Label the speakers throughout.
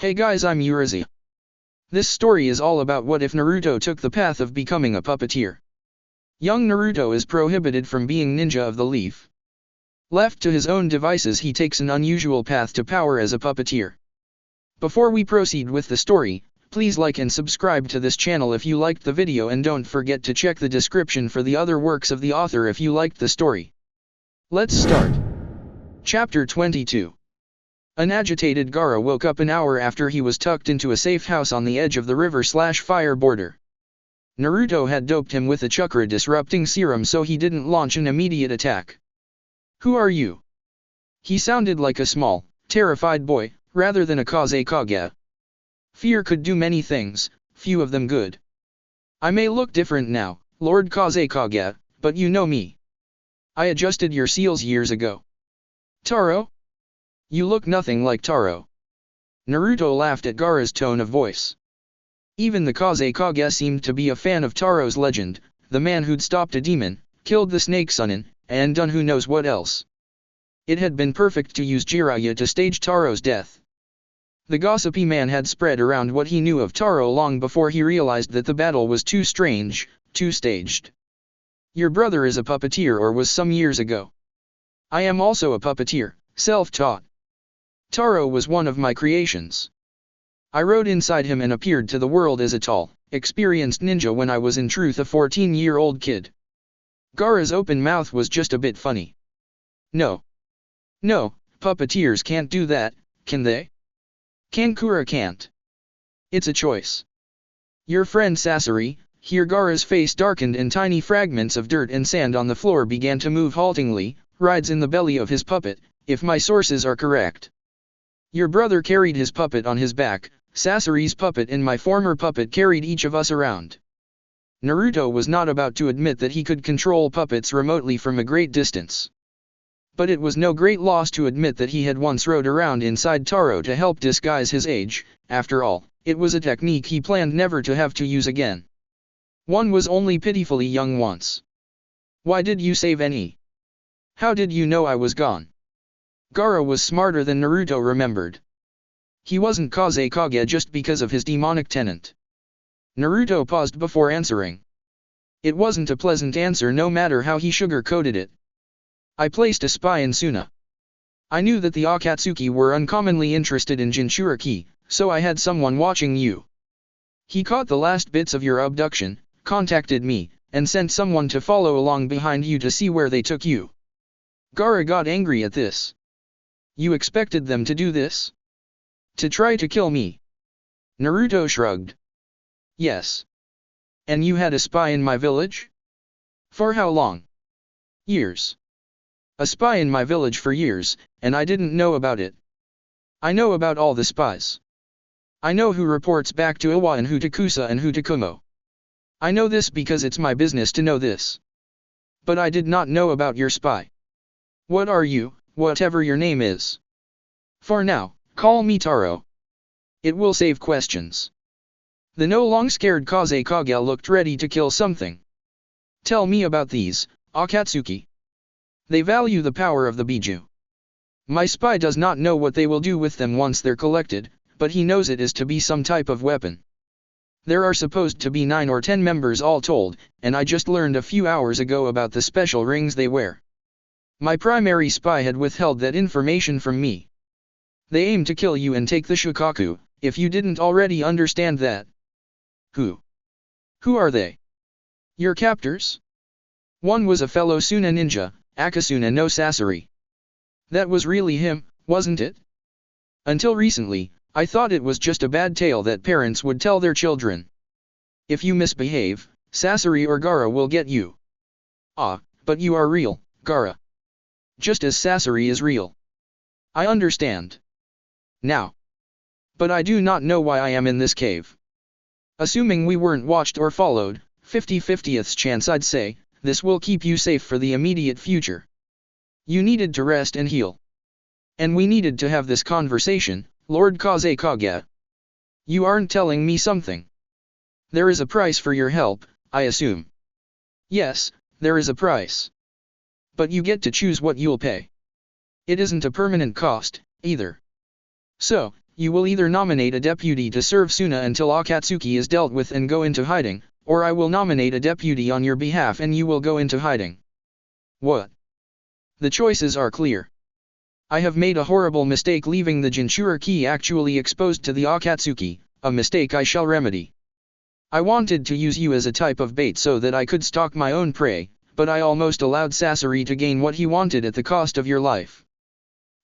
Speaker 1: Hey guys, I'm Urizi. This story is all about what if Naruto took the path of becoming a puppeteer. Young Naruto is prohibited from being ninja of the leaf. Left to his own devices, he takes an unusual path to power as a puppeteer. Before we proceed with the story, please like and subscribe to this channel if you liked the video, and don't forget to check the description for the other works of the author if you liked the story. Let's start. Chapter 22. An agitated Gaara woke up an hour after he was tucked into a safe house on the edge of the river/fire border. Naruto had doped him with a chakra disrupting serum so he didn't launch an immediate attack. "Who are you?" He sounded like a small, terrified boy, rather than a Kazekage. Fear could do many things, few of them good. "I may look different now, Lord Kazekage, but you know me. I adjusted your seals years ago." "Taro? You look nothing like Taro." Naruto laughed at Gaara's tone of voice. Even the Kazekage seemed to be a fan of Taro's legend, the man who'd stopped a demon, killed the snake Sunin, and done who knows what else. It had been perfect to use Jiraiya to stage Taro's death. The gossipy man had spread around what he knew of Taro long before he realized that the battle was too strange, too staged. "Your brother is a puppeteer, or was some years ago." "I am also a puppeteer, self-taught. Taro was one of my creations. I rode inside him and appeared to the world as a tall, experienced ninja when I was in truth a 14-year-old kid." Gaara's open mouth was just a bit funny. No, puppeteers can't do that, can they? Kankura can't. It's a choice. Your friend Sasori." Here Gaara's face darkened and tiny fragments of dirt and sand on the floor began to move haltingly, "rides in the belly of his puppet, if my sources are correct. Your brother carried his puppet on his back, Sasori's puppet and my former puppet carried each of us around." Naruto was not about to admit that he could control puppets remotely from a great distance. But it was no great loss to admit that he had once rode around inside Taro to help disguise his age. After all, it was a technique he planned never to have to use again. One was only pitifully young once. "Why did you save any? How did you know I was gone?" Gaara was smarter than Naruto remembered. He wasn't Kazekage just because of his demonic tenant. Naruto paused before answering. It wasn't a pleasant answer no matter how he sugar-coated it. "I placed a spy in Suna. I knew that the Akatsuki were uncommonly interested in Jinchuriki, so I had someone watching you. He caught the last bits of your abduction, contacted me, and sent someone to follow along behind you to see where they took you." Gaara got angry at this. "You expected them to do this? To try to kill me?" Naruto shrugged. "Yes. And you had a spy in my village? For how long?" "Years. A spy in my village for years, and I didn't know about it. I know about all the spies. I know who reports back to Iwa and who to Kusa and who to Kumo. I know this because it's my business to know this. But I did not know about your spy. What are you, whatever your name is? For now, call me Taro. It will save questions." The no long scared Kazekage looked ready to kill something. "Tell me about these, Akatsuki. They value the power of the Biju. My spy does not know what they will do with them once they're collected, but he knows it is to be some type of weapon. There are supposed to be 9 or 10 members all told, and I just learned a few hours ago about the special rings they wear. My primary spy had withheld that information from me. They aim to kill you and take the Shukaku, if you didn't already understand that." "Who? Who are they?" "Your captors. One was a fellow Suna ninja, Akasuna no Sasori. That was really him, wasn't it? Until recently, I thought it was just a bad tale that parents would tell their children. If you misbehave, Sasori or Gaara will get you. Ah, but you are real, Gaara. Just as Sasori is real. I understand. Now. But I do not know why I am in this cave. Assuming we weren't watched or followed, 50/50th chance I'd say, this will keep you safe for the immediate future. You needed to rest and heal. And we needed to have this conversation, Lord Kazekage. You aren't telling me something. There is a price for your help, I assume." "Yes, there is a price. But you get to choose what you'll pay. It isn't a permanent cost, either. So, you will either nominate a deputy to serve Suna until Akatsuki is dealt with and go into hiding, or I will nominate a deputy on your behalf and you will go into hiding. What? The choices are clear. I have made a horrible mistake leaving the Jinchuriki actually exposed to the Akatsuki, a mistake I shall remedy. I wanted to use you as a type of bait so that I could stalk my own prey, but I almost allowed Sasori to gain what he wanted at the cost of your life.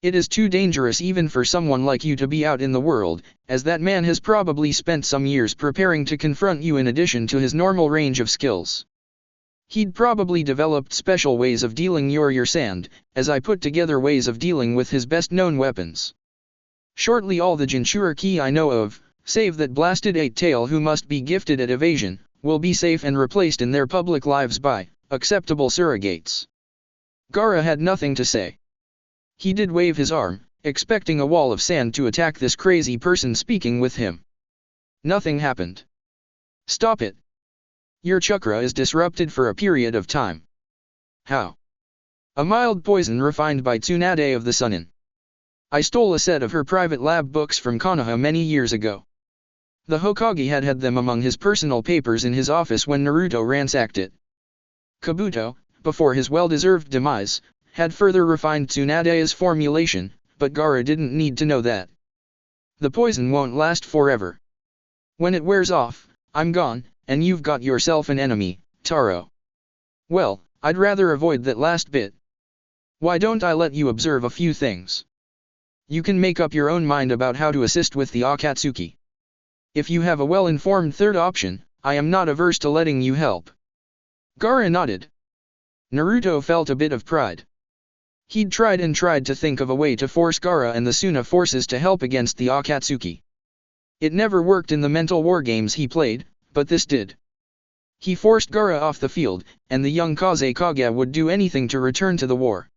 Speaker 1: It is too dangerous even for someone like you to be out in the world, as that man has probably spent some years preparing to confront you in addition to his normal range of skills. He'd probably developed special ways of dealing your sand, as I put together ways of dealing with his best-known weapons. Shortly all the Jinchuriki I know of, save that blasted eight-tail who must be gifted at evasion, will be safe and replaced in their public lives by acceptable surrogates. Gaara had nothing to say. He did wave his arm, expecting a wall of sand to attack this crazy person speaking with him. Nothing happened. Stop it. Your chakra is disrupted for a period of time. How? A mild poison refined by Tsunade of the Sunin. I stole a set of her private lab books from Konoha many years ago. The Hokage had them among his personal papers in his office when Naruto ransacked it. Kabuto, before his well-deserved demise, had further refined Tsunade's formulation, but Gaara didn't need to know that. The poison won't last forever. When it wears off, I'm gone, and you've got yourself an enemy, Taro. Well, I'd rather avoid that last bit. Why don't I let you observe a few things? You can make up your own mind about how to assist with the Akatsuki. If you have a well-informed third option, I am not averse to letting you help. Gaara nodded. Naruto felt a bit of pride. He'd tried to think of a way to force Gaara and the Suna forces to help against the Akatsuki. It never worked in the mental war games he played, but this did. He forced Gaara off the field, and the young Kazekage would do anything to return to the war.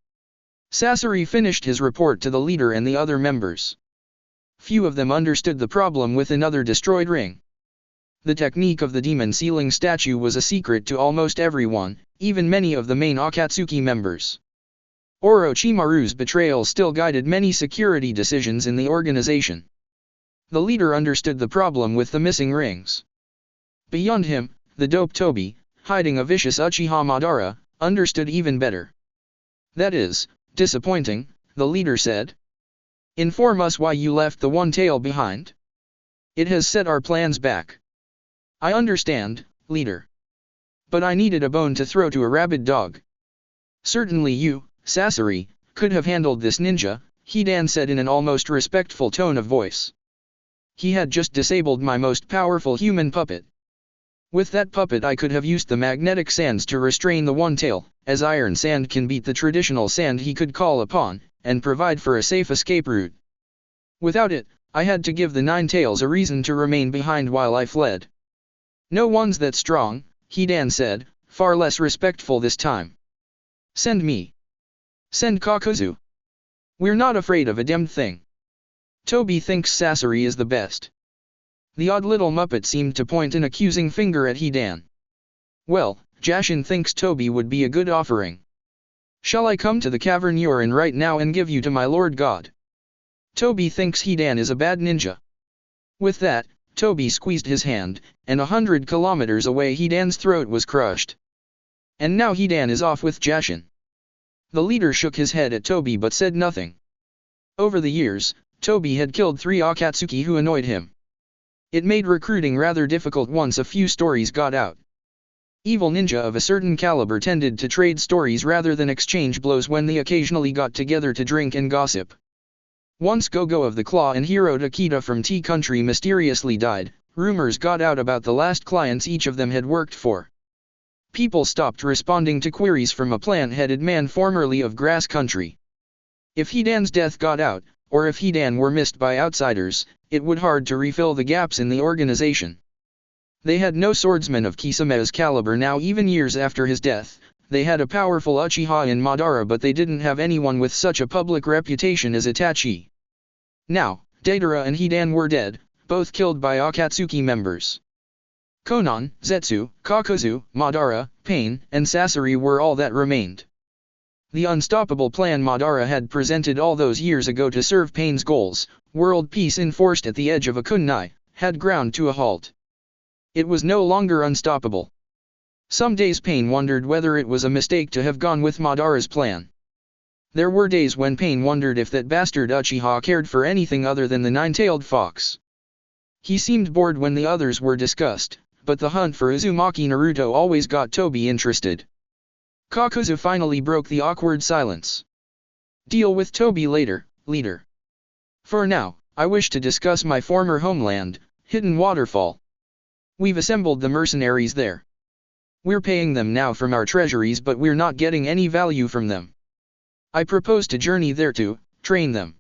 Speaker 1: Sasori finished his report to the leader and the other members. Few of them understood the problem with another destroyed ring. The technique of the demon sealing statue was a secret to almost everyone, even many of the main Akatsuki members. Orochimaru's betrayal still guided many security decisions in the organization. The leader understood the problem with the missing rings. Beyond him, the dope Tobi, hiding a vicious Uchiha Madara, understood even better. That is disappointing, the leader said. Inform us why you left the one tail behind. It has set our plans back. I understand, leader. But I needed a bone to throw to a rabid dog. Certainly you, Sasori, could have handled this ninja, Hidan said in an almost respectful tone of voice. He had just disabled my most powerful human puppet. With that puppet I could have used the magnetic sands to restrain the one tail, as iron sand can beat the traditional sand he could call upon, and provide for a safe escape route. Without it, I had to give the nine tails a reason to remain behind while I fled. No one's that strong, Hidan said, far less respectful this time. Send me. Send Kakuzu. We're not afraid of a damned thing. Tobi thinks Sasori is the best. The odd little muppet seemed to point an accusing finger at Hidan. Well, Jashin thinks Tobi would be a good offering. Shall I come to the cavern you're in right now and give you to my lord god? Tobi thinks Hidan is a bad ninja. With that, Tobi squeezed his hand, and 100 kilometers away Hidan's throat was crushed. And now Hidan is off with Jashin. The leader shook his head at Tobi but said nothing. Over the years, Tobi had killed 3 Akatsuki who annoyed him. It made recruiting rather difficult once a few stories got out. Evil ninja of a certain caliber tended to trade stories rather than exchange blows when they occasionally got together to drink and gossip. Once Gogo of the Claw and Hiro Takeda from T-Country mysteriously died, rumors got out about the last clients each of them had worked for. People stopped responding to queries from a plant-headed man formerly of Grass Country. If Hidan's death got out, or if Hidan were missed by outsiders, it would hard to refill the gaps in the organization. They had no swordsman of Kisame's caliber now even years after his death. They had a powerful Uchiha in Madara but they didn't have anyone with such a public reputation as Itachi. Now, Deidara and Hidan were dead, both killed by Akatsuki members. Konan, Zetsu, Kakuzu, Madara, Pain, and Sasori were all that remained. The unstoppable plan Madara had presented all those years ago to serve Pain's goals, world peace enforced at the edge of a kunai, had ground to a halt. It was no longer unstoppable. Some days Pain wondered whether it was a mistake to have gone with Madara's plan. There were days when Pain wondered if that bastard Uchiha cared for anything other than the nine-tailed fox. He seemed bored when the others were discussed, but the hunt for Uzumaki Naruto always got Tobi interested. Kakuzu finally broke the awkward silence. Deal with Tobi later, leader. For now, I wish to discuss my former homeland, Hidden Waterfall. We've assembled the mercenaries there. We're paying them now from our treasuries, but we're not getting any value from them. I propose to journey there to train them.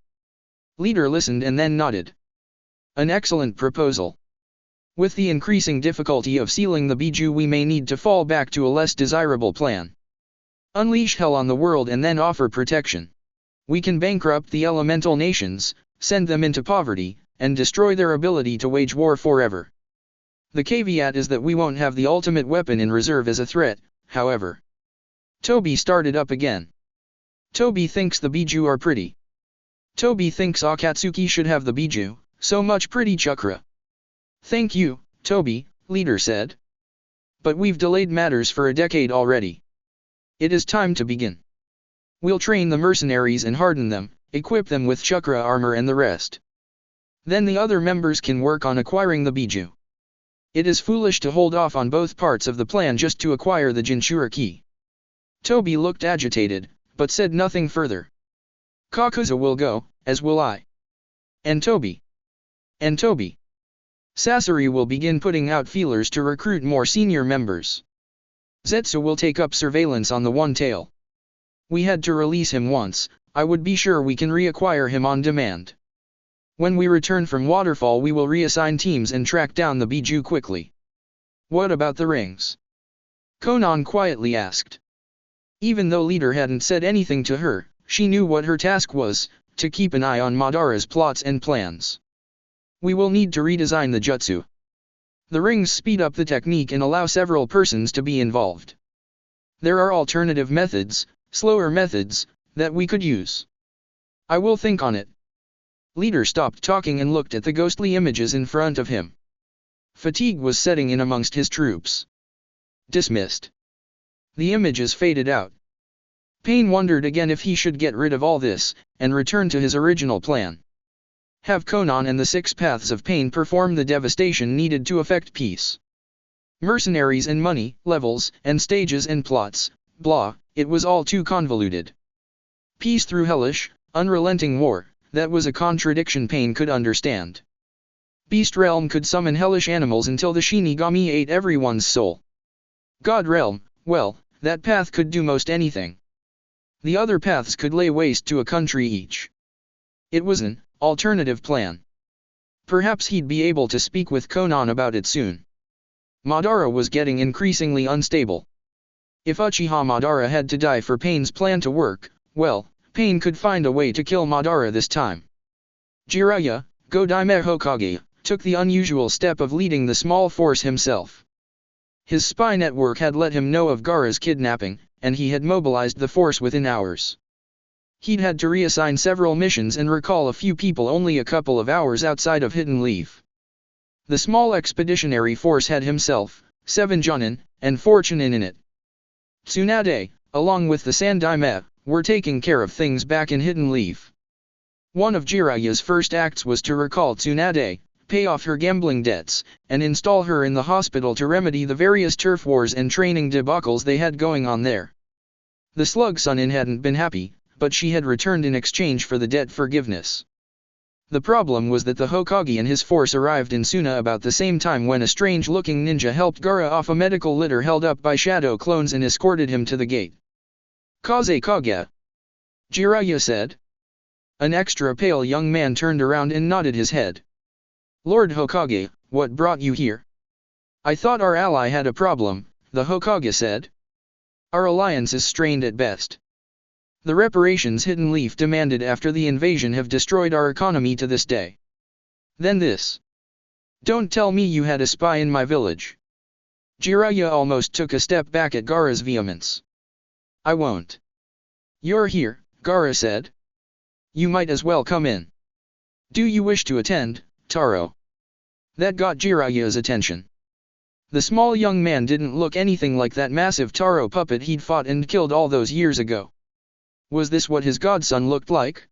Speaker 1: Leader listened and then nodded. An excellent proposal. With the increasing difficulty of sealing the Biju, we may need to fall back to a less desirable plan. Unleash hell on the world and then offer protection. We can bankrupt the elemental nations, send them into poverty, and destroy their ability to wage war forever. The caveat is that we won't have the ultimate weapon in reserve as a threat, however. Tobi started up again. Tobi thinks the Biju are pretty. Tobi thinks Akatsuki should have the Biju, so much pretty chakra. Thank you, Tobi, leader said. But we've delayed matters for a decade already. It is time to begin. We'll train the mercenaries and harden them, equip them with chakra armor and the rest. Then the other members can work on acquiring the Biju. It is foolish to hold off on both parts of the plan just to acquire the Jinchura key. Tobi looked agitated, but said nothing further. Kakuzu will go, as will I. And Tobi. And Tobi. Sasori will begin putting out feelers to recruit more senior members. Zetsu will take up surveillance on the one-tail. We had to release him once, I would be sure we can reacquire him on demand. When we return from Waterfall we will reassign teams and track down the Biju quickly. What about the rings? Konan quietly asked. Even though leader hadn't said anything to her, she knew what her task was, to keep an eye on Madara's plots and plans. We will need to redesign the jutsu. The rings speed up the technique and allow several persons to be involved. There are alternative methods, slower methods, that we could use. I will think on it. Leader stopped talking and looked at the ghostly images in front of him. Fatigue was setting in amongst his troops. Dismissed. The images faded out. Pain wondered again if he should get rid of all this, and return to his original plan. Have Konan and the Six Paths of Pain perform the devastation needed to effect peace. Mercenaries and money, levels, and stages and plots, blah, it was all too convoluted. Peace through hellish, unrelenting war, that was a contradiction Pain could understand. Beast Realm could summon hellish animals until the Shinigami ate everyone's soul. God Realm, well, that path could do most anything. The other paths could lay waste to a country each. It was an alternative plan. Perhaps he'd be able to speak with Konan about it soon. Madara was getting increasingly unstable. If Uchiha Madara had to die for Pain's plan to work, well, Pain could find a way to kill Madara this time. Jiraiya, Go-Daime Hokage, took the unusual step of leading the small force himself. His spy network had let him know of Gaara's kidnapping, and he had mobilized the force within hours. He'd had to reassign several missions and recall a few people only a couple of hours outside of Hidden Leaf. The small expeditionary force had himself, 7 Jonin, and 4 Chunin in it. Tsunade, along with the Sandaime, were taking care of things back in Hidden Leaf. One of Jiraiya's first acts was to recall Tsunade, pay off her gambling debts, and install her in the hospital to remedy the various turf wars and training debacles they had going on there. The Slug Sunin hadn't been happy, but she had returned in exchange for the debt forgiveness. The problem was that the Hokage and his force arrived in Suna about the same time when a strange-looking ninja helped Gaara off a medical litter held up by shadow clones and escorted him to the gate. "Kaze Kage," Jiraiya said. An extra pale young man turned around and nodded his head. "Lord Hokage, what brought you here?" "I thought our ally had a problem," the Hokage said. "Our alliance is strained at best. The reparations Hidden Leaf demanded after the invasion have destroyed our economy to this day. Then this. Don't tell me you had a spy in my village." Jiraiya almost took a step back at Gaara's vehemence. "I won't. You're here, Gaara said. You might as well come in. Do you wish to attend, Taro? That got Jiraya's attention. The small young man didn't look anything like that massive Taro puppet he'd fought and killed all those years ago. Was this what his godson looked like?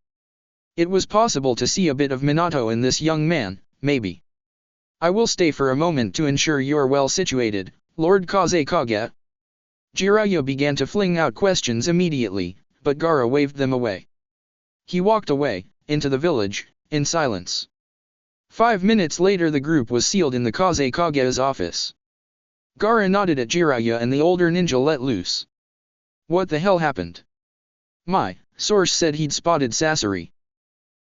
Speaker 1: It was possible to see a bit of Minato in this young man, maybe. I will stay for a moment to ensure you're well situated, Lord Kazekage. Jiraiya began to fling out questions immediately, but Gaara waved them away. He walked away, into the village, in silence. 5 minutes later the group was sealed in the Kazekage's office. Gaara nodded at Jiraiya and the older ninja let loose. What the hell happened? My source said he'd spotted Sasori.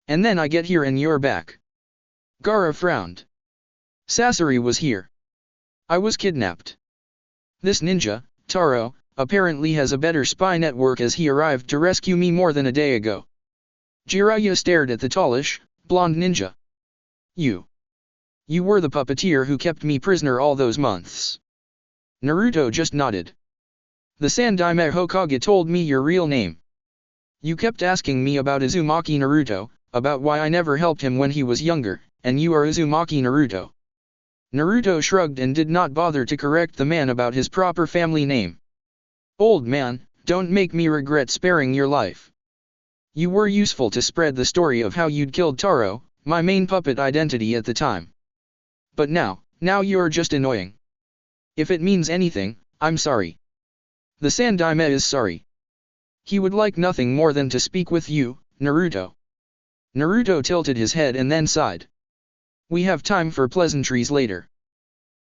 Speaker 1: And then I get here and you're back. Gaara frowned. Sasori was here. I was kidnapped. This ninja, Taro, apparently has a better spy network as he arrived to rescue me more than a day ago. Jiraiya stared at the tallish, blonde ninja. You were the puppeteer who kept me prisoner all those months. Naruto just nodded. The Sandaime Hokage told me your real name. You kept asking me about Uzumaki Naruto, about why I never helped him when he was younger, and you are Uzumaki Naruto. Naruto shrugged and did not bother to correct the man about his proper family name. Old man, don't make me regret sparing your life. You were useful to spread the story of how you'd killed Taro, my main puppet identity at the time. But now you're just annoying. If it means anything, I'm sorry. The Sandaime is sorry. He would like nothing more than to speak with you, Naruto. Naruto tilted his head and then sighed. We have time for pleasantries later.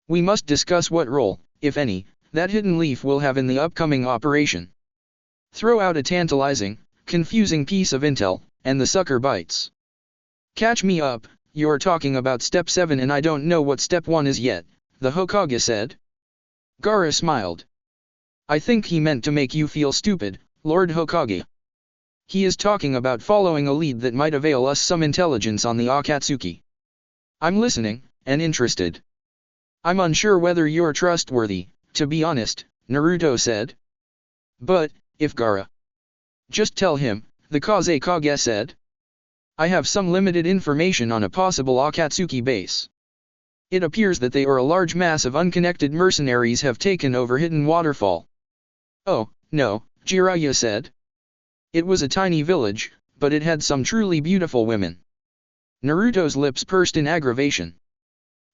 Speaker 1: We must discuss what role, if any, that hidden leaf will have in the upcoming operation. Throw out a tantalizing, confusing piece of intel, and the sucker bites. Catch me up, you're talking about step 7 and I don't know what step 1 is yet, the Hokage said. Gaara smiled. I think he meant to make you feel stupid, Lord Hokage. He is talking about following a lead that might avail us some intelligence on the Akatsuki. I'm listening, and interested. I'm unsure whether you're trustworthy, to be honest, Naruto said. But, if Gaara. Just tell him, the Kazekage said. I have some limited information on a possible Akatsuki base. It appears that they or a large mass of unconnected mercenaries have taken over Hidden Waterfall. Oh, no, Jiraiya said. It was a tiny village, but it had some truly beautiful women. Naruto's lips pursed in aggravation.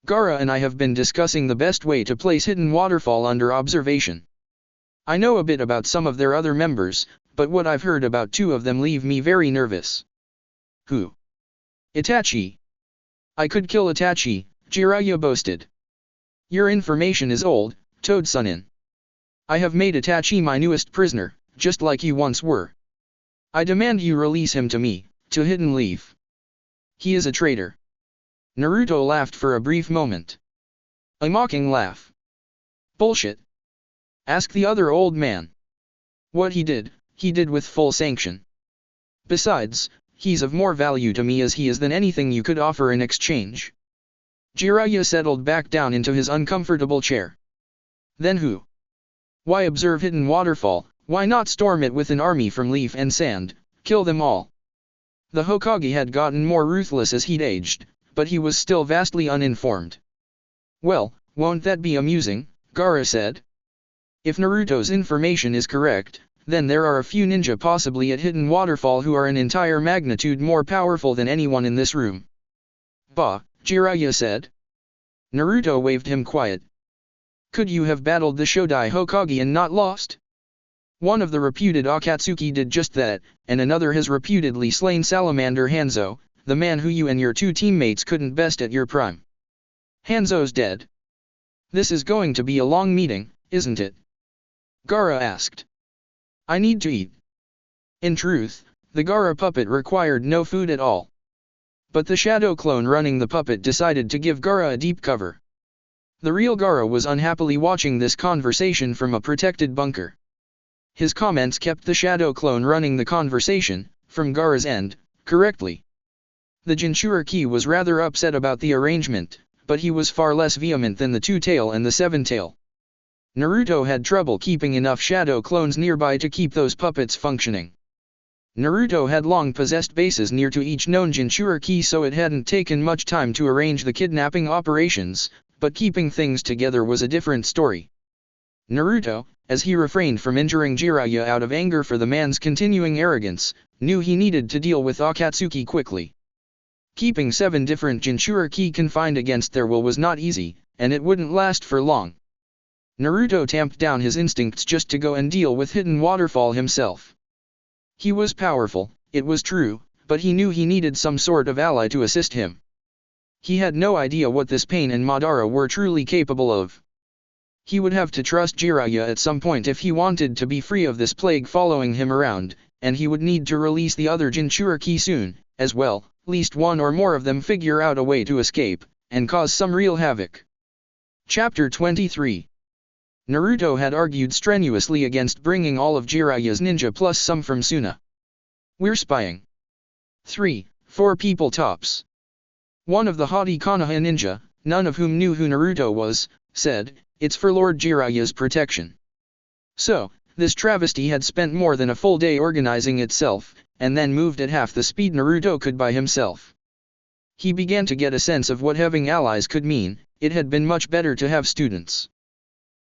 Speaker 1: Gaara and I have been discussing the best way to place Hidden Waterfall under observation. I know a bit about some of their other members, but what I've heard about 2 of them leave me very nervous. Who? Itachi. I could kill Itachi, Jiraiya boasted. Your information is old, Toad-Sunin. I have made Itachi my newest prisoner, just like you once were. I demand you release him to me, to Hidden Leaf. He is a traitor. Naruto laughed for a brief moment. A mocking laugh. Bullshit. Ask the other old man. What he did with full sanction. Besides, he's of more value to me as he is than anything you could offer in exchange. Jiraiya settled back down into his uncomfortable chair. Then who? Why observe Hidden Waterfall, why not storm it with an army from leaf and sand, kill them all? The Hokage had gotten more ruthless as he'd aged, but he was still vastly uninformed. Well, won't that be amusing, Gaara said. If Naruto's information is correct, then there are a few ninja possibly at Hidden Waterfall who are an entire magnitude more powerful than anyone in this room. Bah, Jiraiya said. Naruto waved him quiet. Could you have battled the Shodai Hokage and not lost? One of the reputed Akatsuki did just that, and another has reputedly slain Salamander Hanzo, the man who you and your 2 teammates couldn't best at your prime. Hanzo's dead. This is going to be a long meeting, isn't it? Gaara asked. I need to eat. In truth, the Gaara puppet required no food at all. But the shadow clone running the puppet decided to give Gaara a deep cover. The real Gaara was unhappily watching this conversation from a protected bunker. His comments kept the shadow clone running the conversation, from Gaara's end, correctly. The Jinchuriki was rather upset about the arrangement, but he was far less vehement than the 2-tail and the 7-tail. Naruto had trouble keeping enough shadow clones nearby to keep those puppets functioning. Naruto had long possessed bases near to each known Jinchuriki, so it hadn't taken much time to arrange the kidnapping operations, but keeping things together was a different story. Naruto, as he refrained from injuring Jiraiya out of anger for the man's continuing arrogance, knew he needed to deal with Akatsuki quickly. Keeping 7 different Jinchuriki confined against their will was not easy, and it wouldn't last for long. Naruto tamped down his instincts just to go and deal with Hidden Waterfall himself. He was powerful, it was true, but he knew he needed some sort of ally to assist him. He had no idea what this Pain and Madara were truly capable of. He would have to trust Jiraiya at some point if he wanted to be free of this plague following him around, and he would need to release the other Jinchuriki soon, as well, least one or more of them figure out a way to escape, and cause some real havoc. Chapter 23. Naruto had argued strenuously against bringing all of Jiraiya's ninja plus some from Suna. We're spying. 3-4 people tops. One of the haughty Konoha ninja, none of whom knew who Naruto was, said, "It's for Lord Jiraiya's protection." So, this travesty had spent more than a full day organizing itself, and then moved at half the speed Naruto could by himself. He began to get a sense of what having allies could mean. It had been much better to have students.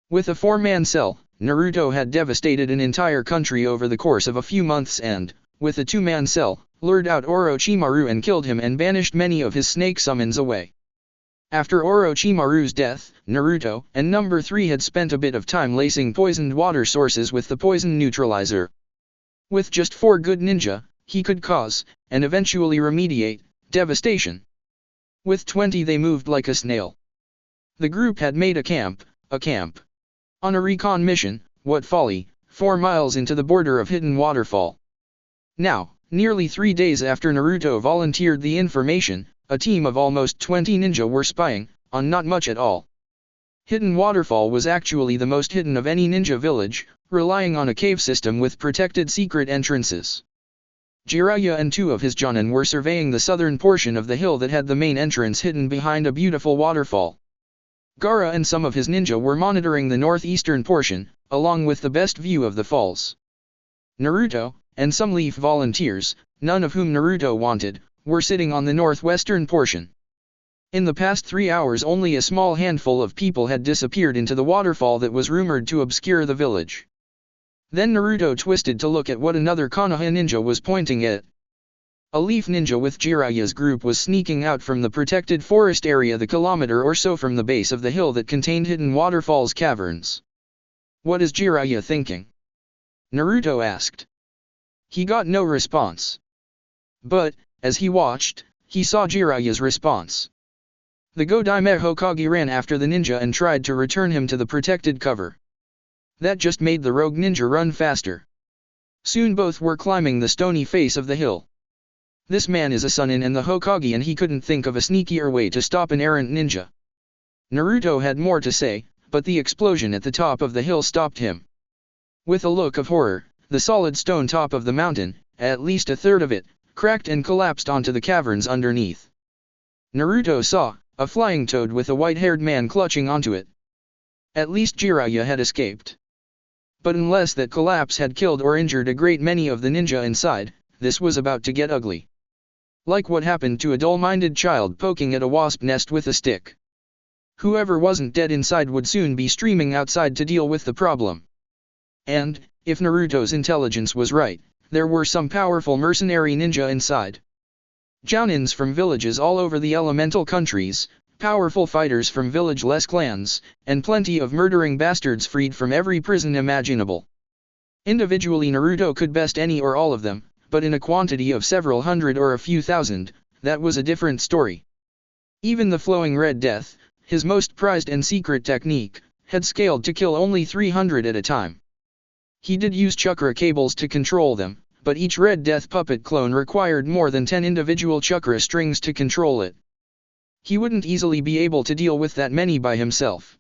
Speaker 1: With a 4-man cell, Naruto had devastated an entire country over the course of a few months and, with a 2-man cell, lured out Orochimaru and killed him and banished many of his snake summons away. After Orochimaru's death, Naruto and Number 3 had spent a bit of time lacing poisoned water sources with the poison neutralizer. With just 4 good ninja, he could cause, and eventually remediate, devastation. With 20 they moved like a snail. The group had made a camp. On a recon mission, what folly, 4 miles into the border of Hidden Waterfall. Now, nearly 3 days after Naruto volunteered the information, a team of almost 20 ninja were spying, on not much at all. Hidden Waterfall was actually the most hidden of any ninja village, relying on a cave system with protected secret entrances. Jiraiya and 2 of his Jonin were surveying the southern portion of the hill that had the main entrance hidden behind a beautiful waterfall. Gaara and some of his ninja were monitoring the northeastern portion, along with the best view of the falls. Naruto, and some Leaf volunteers, none of whom Naruto wanted, were sitting on the northwestern portion. In the past 3 hours only a small handful of people had disappeared into the waterfall that was rumored to obscure the village. Then Naruto twisted to look at what another Konoha ninja was pointing at. A Leaf ninja with Jiraiya's group was sneaking out from the protected forest area the kilometer or so from the base of the hill that contained Hidden Waterfall's caverns. "What is Jiraiya thinking?" Naruto asked. He got no response. But, as he watched, he saw Jiraiya's response. The Go-Daime Hokage ran after the ninja and tried to return him to the protected cover. That just made the rogue ninja run faster. Soon both were climbing the stony face of the hill. This man is a Chunin and the Hokage, and he couldn't think of a sneakier way to stop an errant ninja. Naruto had more to say, but the explosion at the top of the hill stopped him. With a look of horror, the solid stone top of the mountain, at least a third of it, cracked and collapsed onto the caverns underneath. Naruto saw a flying toad with a white-haired man clutching onto it. At least Jiraiya had escaped. But unless that collapse had killed or injured a great many of the ninja inside, this was about to get ugly. Like what happened to a dull-minded child poking at a wasp nest with a stick. Whoever wasn't dead inside would soon be streaming outside to deal with the problem. And, if Naruto's intelligence was right, there were some powerful mercenary ninja inside. Jounins from villages all over the elemental countries, powerful fighters from village-less clans, and plenty of murdering bastards freed from every prison imaginable. Individually Naruto could best any or all of them, but in a quantity of several hundred or a few thousand, that was a different story. Even the Flowing Red Death, his most prized and secret technique, had scaled to kill only 300 at a time. He did use chakra cables to control them, but each Red Death puppet clone required more than 10 individual chakra strings to control it. He wouldn't easily be able to deal with that many by himself.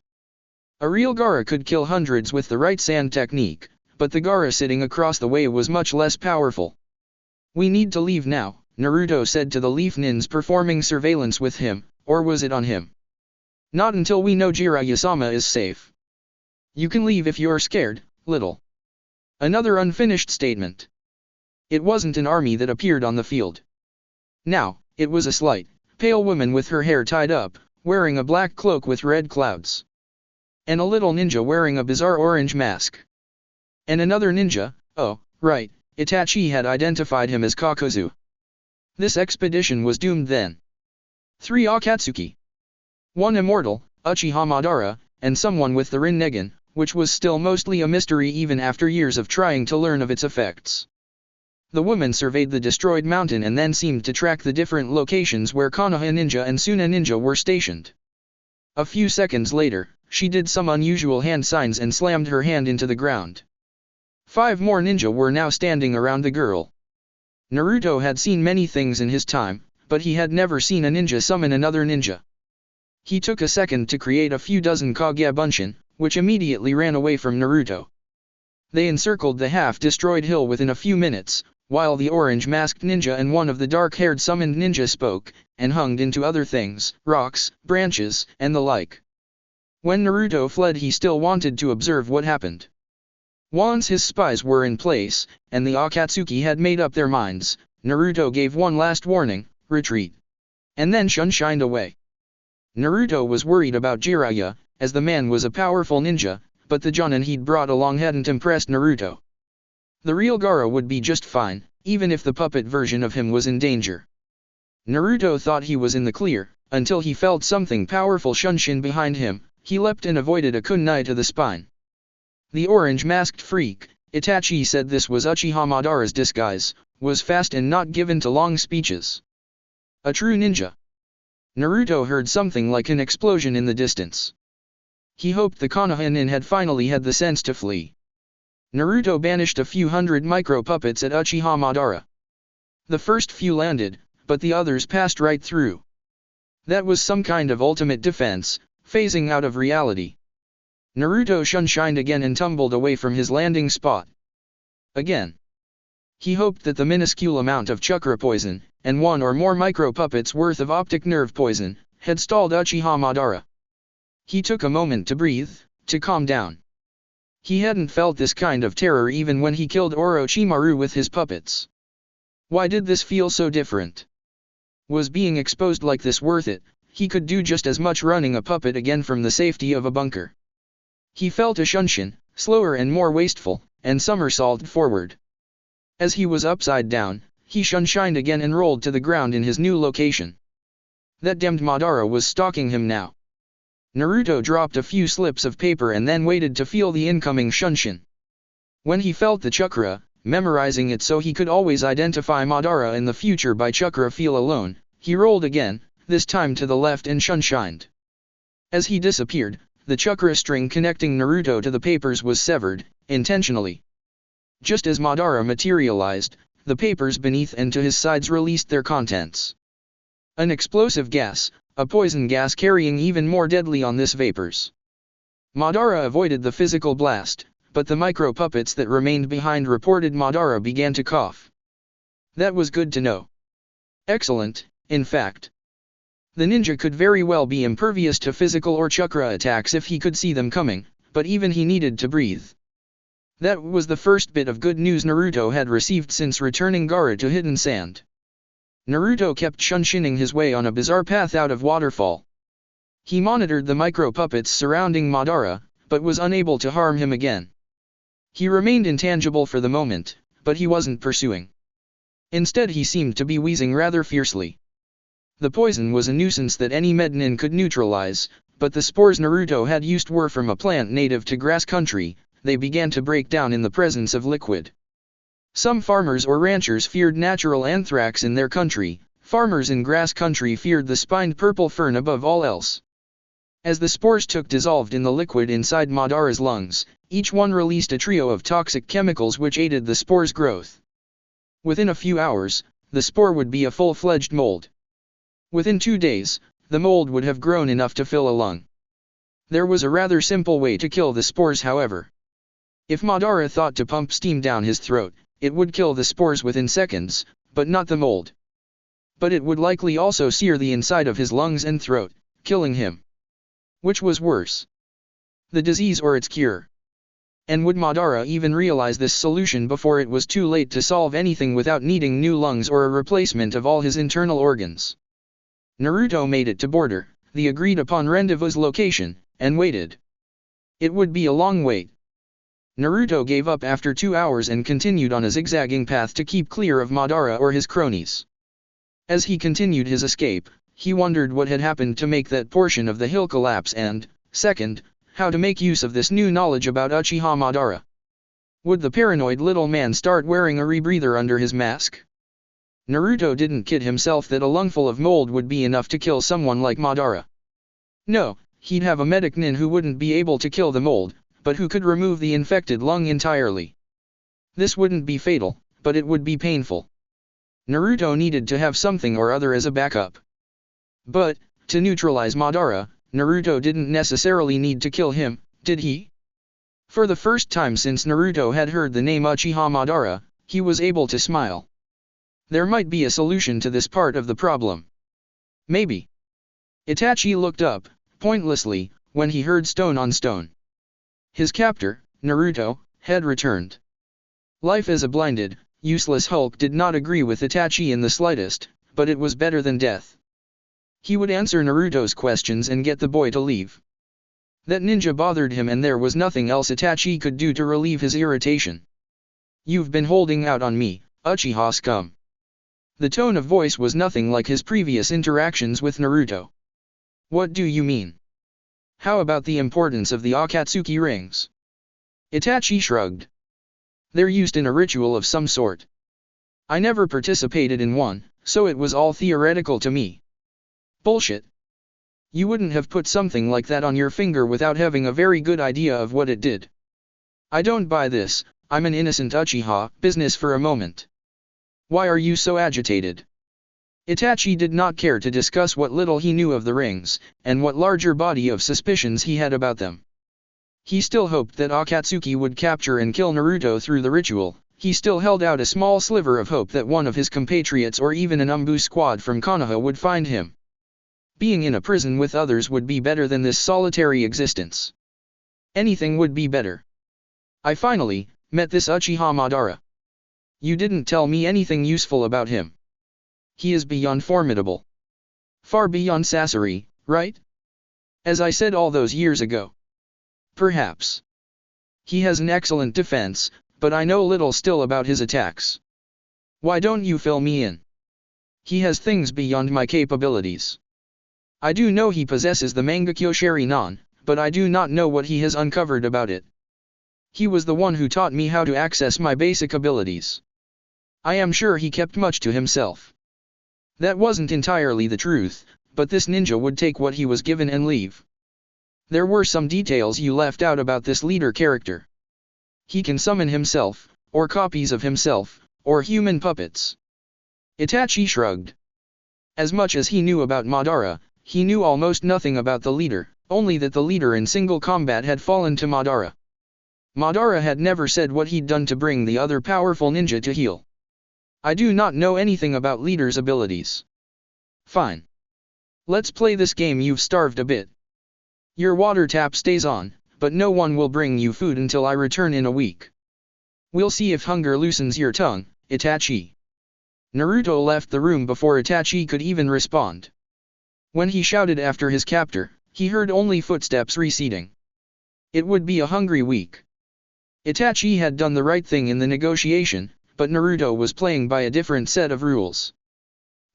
Speaker 1: A real Gaara could kill hundreds with the right sand technique, but the Gaara sitting across the way was much less powerful. "We need to leave now," Naruto said to the Leaf Nins performing surveillance with him, or was it on him? "Not until we know Jiraiya-sama is safe." "You can leave if you're scared, little." Another unfinished statement. It wasn't an army that appeared on the field. Now, it was a slight, pale woman with her hair tied up, wearing a black cloak with red clouds. And a little ninja wearing a bizarre orange mask. And another ninja, oh, right, Itachi had identified him as Kakuzu. This expedition was doomed then. 3 Akatsuki. 1 immortal, Uchiha Madara, and someone with the Rinnegan, which was still mostly a mystery even after years of trying to learn of its effects. The woman surveyed the destroyed mountain and then seemed to track the different locations where Konoha Ninja and Suna Ninja were stationed. A few seconds later, she did some unusual hand signs and slammed her hand into the ground. 5 more ninja were now standing around the girl. Naruto had seen many things in his time, but he had never seen a ninja summon another ninja. He took a second to create a few dozen Kage Bunshin, which immediately ran away from Naruto. They encircled the half-destroyed hill within a few minutes, while the orange-masked ninja and one of the dark-haired summoned ninja spoke, and hunged into other things, rocks, branches, and the like. When Naruto fled he still wanted to observe what happened. Once his spies were in place, and the Akatsuki had made up their minds, Naruto gave one last warning, retreat. And then shined away. Naruto was worried about Jiraiya, as the man was a powerful ninja, but the Jonin he'd brought along hadn't impressed Naruto. The real Gaara would be just fine, even if the puppet version of him was in danger. Naruto thought he was in the clear, until he felt something powerful shunshin behind him. He leapt and avoided a kunai to the spine. The orange-masked freak, Itachi said this was Uchiha Madara's disguise, was fast and not given to long speeches. A true ninja. Naruto heard something like an explosion in the distance. He hoped the Konoha nin had finally had the sense to flee. Naruto banished a few hundred micro-puppets at Uchiha Madara. The first few landed, but the others passed right through. That was some kind of ultimate defense, phasing out of reality. Naruto shined again and tumbled away from his landing spot. Again. He hoped that the minuscule amount of chakra poison, and 1 or more micro-puppets worth of optic nerve poison, had stalled Uchiha Madara. He took a moment to breathe, to calm down. He hadn't felt this kind of terror even when he killed Orochimaru with his puppets. Why did this feel so different? Was being exposed like this worth it? He could do just as much running a puppet again from the safety of a bunker. He felt a shunshin, slower and more wasteful, and somersaulted forward. As he was upside down, he shined again and rolled to the ground in his new location. That damned Madara was stalking him now. Naruto dropped a few slips of paper and then waited to feel the incoming shunshin. When he felt the chakra, memorizing it so he could always identify Madara in the future by chakra feel alone, he rolled again, this time to the left and shined. As he disappeared, the chakra string connecting Naruto to the papers was severed, intentionally. Just as Madara materialized, the papers beneath and to his sides released their contents. An explosive gas, a poison gas carrying even more deadly on this vapors. Madara avoided the physical blast, but the micro-puppets that remained behind reported Madara began to cough. That was good to know. Excellent, in fact. The ninja could very well be impervious to physical or chakra attacks if he could see them coming, but even he needed to breathe. That was the first bit of good news Naruto had received since returning Gaara to Hidden Sand. Naruto kept shunshining his way on a bizarre path out of waterfall. He monitored the micro-puppets surrounding Madara, but was unable to harm him again. He remained intangible for the moment, but he wasn't pursuing. Instead he seemed to be wheezing rather fiercely. The poison was a nuisance that any mednin could neutralize, but the spores Naruto had used were from a plant native to grass country. They began to break down in the presence of liquid. Some farmers or ranchers feared natural anthrax in their country, farmers in grass country feared the spined purple fern above all else. As the spores took dissolved in the liquid inside Madara's lungs, each one released a trio of toxic chemicals which aided the spore's growth. Within a few hours, the spore would be a full-fledged mold. Within 2 days, the mold would have grown enough to fill a lung. There was a rather simple way to kill the spores, however. If Madara thought to pump steam down his throat, it would kill the spores within seconds, but not the mold. But it would likely also sear the inside of his lungs and throat, killing him. Which was worse? The disease or its cure? And would Madara even realize this solution before it was too late to solve anything without needing new lungs or a replacement of all his internal organs? Naruto made it to border, the agreed-upon rendezvous location, and waited. It would be a long wait. Naruto gave up after 2 hours and continued on a zigzagging path to keep clear of Madara or his cronies. As he continued his escape, he wondered what had happened to make that portion of the hill collapse and, second, how to make use of this new knowledge about Uchiha Madara. Would the paranoid little man start wearing a rebreather under his mask? Naruto didn't kid himself that a lungful of mold would be enough to kill someone like Madara. No, he'd have a medic nin who wouldn't be able to kill the mold, but who could remove the infected lung entirely. This wouldn't be fatal, but it would be painful. Naruto needed to have something or other as a backup. But, to neutralize Madara, Naruto didn't necessarily need to kill him, did he? For the first time since Naruto had heard the name Uchiha Madara, he was able to smile. There might be a solution to this part of the problem. Maybe. Itachi looked up, pointlessly, when he heard stone on stone. His captor, Naruto, had returned. Life as a blinded, useless Hulk did not agree with Itachi in the slightest, but it was better than death. He would answer Naruto's questions and get the boy to leave. That ninja bothered him and there was nothing else Itachi could do to relieve his irritation. "You've been holding out on me, Uchiha scum." The tone of voice was nothing like his previous interactions with Naruto. "What do you mean? How about the importance of the Akatsuki rings?" Itachi shrugged. "They're used in a ritual of some sort. I never participated in one, so it was all theoretical to me." "Bullshit. You wouldn't have put something like that on your finger without having a very good idea of what it did." "I don't buy this, I'm an innocent Uchiha." "Business for a moment. Why are you so agitated?" Itachi did not care to discuss what little he knew of the rings, and what larger body of suspicions he had about them. He still hoped that Akatsuki would capture and kill Naruto through the ritual. He still held out a small sliver of hope that one of his compatriots or even an Umbu squad from Konoha would find him. Being in a prison with others would be better than this solitary existence. Anything would be better. "I finally met this Uchiha Madara. You didn't tell me anything useful about him. He is beyond formidable. Far beyond Sasori, right? As I said all those years ago." "Perhaps. He has an excellent defense, but I know little still about his attacks. Why don't you fill me in? He has things beyond my capabilities. I do know he possesses the Mangekyo Sharingan, but I do not know what he has uncovered about it. He was the one who taught me how to access my basic abilities. I am sure he kept much to himself." That wasn't entirely the truth, but this ninja would take what he was given and leave. "There were some details you left out about this leader character. He can summon himself, or copies of himself, or human puppets." Itachi shrugged. As much as he knew about Madara, he knew almost nothing about the leader, only that the leader in single combat had fallen to Madara. Madara had never said what he'd done to bring the other powerful ninja to heel. "I do not know anything about leader's abilities." "Fine. Let's play this game. You've starved a bit. Your water tap stays on, but no one will bring you food until I return in a week. We'll see if hunger loosens your tongue, Itachi." Naruto left the room before Itachi could even respond. When he shouted after his captor, he heard only footsteps receding. It would be a hungry week. Itachi had done the right thing in the negotiation, but Naruto was playing by a different set of rules.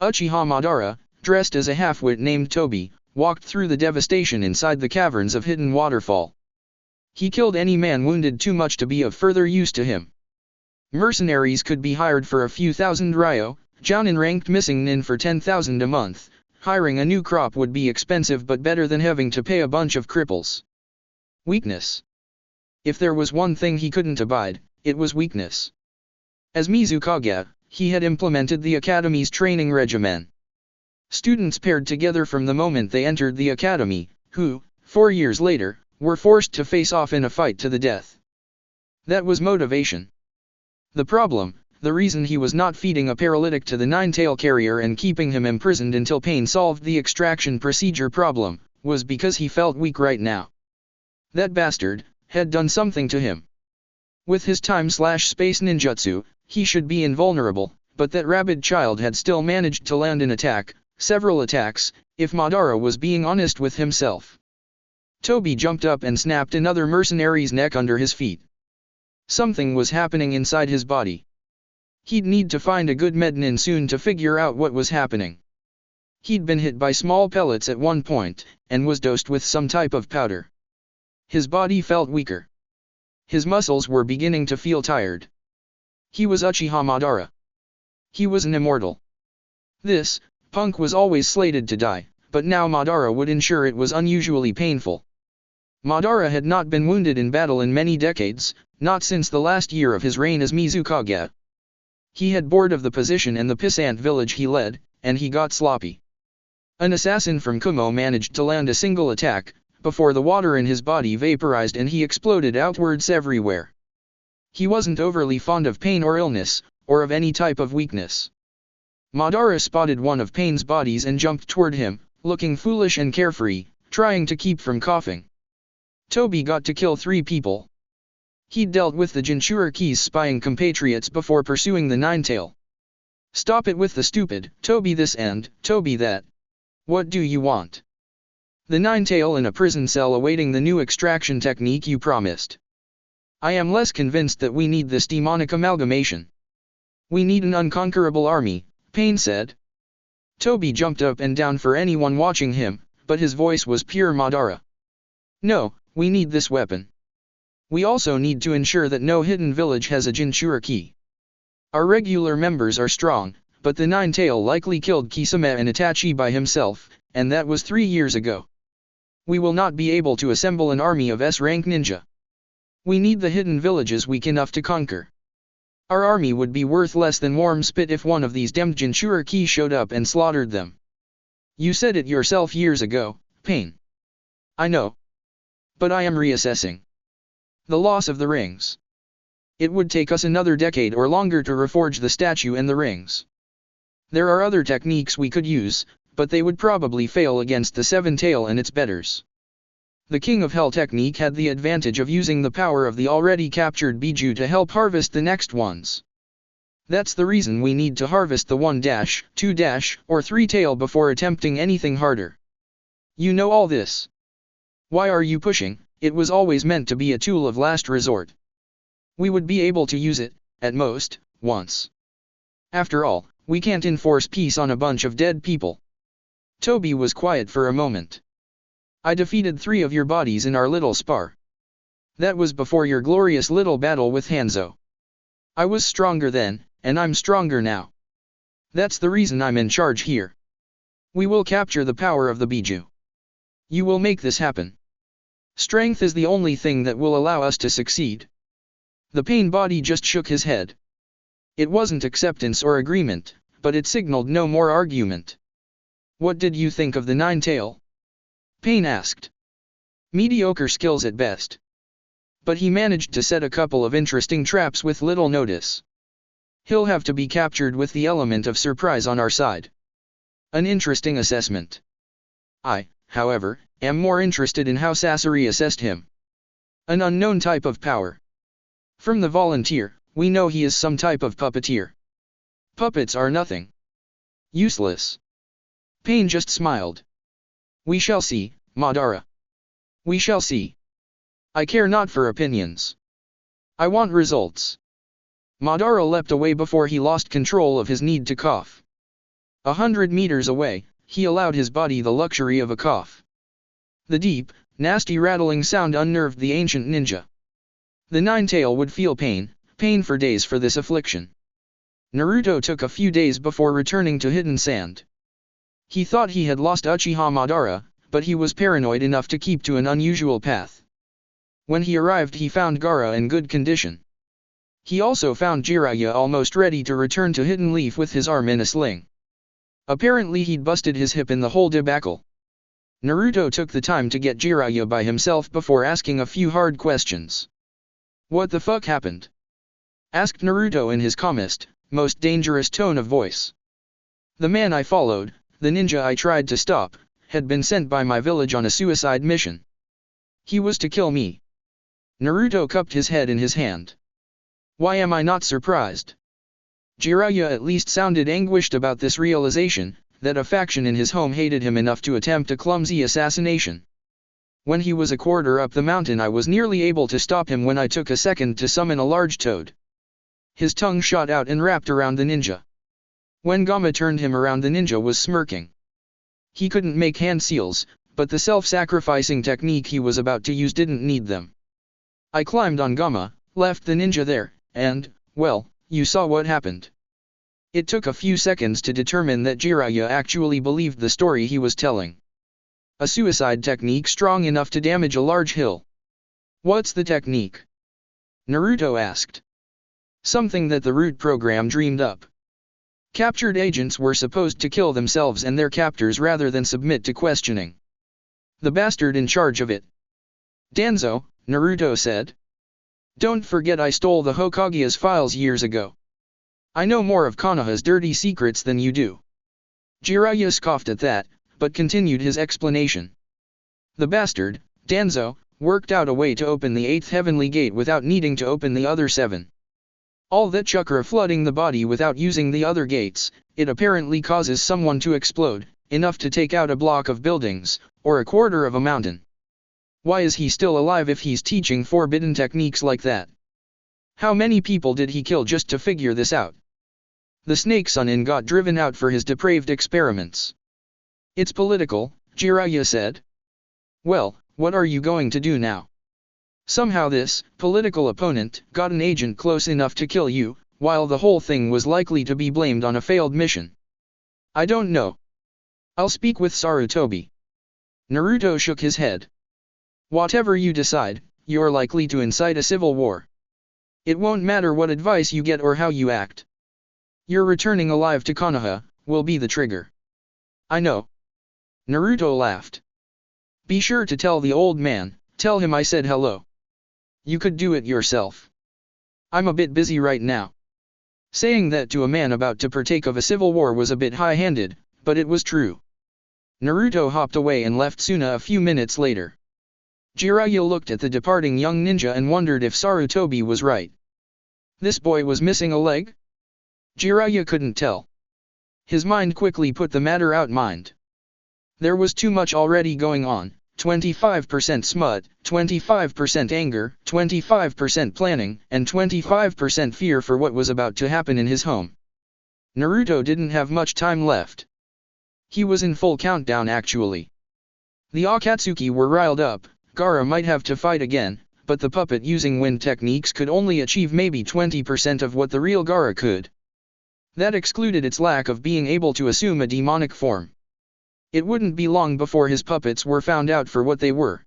Speaker 1: Uchiha Madara, dressed as a half-wit named Tobi, walked through the devastation inside the caverns of Hidden Waterfall. He killed any man wounded too much to be of further use to him. Mercenaries could be hired for a few thousand ryo, jounin ranked missing nin for 10,000 a month. Hiring a new crop would be expensive but better than having to pay a bunch of cripples. Weakness. If there was one thing he couldn't abide, it was weakness. As Mizukage, he had implemented the academy's training regimen. Students paired together from the moment they entered the academy, who, 4 years later, were forced to face off in a fight to the death. That was motivation. The problem, the reason he was not feeding a paralytic to the nine-tail carrier and keeping him imprisoned until pain solved the extraction procedure problem, was because he felt weak right now. That bastard had done something to him. With his time/space ninjutsu, he should be invulnerable, but that rabid child had still managed to land an attack, several attacks, if Madara was being honest with himself. Toby jumped up and snapped another mercenary's neck under his feet. Something was happening inside his body. He'd need to find a good mednin soon to figure out what was happening. He'd been hit by small pellets at one point, and was dosed with some type of powder. His body felt weaker. His muscles were beginning to feel tired. He was Uchiha Madara. He was an immortal. This punk was always slated to die, but now Madara would ensure it was unusually painful. Madara had not been wounded in battle in many decades, not since the last year of his reign as Mizukage. He had bored of the position and the pissant village he led, and he got sloppy. An assassin from Kumo managed to land a single attack, before the water in his body vaporized and he exploded outwards everywhere. He wasn't overly fond of pain or illness, or of any type of weakness. Madara spotted one of Pain's bodies and jumped toward him, looking foolish and carefree, trying to keep from coughing. Toby got to kill 3 people. He'd dealt with the Jinchuriki's spying compatriots before pursuing the Ninetail. Stop it with the stupid, Toby this and Toby that. What do you want? The Ninetail in a prison cell awaiting the new extraction technique you promised. I am less convinced that we need this demonic amalgamation. We need an unconquerable army, Pain said. Toby jumped up and down for anyone watching him, but his voice was pure Madara. No, we need this weapon. We also need to ensure that no hidden village has a Jinchuriki. Our regular members are strong, but the Ninetail likely killed Kisame and Itachi by himself, and that was 3 years ago. We will not be able to assemble an army of S-rank ninja. We need the hidden villages weak enough to conquer. Our army would be worth less than warm spit if one of these demmed Jinchuriki showed up and slaughtered them. You said it yourself years ago, Pain. I know. But I am reassessing. The loss of the rings. It would take us another decade or longer to reforge the statue and the rings. There are other techniques we could use, but they would probably fail against the Seven-Tail and its betters. The King of Hell technique had the advantage of using the power of the already captured Biju to help harvest the next ones. That's the reason we need to harvest the 1-, 2-, or 3-tail before attempting anything harder. You know all this. Why are you pushing? It was always meant to be a tool of last resort. We would be able to use it, at most, once. After all, we can't enforce peace on a bunch of dead people. Toby was quiet for a moment. I defeated 3 of your bodies in our little spar. That was before your glorious little battle with Hanzo. I was stronger then, and I'm stronger now. That's the reason I'm in charge here. We will capture the power of the Biju. You will make this happen. Strength is the only thing that will allow us to succeed. The Pain body just shook his head. It wasn't acceptance or agreement, but it signaled no more argument. What did you think of the Ninetail? Pain asked. Mediocre skills at best. But he managed to set a couple of interesting traps with little notice. He'll have to be captured with the element of surprise on our side. An interesting assessment. I, however, am more interested in how Sasori assessed him. An unknown type of power. From the volunteer, we know he is some type of puppeteer. Puppets are nothing. Useless. Pain just smiled. We shall see, Madara. We shall see. I care not for opinions. I want results. Madara leapt away before he lost control of his need to cough. 100 meters away, he allowed his body the luxury of a cough. The deep, nasty rattling sound unnerved the ancient ninja. The Ninetail would feel pain for days for this affliction. Naruto took a few days before returning to Hidden Sand. He thought he had lost Uchiha Madara, but he was paranoid enough to keep to an unusual path. When he arrived he found Gaara in good condition. He also found Jiraiya almost ready to return to Hidden Leaf with his arm in a sling. Apparently he'd busted his hip in the whole debacle. Naruto took the time to get Jiraiya by himself before asking a few hard questions. What the fuck happened? Asked Naruto in his calmest, most dangerous tone of voice. The man I followed, the ninja I tried to stop, had been sent by my village on a suicide mission. He was to kill me. Naruto cupped his head in his hand. Why am I not surprised? Jiraiya at least sounded anguished about this realization, that a faction in his home hated him enough to attempt a clumsy assassination. When he was a quarter up the mountain, I was nearly able to stop him when I took a second to summon a large toad. His tongue shot out and wrapped around the ninja. When Gamma turned him around, the ninja was smirking. He couldn't make hand seals, but the self-sacrificing technique he was about to use didn't need them. I climbed on Gamma, left the ninja there, and, well, you saw what happened. It took a few seconds to determine that Jiraiya actually believed the story he was telling. A suicide technique strong enough to damage a large hill. What's the technique? Naruto asked. Something that the Root program dreamed up. Captured agents were supposed to kill themselves and their captors rather than submit to questioning. The bastard in charge of it. Danzo, Naruto said. Don't forget I stole the Hokage's files years ago. I know more of Konoha's dirty secrets than you do. Jiraiya scoffed at that, but continued his explanation. The bastard, Danzo, worked out a way to open the 8th heavenly gate without needing to open the other 7. All that chakra flooding the body without using the other gates, it apparently causes someone to explode, enough to take out a block of buildings, or a quarter of a mountain. Why is he still alive if he's teaching forbidden techniques like that? How many people did he kill just to figure this out? The Snake Sunin got driven out for his depraved experiments. It's political, Jiraiya said. Well, what are you going to do now? Somehow this political opponent got an agent close enough to kill you, while the whole thing was likely to be blamed on a failed mission. I don't know. I'll speak with Sarutobi. Naruto shook his head. Whatever you decide, you're likely to incite a civil war. It won't matter what advice you get or how you act. Your returning alive to Konoha will be the trigger. I know. Naruto laughed. Be sure to tell the old man, tell him I said hello. You could do it yourself. I'm a bit busy right now. Saying that to a man about to partake of a civil war was a bit high-handed, but it was true. Naruto hopped away and left Suna a few minutes later. Jiraiya looked at the departing young ninja and wondered if Sarutobi was right. This boy was missing a leg? Jiraiya couldn't tell. His mind quickly put the matter out mind. There was too much already going on, 25% smut, 25% anger, 25% planning, and 25% fear for what was about to happen in his home. Naruto didn't have much time left. He was in full countdown actually. The Akatsuki were riled up, Gaara might have to fight again, but the puppet using wind techniques could only achieve maybe 20% of what the real Gaara could. That excluded its lack of being able to assume a demonic form. It wouldn't be long before his puppets were found out for what they were.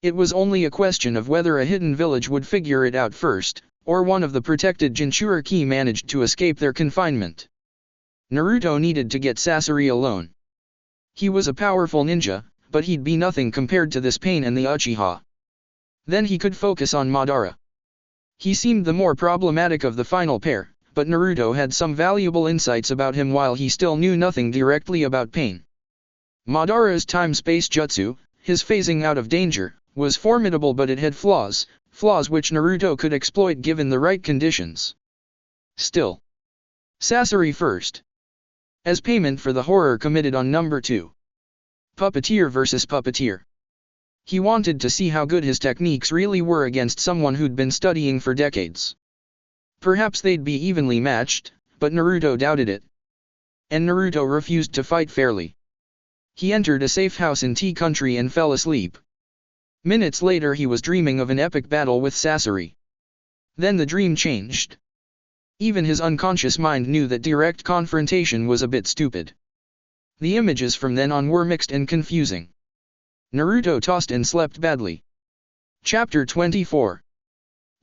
Speaker 1: It was only a question of whether a hidden village would figure it out first, or one of the protected Jinchuriki managed to escape their confinement. Naruto needed to get Sasori alone. He was a powerful ninja, but he'd be nothing compared to this Pain and the Uchiha. Then he could focus on Madara. He seemed the more problematic of the final pair, but Naruto had some valuable insights about him while he still knew nothing directly about Pain. Madara's time-space jutsu, his phasing out of danger, was formidable, but it had flaws which Naruto could exploit given the right conditions. Still. Sasori first. As payment for the horror committed on number 2. Puppeteer vs. Puppeteer. He wanted to see how good his techniques really were against someone who'd been studying for decades. Perhaps they'd be evenly matched, but Naruto doubted it. And Naruto refused to fight fairly. He entered a safe house in Tea Country and fell asleep. Minutes later he was dreaming of an epic battle with Sasori. Then the dream changed. Even his unconscious mind knew that direct confrontation was a bit stupid. The images from then on were mixed and confusing. Naruto tossed and slept badly. Chapter 24.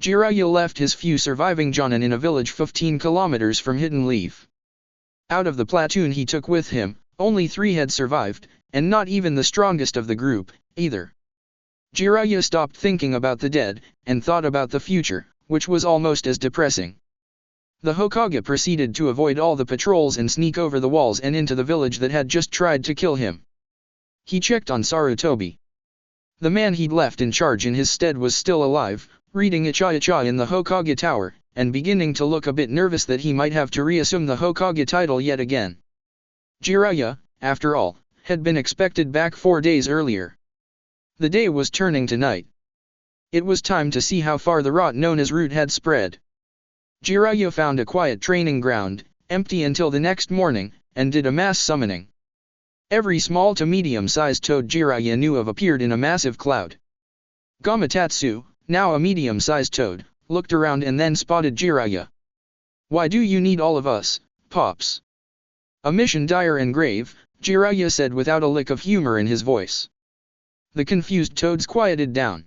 Speaker 1: Jiraiya left his few surviving Jonin in a village 15 kilometers from Hidden Leaf. Out of the platoon he took with him, only 3 had survived, and not even the strongest of the group, either. Jiraiya stopped thinking about the dead, and thought about the future, which was almost as depressing. The Hokage proceeded to avoid all the patrols and sneak over the walls and into the village that had just tried to kill him. He checked on Sarutobi. The man he'd left in charge in his stead was still alive, reading Icha-Icha in the Hokage Tower, and beginning to look a bit nervous that he might have to reassume the Hokage title yet again. Jiraiya, after all, had been expected back 4 days earlier. The day was turning to night. It was time to see how far the rot known as root had spread. Jiraiya found a quiet training ground, empty until the next morning, and did a mass summoning. Every small to medium-sized toad Jiraiya knew of appeared in a massive cloud. Gamatsu, now a medium-sized toad, looked around and then spotted Jiraiya. "Why do you need all of us, Pops?" "A mission dire and grave," Jiraiya said without a lick of humor in his voice. The confused toads quieted down.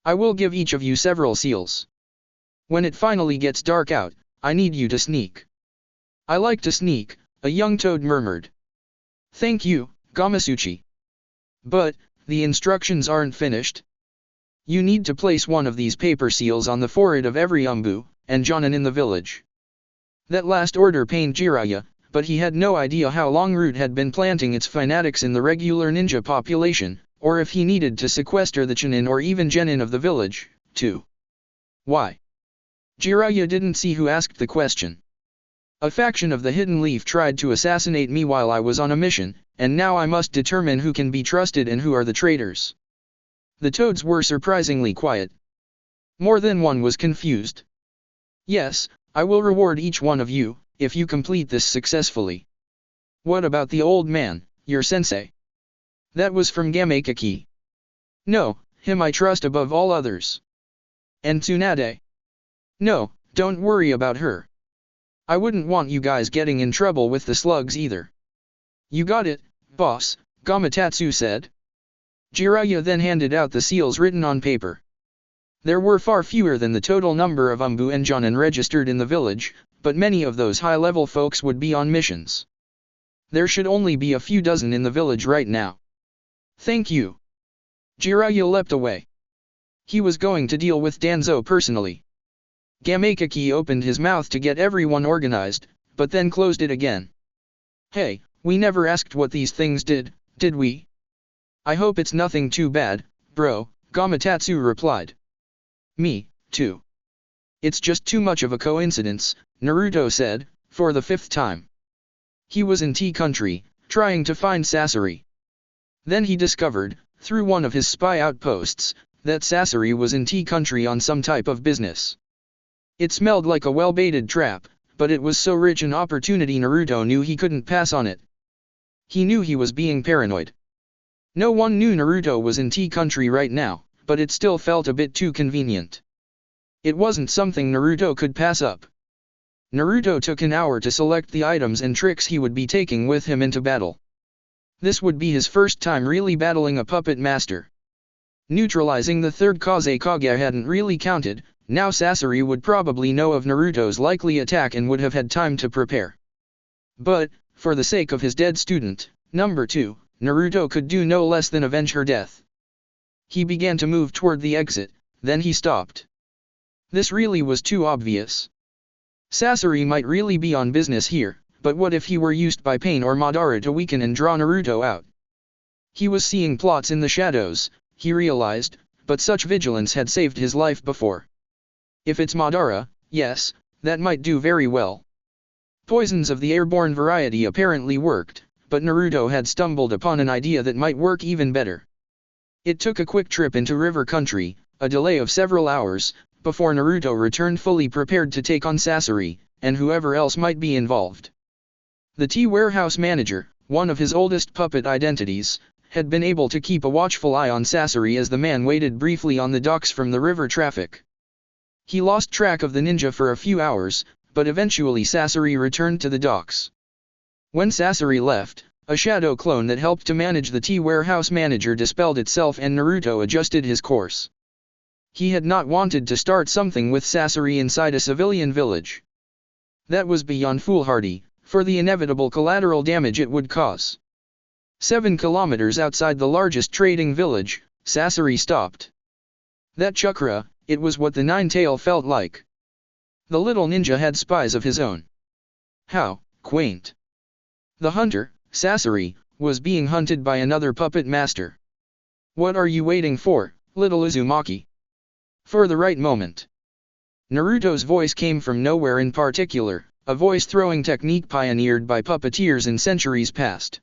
Speaker 1: "I will give each of you several seals. When it finally gets dark out, I need you to sneak." "I like to sneak," a young toad murmured. "Thank you, Gamatsu. But, the instructions aren't finished. You need to place one of these paper seals on the forehead of every Umbu and Jonin in the village." That last order pained Jiraiya, but he had no idea how long Root had been planting its fanatics in the regular ninja population, or if he needed to sequester the Chunin or even Genin of the village, too. "Why?" Jiraiya didn't see who asked the question. "A faction of the Hidden Leaf tried to assassinate me while I was on a mission, and now I must determine who can be trusted and who are the traitors." The toads were surprisingly quiet. More than one was confused. "Yes, I will reward each one of you, if you complete this successfully." "What about the old man, your sensei?" That was from Gamakaki. "No, him I trust above all others." "And Tsunade?" "No, don't worry about her. I wouldn't want you guys getting in trouble with the slugs either." "You got it, boss," Gamatsu said. Jiraiya then handed out the seals written on paper. There were far fewer than the total number of Umbu and Jonin registered in the village, but many of those high-level folks would be on missions. There should only be a few dozen in the village right now. "Thank you." Jiraiya leapt away. He was going to deal with Danzo personally. Gamakaki opened his mouth to get everyone organized, but then closed it again. "Hey, we never asked what these things did we? I hope it's nothing too bad, bro," Gamatsu replied. "Me, too. It's just too much of a coincidence," Naruto said, for the 5th time. He was in Tea Country, trying to find Sasori. Then he discovered, through one of his spy outposts, that Sasori was in Tea Country on some type of business. It smelled like a well-baited trap, but it was so rich an opportunity Naruto knew he couldn't pass on it. He knew he was being paranoid. No one knew Naruto was in Tea Country right now, but it still felt a bit too convenient. It wasn't something Naruto could pass up. Naruto took an hour to select the items and tricks he would be taking with him into battle. This would be his first time really battling a puppet master. Neutralizing the third Kazekage hadn't really counted. Now Sasori would probably know of Naruto's likely attack and would have had time to prepare. But, for the sake of his dead student, number 2, Naruto could do no less than avenge her death. He began to move toward the exit, then he stopped. This really was too obvious. Sasori might really be on business here, but what if he were used by Pain or Madara to weaken and draw Naruto out? He was seeing plots in the shadows, he realized, but such vigilance had saved his life before. If it's Madara, yes, that might do very well. Poisons of the airborne variety apparently worked, but Naruto had stumbled upon an idea that might work even better. It took a quick trip into river country, a delay of several hours, before Naruto returned fully prepared to take on Sasori, and whoever else might be involved. The tea warehouse manager, one of his oldest puppet identities, had been able to keep a watchful eye on Sasori as the man waited briefly on the docks from the river traffic. He lost track of the ninja for a few hours, but eventually Sasori returned to the docks. When Sasori left, a shadow clone that helped to manage the tea warehouse manager dispelled itself and Naruto adjusted his course. He had not wanted to start something with Sasori inside a civilian village. That was beyond foolhardy, for the inevitable collateral damage it would cause. 7 kilometers outside the largest trading village, Sasori stopped. That chakra, it was what the Nine-Tail felt like. The little ninja had spies of his own. How quaint. The hunter, Sasori, was being hunted by another puppet master. What are you waiting for, little Uzumaki? For the right moment. Naruto's voice came from nowhere in particular, a voice throwing technique pioneered by puppeteers in centuries past.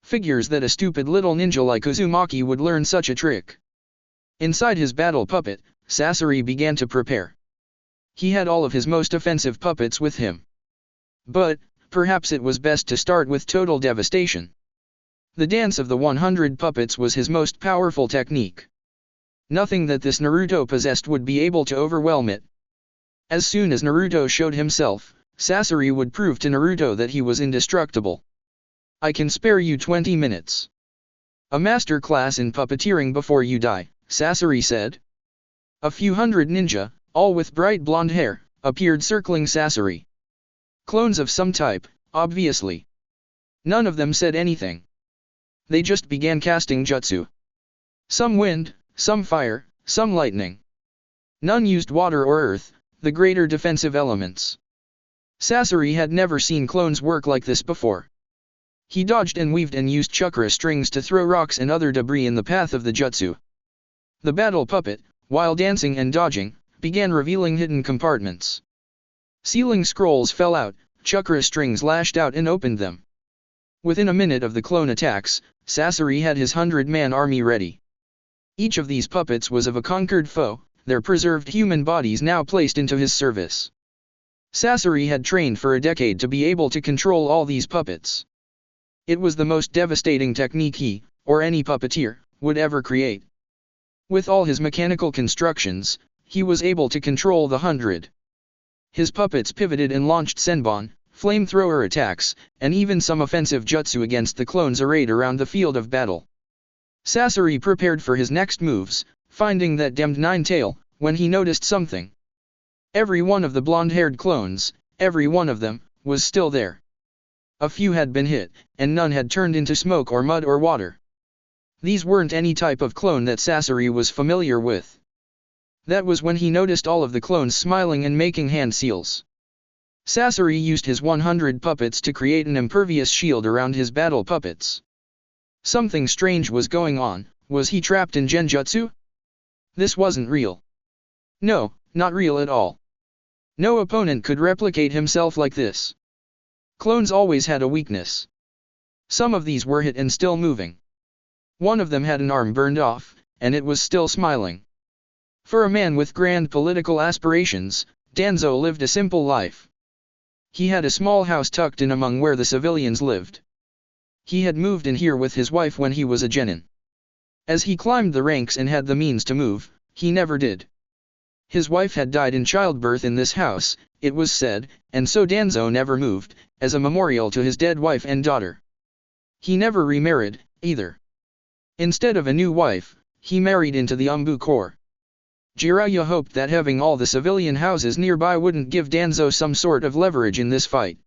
Speaker 1: Figures that a stupid little ninja like Uzumaki would learn such a trick. Inside his battle puppet, Sasori began to prepare. He had all of his most offensive puppets with him. But, perhaps it was best to start with total devastation. The dance of the 100 puppets was his most powerful technique. Nothing that this Naruto possessed would be able to overwhelm it. As soon as Naruto showed himself, Sasori would prove to Naruto that he was indestructible. I can spare you 20 minutes. A master class in puppeteering before you die, Sasori said. A few hundred ninja, all with bright blonde hair, appeared circling Sasori. Clones of some type, obviously. None of them said anything. They just began casting jutsu. Some wind, some fire, some lightning. None used water or earth, the greater defensive elements. Sasori had never seen clones work like this before. He dodged and weaved and used chakra strings to throw rocks and other debris in the path of the jutsu. The battle puppet, while dancing and dodging, began revealing hidden compartments. Sealing scrolls fell out, chakra strings lashed out and opened them. Within a minute of the clone attacks, Sasori had his 100-man army ready. Each of these puppets was of a conquered foe, their preserved human bodies now placed into his service. Sasori had trained for a decade to be able to control all these puppets. It was the most devastating technique he, or any puppeteer, would ever create. With all his mechanical constructions, he was able to control the 100. His puppets pivoted and launched senbon, flamethrower attacks, and even some offensive jutsu against the clones arrayed around the field of battle. Sasori prepared for his next moves, finding that demmed Nine-Tail, when he noticed something. Every one of the blonde-haired clones, every one of them, was still there. A few had been hit, and none had turned into smoke or mud or water. These weren't any type of clone that Sasori was familiar with. That was when he noticed all of the clones smiling and making hand seals. Sasori used his 100 puppets to create an impervious shield around his battle puppets. Something strange was going on. Was he trapped in genjutsu? This wasn't real. No, not real at all. No opponent could replicate himself like this. Clones always had a weakness. Some of these were hit and still moving. One of them had an arm burned off, and it was still smiling. For a man with grand political aspirations, Danzo lived a simple life. He had a small house tucked in among where the civilians lived. He had moved in here with his wife when he was a genin. As he climbed the ranks and had the means to move, he never did. His wife had died in childbirth in this house, it was said, and so Danzo never moved, as a memorial to his dead wife and daughter. He never remarried, either. Instead of a new wife, he married into the Umbu Corps. Jiraiya hoped that having all the civilian houses nearby wouldn't give Danzo some sort of leverage in this fight.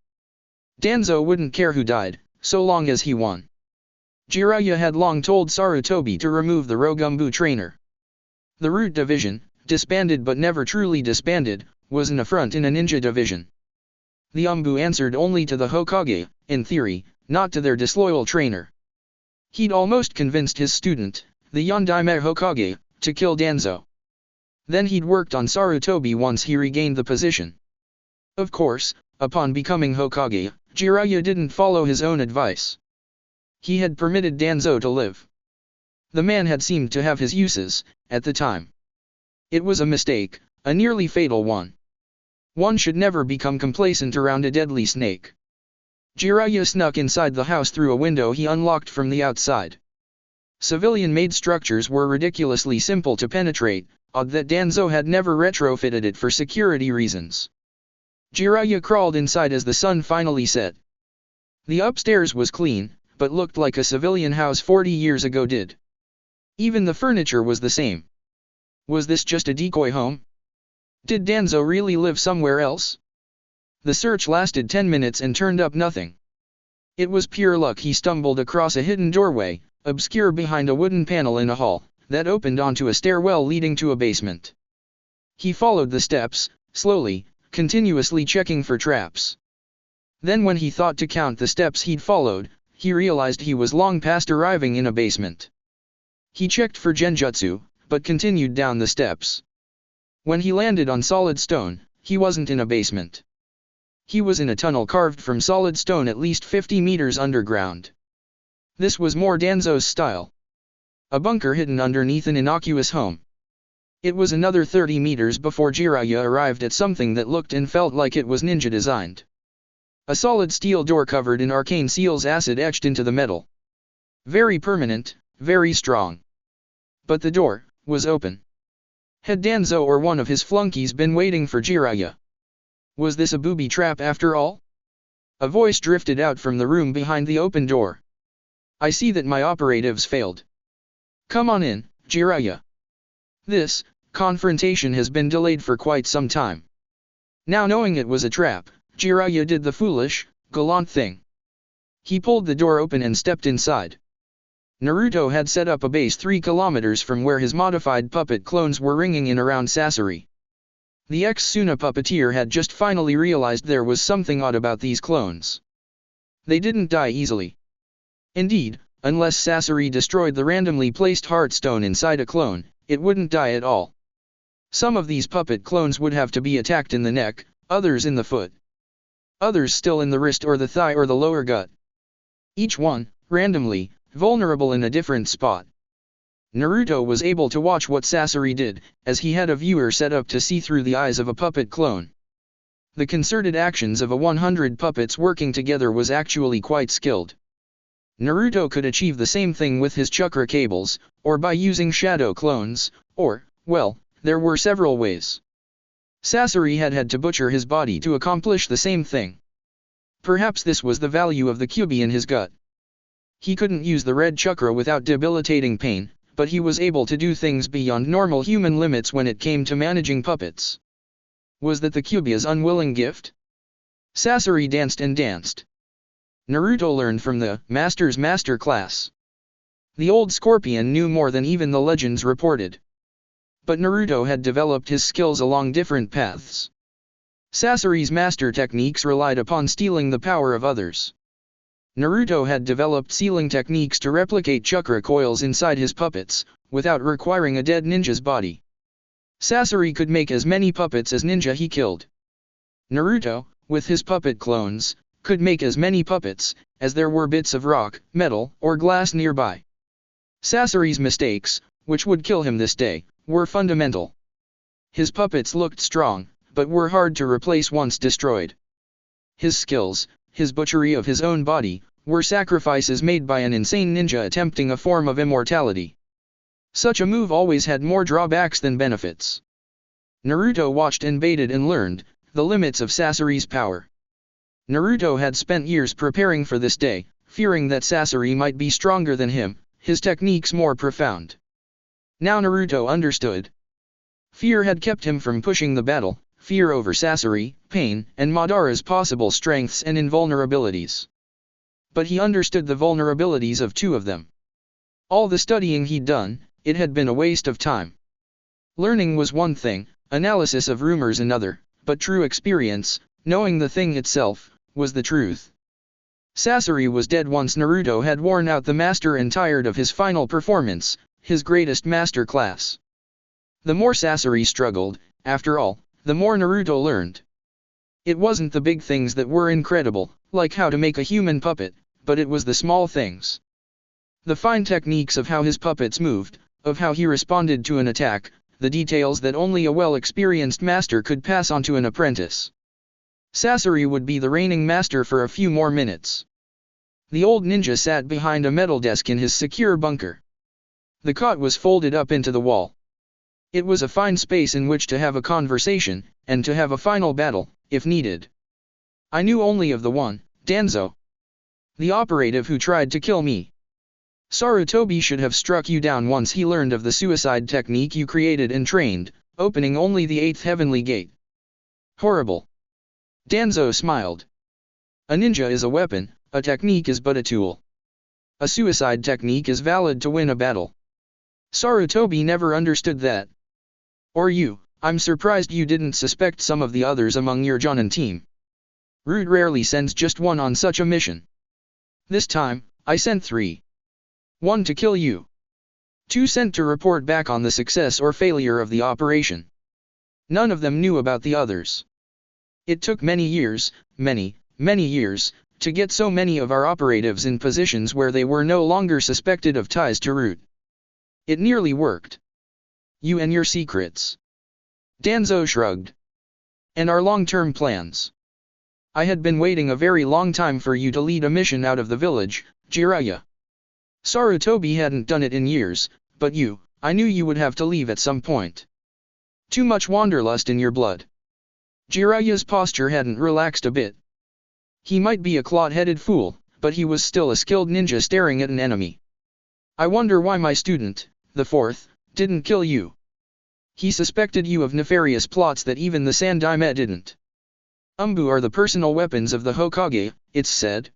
Speaker 1: Danzo wouldn't care who died, so long as he won. Jiraiya had long told Sarutobi to remove the rogue Umbu trainer. The Root Division, disbanded but never truly disbanded, was an affront in a ninja division. The Umbu answered only to the Hokage, in theory, not to their disloyal trainer. He'd almost convinced his student, the Yondaime Hokage, to kill Danzo. Then he'd worked on Sarutobi once he regained the position. Of course, upon becoming Hokage, Jiraiya didn't follow his own advice. He had permitted Danzo to live. The man had seemed to have his uses, at the time. It was a mistake, a nearly fatal one. One should never become complacent around a deadly snake. Jiraiya snuck inside the house through a window he unlocked from the outside. Civilian-made structures were ridiculously simple to penetrate, odd that Danzo had never retrofitted it for security reasons. Jiraiya crawled inside as the sun finally set. The upstairs was clean, but looked like a civilian house 40 years ago did. Even the furniture was the same. Was this just a decoy home? Did Danzo really live somewhere else? The search lasted 10 minutes and turned up nothing. It was pure luck he stumbled across a hidden doorway, obscure behind a wooden panel in a hall, that opened onto a stairwell leading to a basement. He followed the steps, slowly, continuously checking for traps. Then when he thought to count the steps he'd followed, he realized he was long past arriving in a basement. He checked for genjutsu, but continued down the steps. When he landed on solid stone, he wasn't in a basement. He was in a tunnel carved from solid stone at least 50 meters underground. This was more Danzo's style. A bunker hidden underneath an innocuous home. It was another 30 meters before Jiraiya arrived at something that looked and felt like it was ninja designed. A solid steel door covered in arcane seals acid etched into the metal. Very permanent, very strong. But the door was open. Had Danzo or one of his flunkies been waiting for Jiraiya? Was this a booby trap after all? A voice drifted out from the room behind the open door. I see that my operatives failed. Come on in, Jiraiya. This confrontation has been delayed for quite some time. Now knowing it was a trap, Jiraiya did the foolish, gallant thing. He pulled the door open and stepped inside. Naruto had set up a base 3 kilometers from where his modified puppet clones were ringing in around Sasori. The ex-Suna puppeteer had just finally realized there was something odd about these clones. They didn't die easily. Indeed, unless Sasori destroyed the randomly placed heartstone inside a clone, it wouldn't die at all. Some of these puppet clones would have to be attacked in the neck, others in the foot. Others still in the wrist or the thigh or the lower gut. Each one, randomly, vulnerable in a different spot. Naruto was able to watch what Sasori did, as he had a viewer set up to see through the eyes of a puppet clone. The concerted actions of 100 puppets working together was actually quite skilled. Naruto could achieve the same thing with his chakra cables, or by using shadow clones, or, well, there were several ways. Sasori had had to butcher his body to accomplish the same thing. Perhaps this was the value of the Kyuubi in his gut. He couldn't use the red chakra without debilitating pain, but he was able to do things beyond normal human limits when it came to managing puppets. Was that the Kyuubi's unwilling gift? Sasori danced and danced. Naruto learned from the master's master class. The old scorpion knew more than even the legends reported. But Naruto had developed his skills along different paths. Sasori's master techniques relied upon stealing the power of others. Naruto had developed sealing techniques to replicate chakra coils inside his puppets, without requiring a dead ninja's body. Sasori could make as many puppets as ninja he killed. Naruto, with his puppet clones, could make as many puppets, as there were bits of rock, metal, or glass nearby. Sasori's mistakes, which would kill him this day, were fundamental. His puppets looked strong, but were hard to replace once destroyed. His skills, his butchery of his own body, were sacrifices made by an insane ninja attempting a form of immortality. Such a move always had more drawbacks than benefits. Naruto watched and baited and learned the limits of Sasori's power. Naruto had spent years preparing for this day, fearing that Sasori might be stronger than him, his techniques more profound. Now Naruto understood. Fear had kept him from pushing the battle, fear over Sasori, pain, and Madara's possible strengths and invulnerabilities. But he understood the vulnerabilities of two of them. All the studying he'd done, it had been a waste of time. Learning was one thing, analysis of rumors another, but true experience, knowing the thing itself, was the truth. Sasori was dead once Naruto had worn out the master and tired of his final performance, his greatest master class. The more Sasori struggled, after all, the more Naruto learned. It wasn't the big things that were incredible, like how to make a human puppet, but it was the small things. The fine techniques of how his puppets moved, of how he responded to an attack, the details that only a well-experienced master could pass on to an apprentice. Sasori would be the reigning master for a few more minutes. The old ninja sat behind a metal desk in his secure bunker. The cot was folded up into the wall. It was a fine space in which to have a conversation, and to have a final battle, if needed. I knew only of the one, Danzo. The operative who tried to kill me. Sarutobi should have struck you down once he learned of the suicide technique you created and trained, opening only the 8th heavenly gate. Horrible. Danzo smiled. A ninja is a weapon, a technique is but a tool. A suicide technique is valid to win a battle. Sarutobi never understood that. Or you, I'm surprised you didn't suspect some of the others among your Jonin team. Root rarely sends just one on such a mission. This time, I sent 3. 1 to kill you. 2 sent to report back on the success or failure of the operation. None of them knew about the others. It took many years, many years, to get so many of our operatives in positions where they were no longer suspected of ties to Root. It nearly worked. You and your secrets. Danzo shrugged. And our long-term plans. I had been waiting a very long time for you to lead a mission out of the village, Jiraiya. Sarutobi hadn't done it in years, but I knew you would have to leave at some point. Too much wanderlust in your blood. Jiraiya's posture hadn't relaxed a bit. He might be a clod-headed fool, but he was still a skilled ninja staring at an enemy. I wonder why my student, the fourth, didn't kill you. He suspected you of nefarious plots that even the Sandaime didn't. Umbu are the personal weapons of the Hokage, it's said.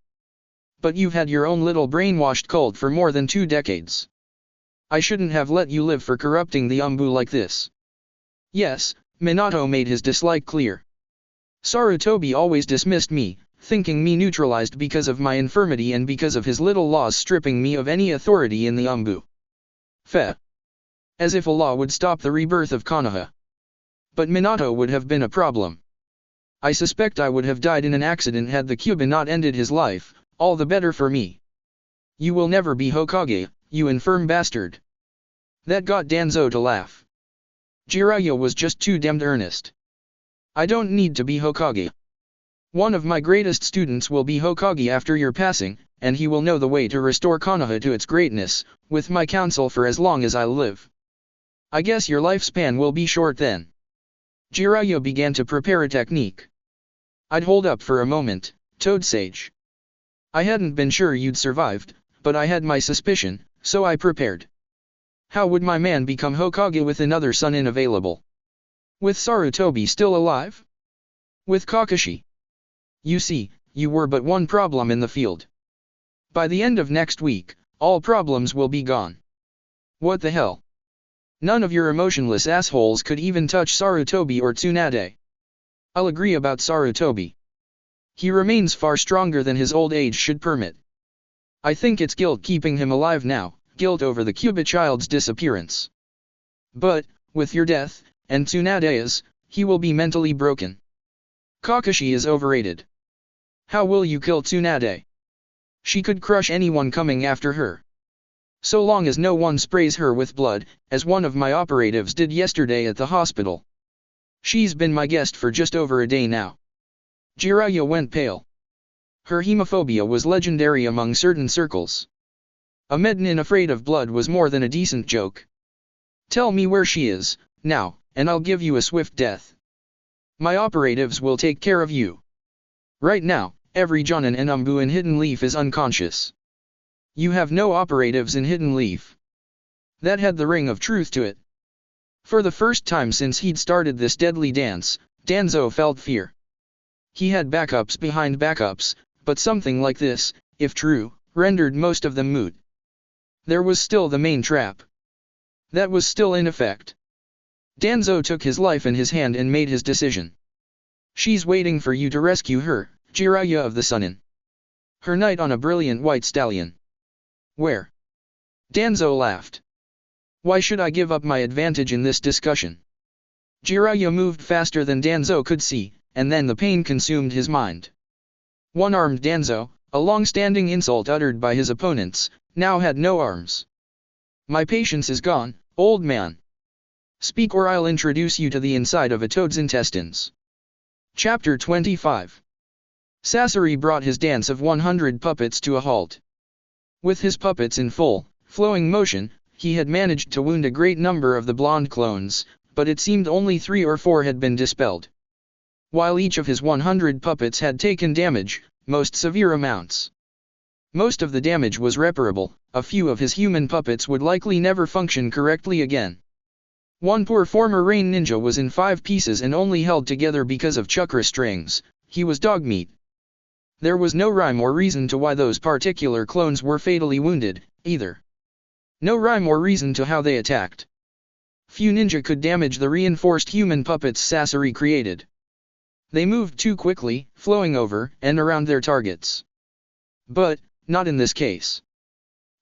Speaker 1: But you've had your own little brainwashed cult for more than 2 decades. I shouldn't have let you live for corrupting the Umbu like this. Yes, Minato made his dislike clear. Sarutobi always dismissed me, thinking me neutralized because of my infirmity and because of his little laws stripping me of any authority in the Umbu. Feh. As if a law would stop the rebirth of Konoha. But Minato would have been a problem. I suspect I would have died in an accident had the Kyuubi not ended his life, all the better for me. You will never be Hokage, you infirm bastard. That got Danzo to laugh. Jiraiya was just too damned earnest. I don't need to be Hokage. One of my greatest students will be Hokage after your passing, and he will know the way to restore Konoha to its greatness, with my counsel for as long as I live. I guess your lifespan will be short then. Jiraiya began to prepare a technique. I'd hold up for a moment, Toad Sage. I hadn't been sure you'd survived, but I had my suspicion, so I prepared. How would my man become Hokage with another son unavailable? With Sarutobi still alive? With Kakashi? You see, you were but one problem in the field. By the end of next week, all problems will be gone. What the hell? None of your emotionless assholes could even touch Sarutobi or Tsunade. I'll agree about Sarutobi. He remains far stronger than his old age should permit. I think it's guilt keeping him alive now, guilt over the Kyuubi child's disappearance. But, with your death, and Tsunade's, he will be mentally broken. Kakashi is overrated. How will you kill Tsunade? She could crush anyone coming after her. So long as no one sprays her with blood, as one of my operatives did yesterday at the hospital. She's been my guest for just over a day now. Jiraiya went pale. Her hemophobia was legendary among certain circles. A Mednin afraid of blood was more than a decent joke. Tell me where she is, now, and I'll give you a swift death. My operatives will take care of you. Right now, every Jonin and Umbu in Hidden Leaf is unconscious. You have no operatives in Hidden Leaf. That had the ring of truth to it. For the first time since he'd started this deadly dance, Danzo felt fear. He had backups behind backups, but something like this, if true, rendered most of them moot. There was still the main trap. That was still in effect. Danzo took his life in his hand and made his decision. She's waiting for you to rescue her, Jiraiya of the Sunin. Her knight on a brilliant white stallion. Where? Danzo laughed. Why should I give up my advantage in this discussion? Jiraiya moved faster than Danzo could see, and then the pain consumed his mind. One-armed Danzo, a long-standing insult uttered by his opponents, now had no arms. My patience is gone, old man. Speak or I'll introduce you to the inside of a toad's intestines. Chapter 25. Sasori brought his dance of 100 puppets to a halt. With his puppets in full, flowing motion, he had managed to wound a great number of the blonde clones, but it seemed only 3 or 4 had been dispelled. While each of his 100 puppets had taken damage, most severe amounts. Most of the damage was reparable, a few of his human puppets would likely never function correctly again. One poor former rain ninja was in 5 pieces and only held together because of chakra strings. He was dog meat. There was no rhyme or reason to why those particular clones were fatally wounded, either. No rhyme or reason to how they attacked. Few ninja could damage the reinforced human puppets Sasori created. They moved too quickly, flowing over and around their targets. But, not in this case.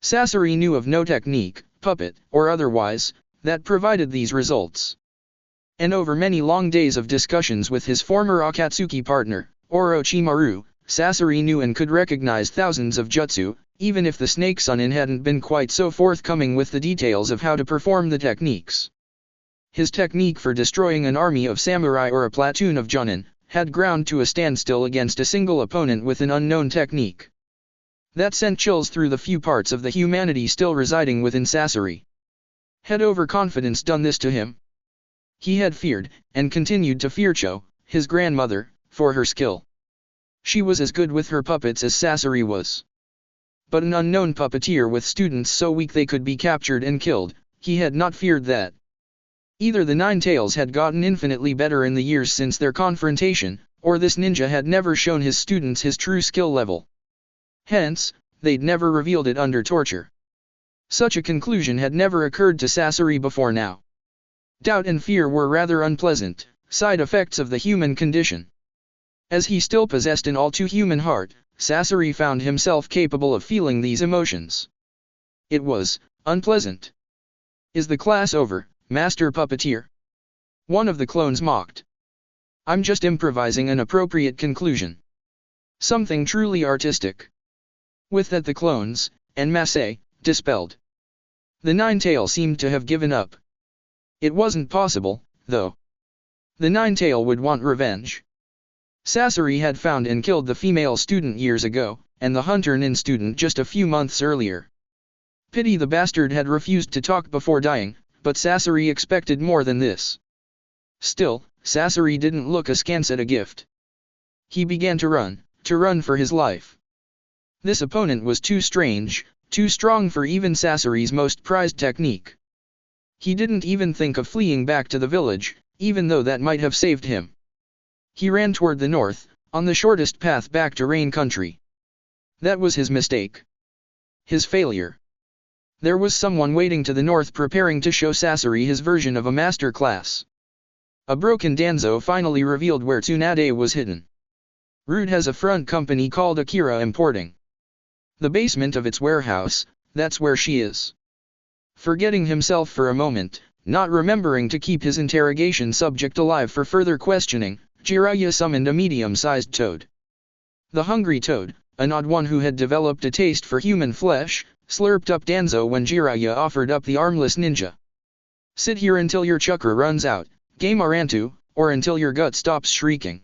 Speaker 1: Sasori knew of no technique, puppet or otherwise, that provided these results. And over many long days of discussions with his former Akatsuki partner, Orochimaru, Sasori knew and could recognize thousands of jutsu, even if the Snake Sunin hadn't been quite so forthcoming with the details of how to perform the techniques. His technique for destroying an army of samurai or a platoon of junin had ground to a standstill against a single opponent with an unknown technique. That sent chills through the few parts of the humanity still residing within Sasori. Had overconfidence done this to him? He had feared, and continued to fear Cho, his grandmother, for her skill. She was as good with her puppets as Sasori was. But an unknown puppeteer with students so weak they could be captured and killed, he had not feared that. Either the Nine Tails had gotten infinitely better in the years since their confrontation, or this ninja had never shown his students his true skill level. Hence, they'd never revealed it under torture. Such a conclusion had never occurred to Sasori before now. Doubt and fear were rather unpleasant side effects of the human condition. As he still possessed an all-too-human heart, Sasori found himself capable of feeling these emotions. It was unpleasant. "Is the class over, Master Puppeteer?" one of the clones mocked. "I'm just improvising an appropriate conclusion. Something truly artistic." With that the clones, en masse, dispelled. The Nine-Tail seemed to have given up. It wasn't possible, though. The Nine-Tail would want revenge. Sasori had found and killed the female student years ago, and the hunter nin student just a few months earlier. Pity the bastard had refused to talk before dying, but Sasori expected more than this. Still, Sasori didn't look askance at a gift. He began to run for his life. This opponent was too strange, too strong for even Sasori's most prized technique. He didn't even think of fleeing back to the village, even though that might have saved him. He ran toward the north, on the shortest path back to Rain Country. That was his mistake. His failure. There was someone waiting to the north preparing to show Sasori his version of a master class. A broken Danzo finally revealed where Tsunade was hidden. Rude has a front company called Akira Importing. The basement of its warehouse, that's where she is. Forgetting himself for a moment, not remembering to keep his interrogation subject alive for further questioning, Jiraiya summoned a medium-sized toad. The hungry toad, an odd one who had developed a taste for human flesh, slurped up Danzo when Jiraiya offered up the armless ninja. "Sit here until your chakra runs out, Gamarantu, or until your gut stops shrieking."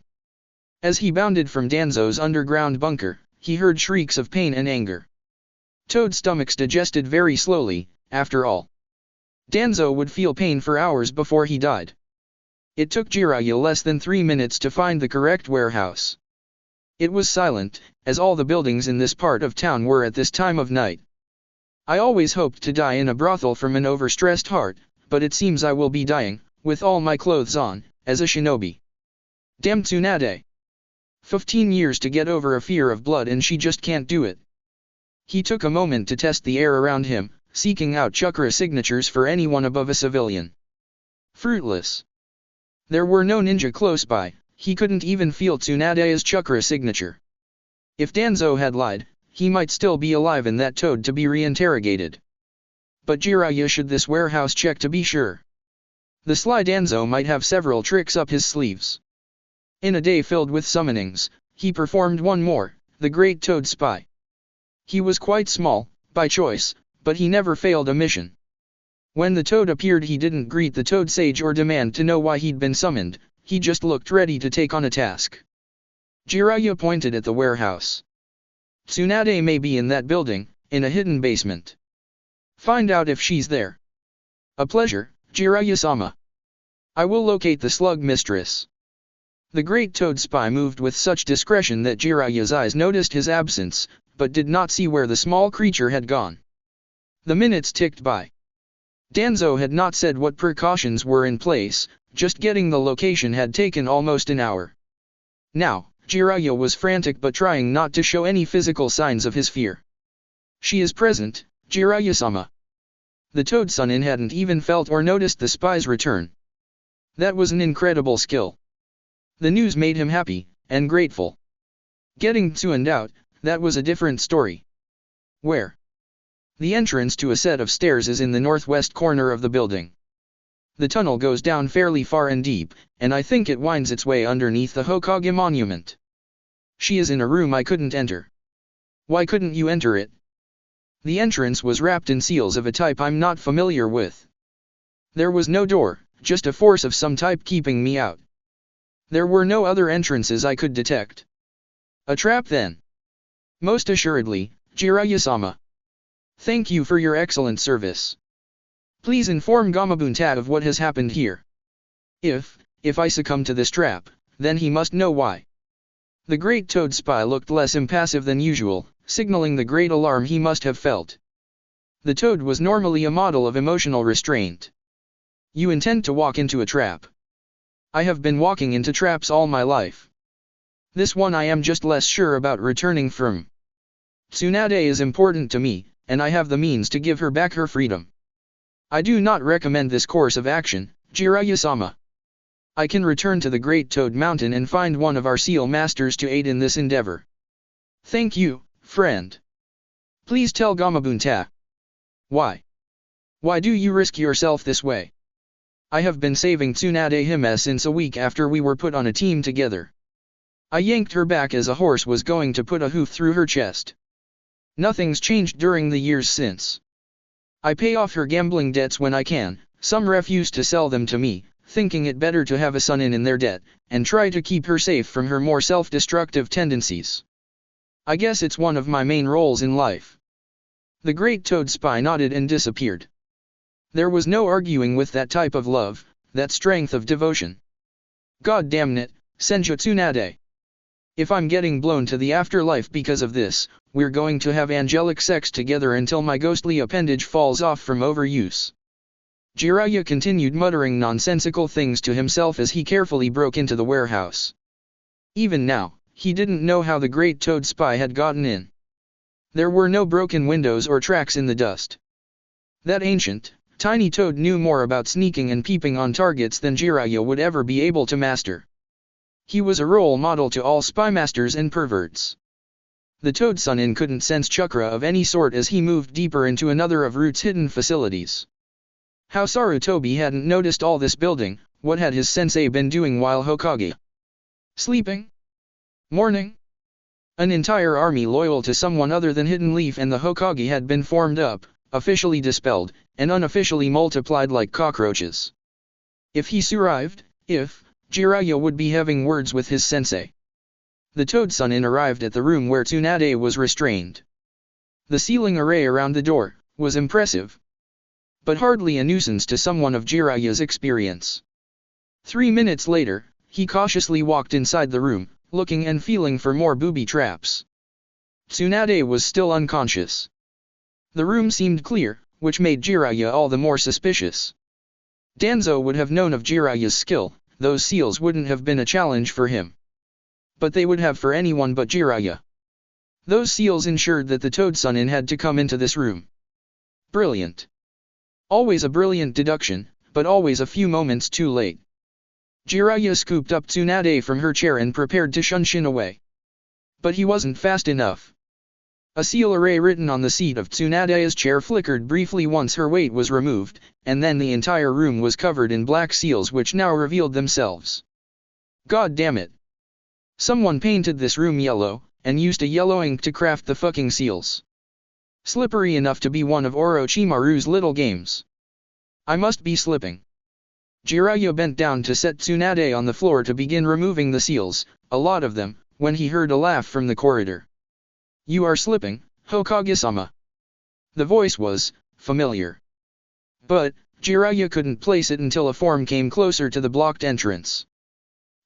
Speaker 1: As he bounded from Danzo's underground bunker, he heard shrieks of pain and anger. Toad's stomachs digested very slowly, after all. Danzo would feel pain for hours before he died. It took Jiraiya less than 3 minutes to find the correct warehouse. It was silent, as all the buildings in this part of town were at this time of night. "I always hoped to die in a brothel from an overstressed heart, but it seems I will be dying, with all my clothes on, as a shinobi. Damn Tsunade. 15 years to get over a fear of blood and she just can't do it." He took a moment to test the air around him, seeking out chakra signatures for anyone above a civilian. Fruitless. There were no ninja close by, he couldn't even feel Tsunade's chakra signature. If Danzo had lied, he might still be alive in that toad to be reinterrogated. But Jiraiya should this warehouse check to be sure. The sly Danzo might have several tricks up his sleeves. In a day filled with summonings, he performed one more, the Great Toad Spy. He was quite small, by choice, but he never failed a mission. When the toad appeared he didn't greet the toad sage or demand to know why he'd been summoned, he just looked ready to take on a task. Jiraiya pointed at the warehouse. "Tsunade may be in that building, in a hidden basement. Find out if she's there." "A pleasure, Jiraiya-sama. I will locate the slug mistress." The great toad spy moved with such discretion that Jiraiya's eyes noticed his absence, but did not see where the small creature had gone. The minutes ticked by. Danzo had not said what precautions were in place, just getting the location had taken almost an hour. Now, Jiraiya was frantic but trying not to show any physical signs of his fear. "She is present, Jiraiya-sama." The Toad Sunin hadn't even felt or noticed the spy's return. That was an incredible skill. The news made him happy, and grateful. Getting Tsunade out, that was a different story. Where? The entrance to a set of stairs is in the northwest corner of the building. The tunnel goes down fairly far and deep, and I think it winds its way underneath the Hokage monument. She is in a room I couldn't enter. Why couldn't you enter it? The entrance was wrapped in seals of a type I'm not familiar with. There was no door, just a force of some type keeping me out. There were no other entrances I could detect. A trap then? Most assuredly, Jiraiya-sama. Thank you for your excellent service. Please inform Gamabunta of what has happened here. If I succumb to this trap, then he must know why. The great toad spy looked less impassive than usual, signaling the great alarm he must have felt. The toad was normally a model of emotional restraint. You intend to walk into a trap. I have been walking into traps all my life. This one I am just less sure about returning from. Tsunade is important to me, and I have the means to give her back her freedom. I do not recommend this course of action, Jiraiya-sama. I can return to the Great Toad Mountain and find one of our seal masters to aid in this endeavor. Thank you, friend. Please tell Gamabunta. Why? Why do you risk yourself this way? I have been saving Tsunade Hime since a week after we were put on a team together. I yanked her back as a horse was going to put a hoof through her chest. Nothing's changed during the years since. I pay off her gambling debts when I can. Some refuse to sell them to me, thinking it better to have a son in their debt, and try to keep her safe from her more self-destructive tendencies. I guess it's one of my main roles in life. The great toad spy nodded and disappeared. There was no arguing with that type of love, that strength of devotion. God damn it, Senju Tsunade. If I'm getting blown to the afterlife because of this, we're going to have angelic sex together until my ghostly appendage falls off from overuse. Jiraiya continued muttering nonsensical things to himself as he carefully broke into the warehouse. Even now, he didn't know how the great toad spy had gotten in. There were no broken windows or tracks in the dust. That ancient, tiny toad knew more about sneaking and peeping on targets than Jiraiya would ever be able to master. He was a role model to all spy masters and perverts. The Toad Sunin couldn't sense chakra of any sort as he moved deeper into another of Root's hidden facilities. How Sarutobi hadn't noticed all this building. What had his sensei been doing while Hokage? Sleeping? Mourning? An entire army loyal to someone other than Hidden Leaf and the Hokage had been formed up, officially dispelled, and unofficially multiplied like cockroaches. If he survived, Jiraiya would be having words with his sensei. The Toad Sunin arrived at the room where Tsunade was restrained. The ceiling array around the door was impressive, but hardly a nuisance to someone of Jiraiya's experience. 3 minutes later, he cautiously walked inside the room, looking and feeling for more booby traps. Tsunade was still unconscious. The room seemed clear, which made Jiraiya all the more suspicious. Danzo would have known of Jiraiya's skill. Those seals wouldn't have been a challenge for him. But they would have for anyone but Jiraiya. Those seals ensured that the Toad Sunin had to come into this room. Brilliant. Always a brilliant deduction, but always a few moments too late. Jiraiya scooped up Tsunade from her chair and prepared to shunshin away. But he wasn't fast enough. A seal array written on the seat of Tsunade's chair flickered briefly once her weight was removed, and then the entire room was covered in black seals which now revealed themselves. God damn it. Someone painted this room yellow, and used a yellow ink to craft the fucking seals. Slippery enough to be one of Orochimaru's little games. I must be slipping. Jiraiya bent down to set Tsunade on the floor to begin removing the seals, a lot of them, when he heard a laugh from the corridor. You are slipping, Hokage-sama. The voice was familiar. But Jiraiya couldn't place it until a form came closer to the blocked entrance.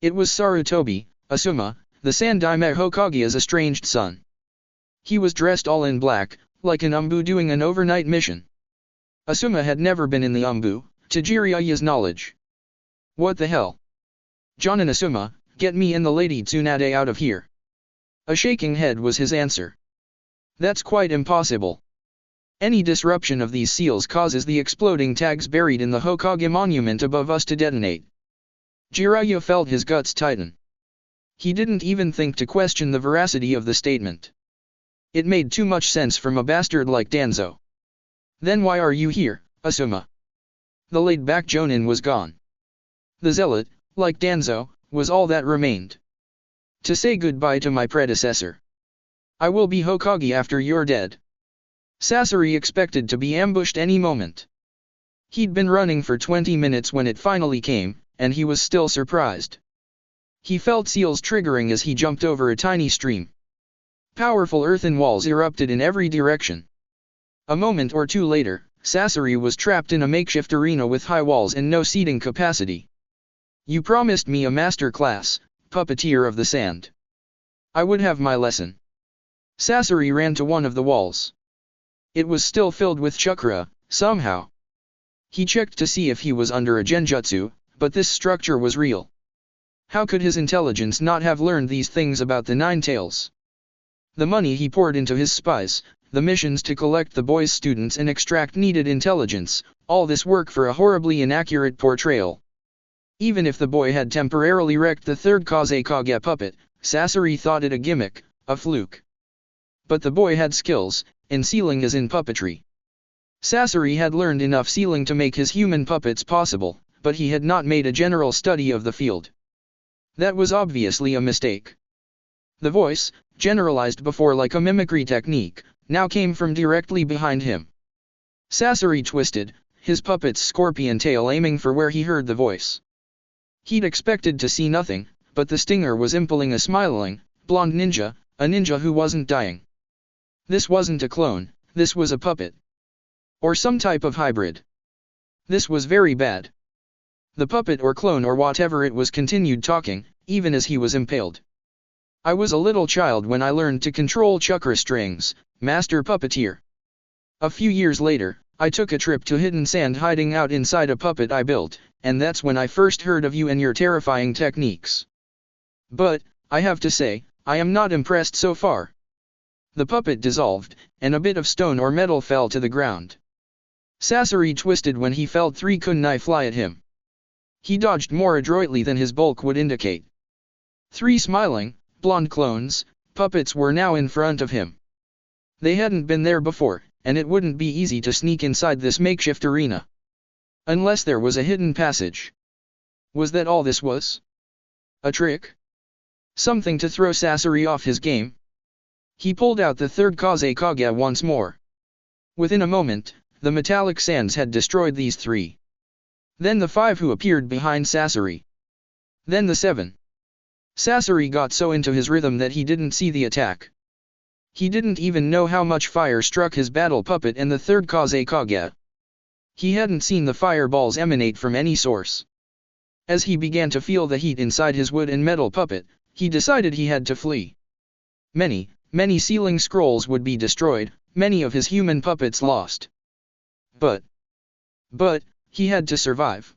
Speaker 1: It was Sarutobi, Asuma, the Sandaime Hokage's estranged son. He was dressed all in black, like an Umbu doing an overnight mission. Asuma had never been in the Umbu, to Jiraiya's knowledge. What the hell? Jonin Asuma, get me and the Lady Tsunade out of here. A shaking head was his answer. That's quite impossible. Any disruption of these seals causes the exploding tags buried in the Hokage monument above us to detonate. Jiraiya felt his guts tighten. He didn't even think to question the veracity of the statement. It made too much sense from a bastard like Danzo. Then why are you here, Asuma? The laid-back Jonin was gone. The zealot, like Danzo, was all that remained. To say goodbye to my predecessor. I will be Hokage after you're dead. Sasori expected to be ambushed any moment. He'd been running for 20 minutes when it finally came, and he was still surprised. He felt seals triggering as he jumped over a tiny stream. Powerful earthen walls erupted in every direction. A moment or two later, Sasori was trapped in a makeshift arena with high walls and no seating capacity. You promised me a master class, Puppeteer of the Sand. I would have my lesson. Sasori ran to one of the walls. It was still filled with chakra, somehow. He checked to see if he was under a genjutsu, but this structure was real. How could his intelligence not have learned these things about the Nine Tails? The money he poured into his spies, the missions to collect the boys' students and extract needed intelligence, all this work for a horribly inaccurate portrayal. Even if the boy had temporarily wrecked the third Kazekage puppet, Sasori thought it a gimmick, a fluke. But the boy had skills, in sealing as in puppetry. Sasori had learned enough sealing to make his human puppets possible, but he had not made a general study of the field. That was obviously a mistake. The voice, generalized before like a mimicry technique, now came from directly behind him. Sasori twisted, his puppet's scorpion tail aiming for where he heard the voice. He'd expected to see nothing, but the stinger was impaling a smiling, blonde ninja, a ninja who wasn't dying. This wasn't a clone, this was a puppet. Or some type of hybrid. This was very bad. The puppet or clone or whatever it was continued talking, even as he was impaled. I was a little child when I learned to control chakra strings, Master Puppeteer. A few years later, I took a trip to hidden sand hiding out inside a puppet I built, and that's when I first heard of you and your terrifying techniques. But, I have to say, I am not impressed so far. The puppet dissolved, and a bit of stone or metal fell to the ground. Sasori twisted when he felt 3 kunai fly at him. He dodged more adroitly than his bulk would indicate. 3 smiling, blonde clones, puppets were now in front of him. They hadn't been there before, and it wouldn't be easy to sneak inside this makeshift arena. Unless there was a hidden passage. Was that all this was? A trick? Something to throw Sasori off his game? He pulled out the third Kazekage once more. Within a moment, the metallic sands had destroyed these 3. Then the 5 who appeared behind Sasori. Then the 7. Sasori got so into his rhythm that he didn't see the attack. He didn't even know how much fire struck his battle puppet and the third Kazekage. He hadn't seen the fireballs emanate from any source. As he began to feel the heat inside his wood and metal puppet, he decided he had to flee. Many sealing scrolls would be destroyed, many of his human puppets lost. But he had to survive.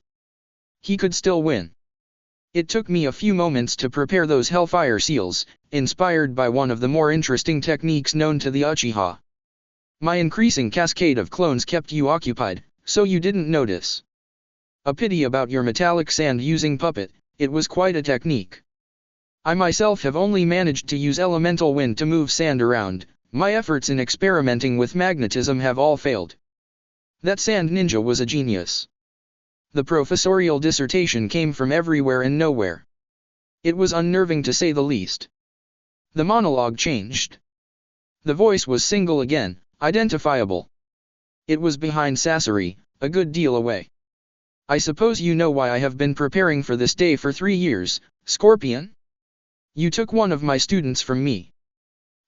Speaker 1: He could still win. It took me a few moments to prepare those hellfire seals, inspired by one of the more interesting techniques known to the Uchiha. My increasing cascade of clones kept you occupied, so you didn't notice. A pity about your metallic sand using puppet, it was quite a technique. I myself have only managed to use elemental wind to move sand around, my efforts in experimenting with magnetism have all failed. That sand ninja was a genius. The professorial dissertation came from everywhere and nowhere. It was unnerving to say the least. The monologue changed. The voice was single again, identifiable. It was behind Sasori, a good deal away. I suppose you know why I have been preparing for this day for 3 years, Scorpion? You took one of my students from me.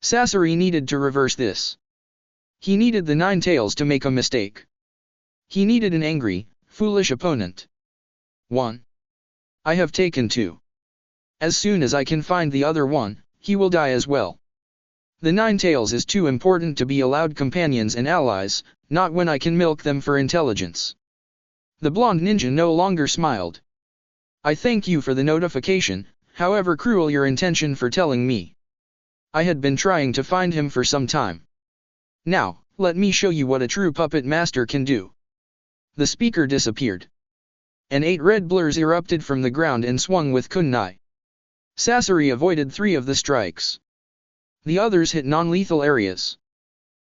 Speaker 1: Sasori needed to reverse this. He needed the 9 tails to make a mistake. He needed an angry, foolish opponent. 1. I have taken 2. As soon as I can find the other one, he will die as well. The 9 tails is too important to be allowed companions and allies, not when I can milk them for intelligence. The blonde ninja no longer smiled. I thank you for the notification, however cruel your intention for telling me. I had been trying to find him for some time. Now, let me show you what a true puppet master can do. The speaker disappeared. And 8 red blurs erupted from the ground and swung with kunai. Sasori avoided 3 of the strikes. The others hit non-lethal areas.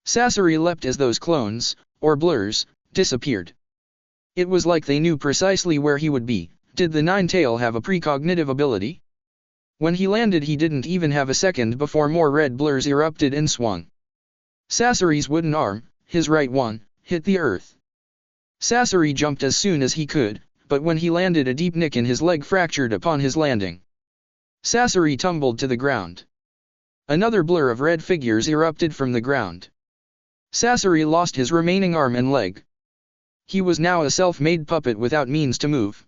Speaker 1: Sasori leapt as those clones, or blurs, disappeared. It was like they knew precisely where he would be. Did the nine-tail have a precognitive ability? When he landed he didn't even have a second before more red blurs erupted and swung. Sasori's wooden arm, his right one, hit the earth. Sasori jumped as soon as he could, but when he landed a deep nick in his leg fractured upon his landing. Sasori tumbled to the ground. Another blur of red figures erupted from the ground. Sasori lost his remaining arm and leg. He was now a self-made puppet without means to move.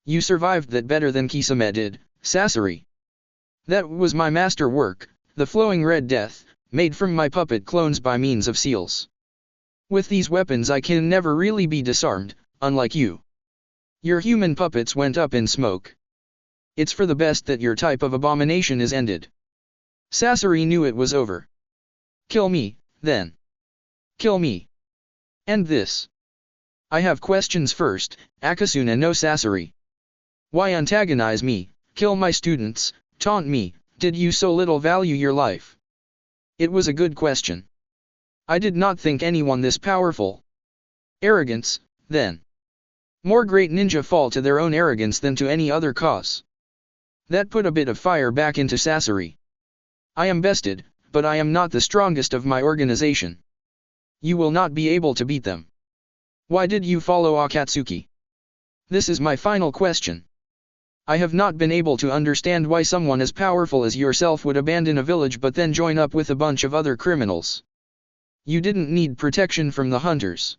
Speaker 1: You survived that better than Kisame did, Sasori. That was my master work, the flowing red death, made from my puppet clones by means of seals. With these weapons I can never really be disarmed, unlike you. Your human puppets went up in smoke. It's for the best that your type of abomination is ended. Sasori knew it was over. Kill me, then. Kill me. End this. I have questions first, Akasuna no Sasori. Why antagonize me, kill my students, taunt me, did you so little value your life? It was a good question. I did not think anyone this powerful. Arrogance, then. More great ninja fall to their own arrogance than to any other cause. That put a bit of fire back into Sasori. I am bested, but I am not the strongest of my organization. You will not be able to beat them. Why did you follow Akatsuki? This is my final question. I have not been able to understand why someone as powerful as yourself would abandon a village but then join up with a bunch of other criminals. You didn't need protection from the hunters.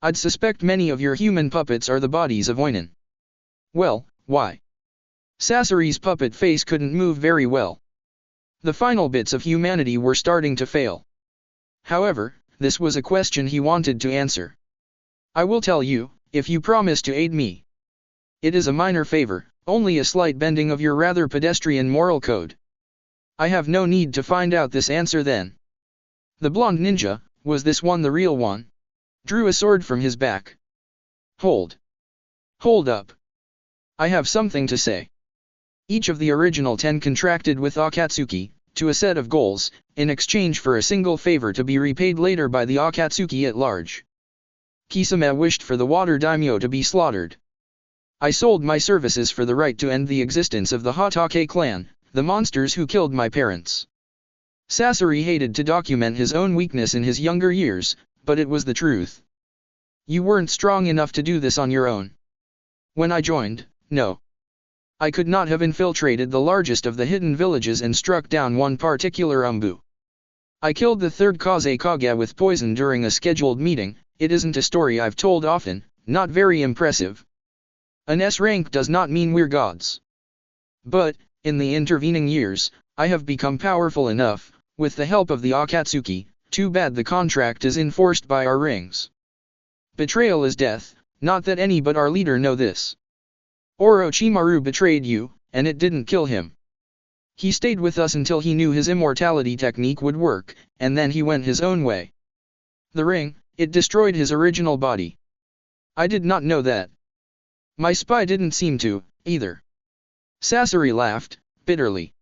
Speaker 1: I'd suspect many of your human puppets are the bodies of Oinen. Well, why? Sasori's puppet face couldn't move very well. The final bits of humanity were starting to fail. However, this was a question he wanted to answer. I will tell you, if you promise to aid me. It is a minor favor, only a slight bending of your rather pedestrian moral code. I have no need to find out this answer then. The blonde ninja, was this one the real one? Drew a sword from his back. Hold. Hold up. I have something to say. Each of the original 10 contracted with Akatsuki, to a set of goals, in exchange for a single favor to be repaid later by the Akatsuki at large. Kisame wished for the water daimyo to be slaughtered. I sold my services for the right to end the existence of the Hatake clan, the monsters who killed my parents. Sasori hated to document his own weakness in his younger years, but it was the truth. You weren't strong enough to do this on your own. When I joined, no. I could not have infiltrated the largest of the hidden villages and struck down one particular umbu. I killed the third Kaze Kage with poison during a scheduled meeting. It isn't a story I've told often, not very impressive. An S rank does not mean we're gods. But, in the intervening years, I have become powerful enough, with the help of the Akatsuki, too bad the contract is enforced by our rings. Betrayal is death, not that any but our leader know this. Orochimaru betrayed you, and it didn't kill him. He stayed with us until he knew his immortality technique would work, and then he went his own way. The ring, it destroyed his original body. I did not know that. My spy didn't seem to, either. Sasori laughed, bitterly.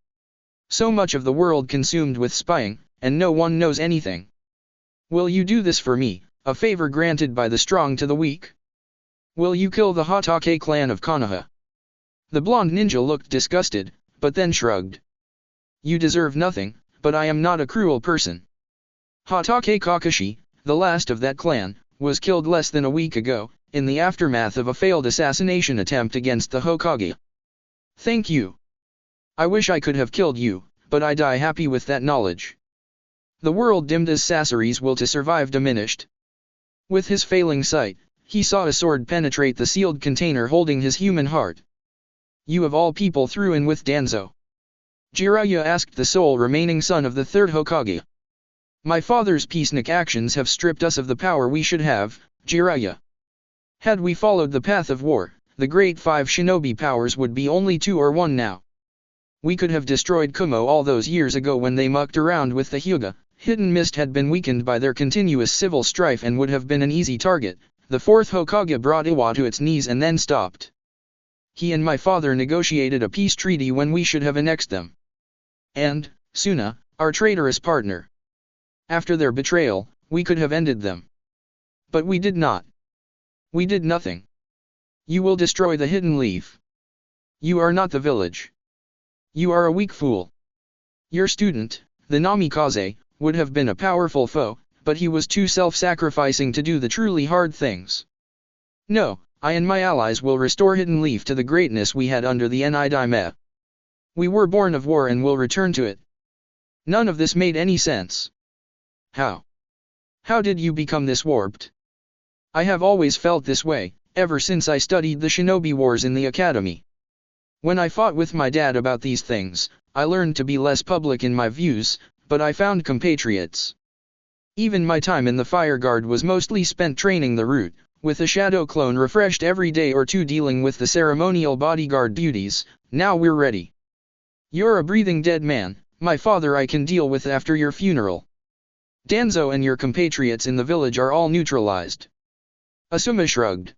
Speaker 1: So much of the world consumed with spying, and no one knows anything. Will you do this for me, a favor granted by the strong to the weak? Will you kill the Hatake clan of Konoha? The blonde ninja looked disgusted, but then shrugged. You deserve nothing, but I am not a cruel person. Hatake Kakashi, the last of that clan, was killed less than a week ago, in the aftermath of a failed assassination attempt against the Hokage. Thank you. I wish I could have killed you, but I die happy with that knowledge. The world dimmed as Sasori's will to survive diminished. With his failing sight, he saw a sword penetrate the sealed container holding his human heart. You of all people threw in with Danzo. Jiraiya asked the sole remaining son of the third Hokage. My father's peacenik actions have stripped us of the power we should have, Jiraiya. Had we followed the path of war, the great 5 shinobi powers would be only 2 or 1 now. We could have destroyed Kumo all those years ago when they mucked around with the Hyuga. Hidden Mist had been weakened by their continuous civil strife and would have been an easy target. The 4th Hokage brought Iwa to its knees and then stopped. He and my father negotiated a peace treaty when we should have annexed them. And, Suna, our traitorous partner. After their betrayal, we could have ended them. But we did not. We did nothing. You will destroy the hidden leaf. You are not the village. You are a weak fool. Your student, the Namikaze, would have been a powerful foe, but he was too self-sacrificing to do the truly hard things. No, I and my allies will restore Hidden Leaf to the greatness we had under the Daime. We were born of war and will return to it. None of this made any sense. How? How did you become this warped? I have always felt this way, ever since I studied the shinobi wars in the academy. When I fought with my dad about these things, I learned to be less public in my views, but I found compatriots. Even my time in the Fire Guard was mostly spent training the root, with a shadow clone refreshed every day or two dealing with the ceremonial bodyguard duties. Now we're ready. You're a breathing dead man, my father I can deal with after your funeral. Danzo and your compatriots in the village are all neutralized. Asuma shrugged.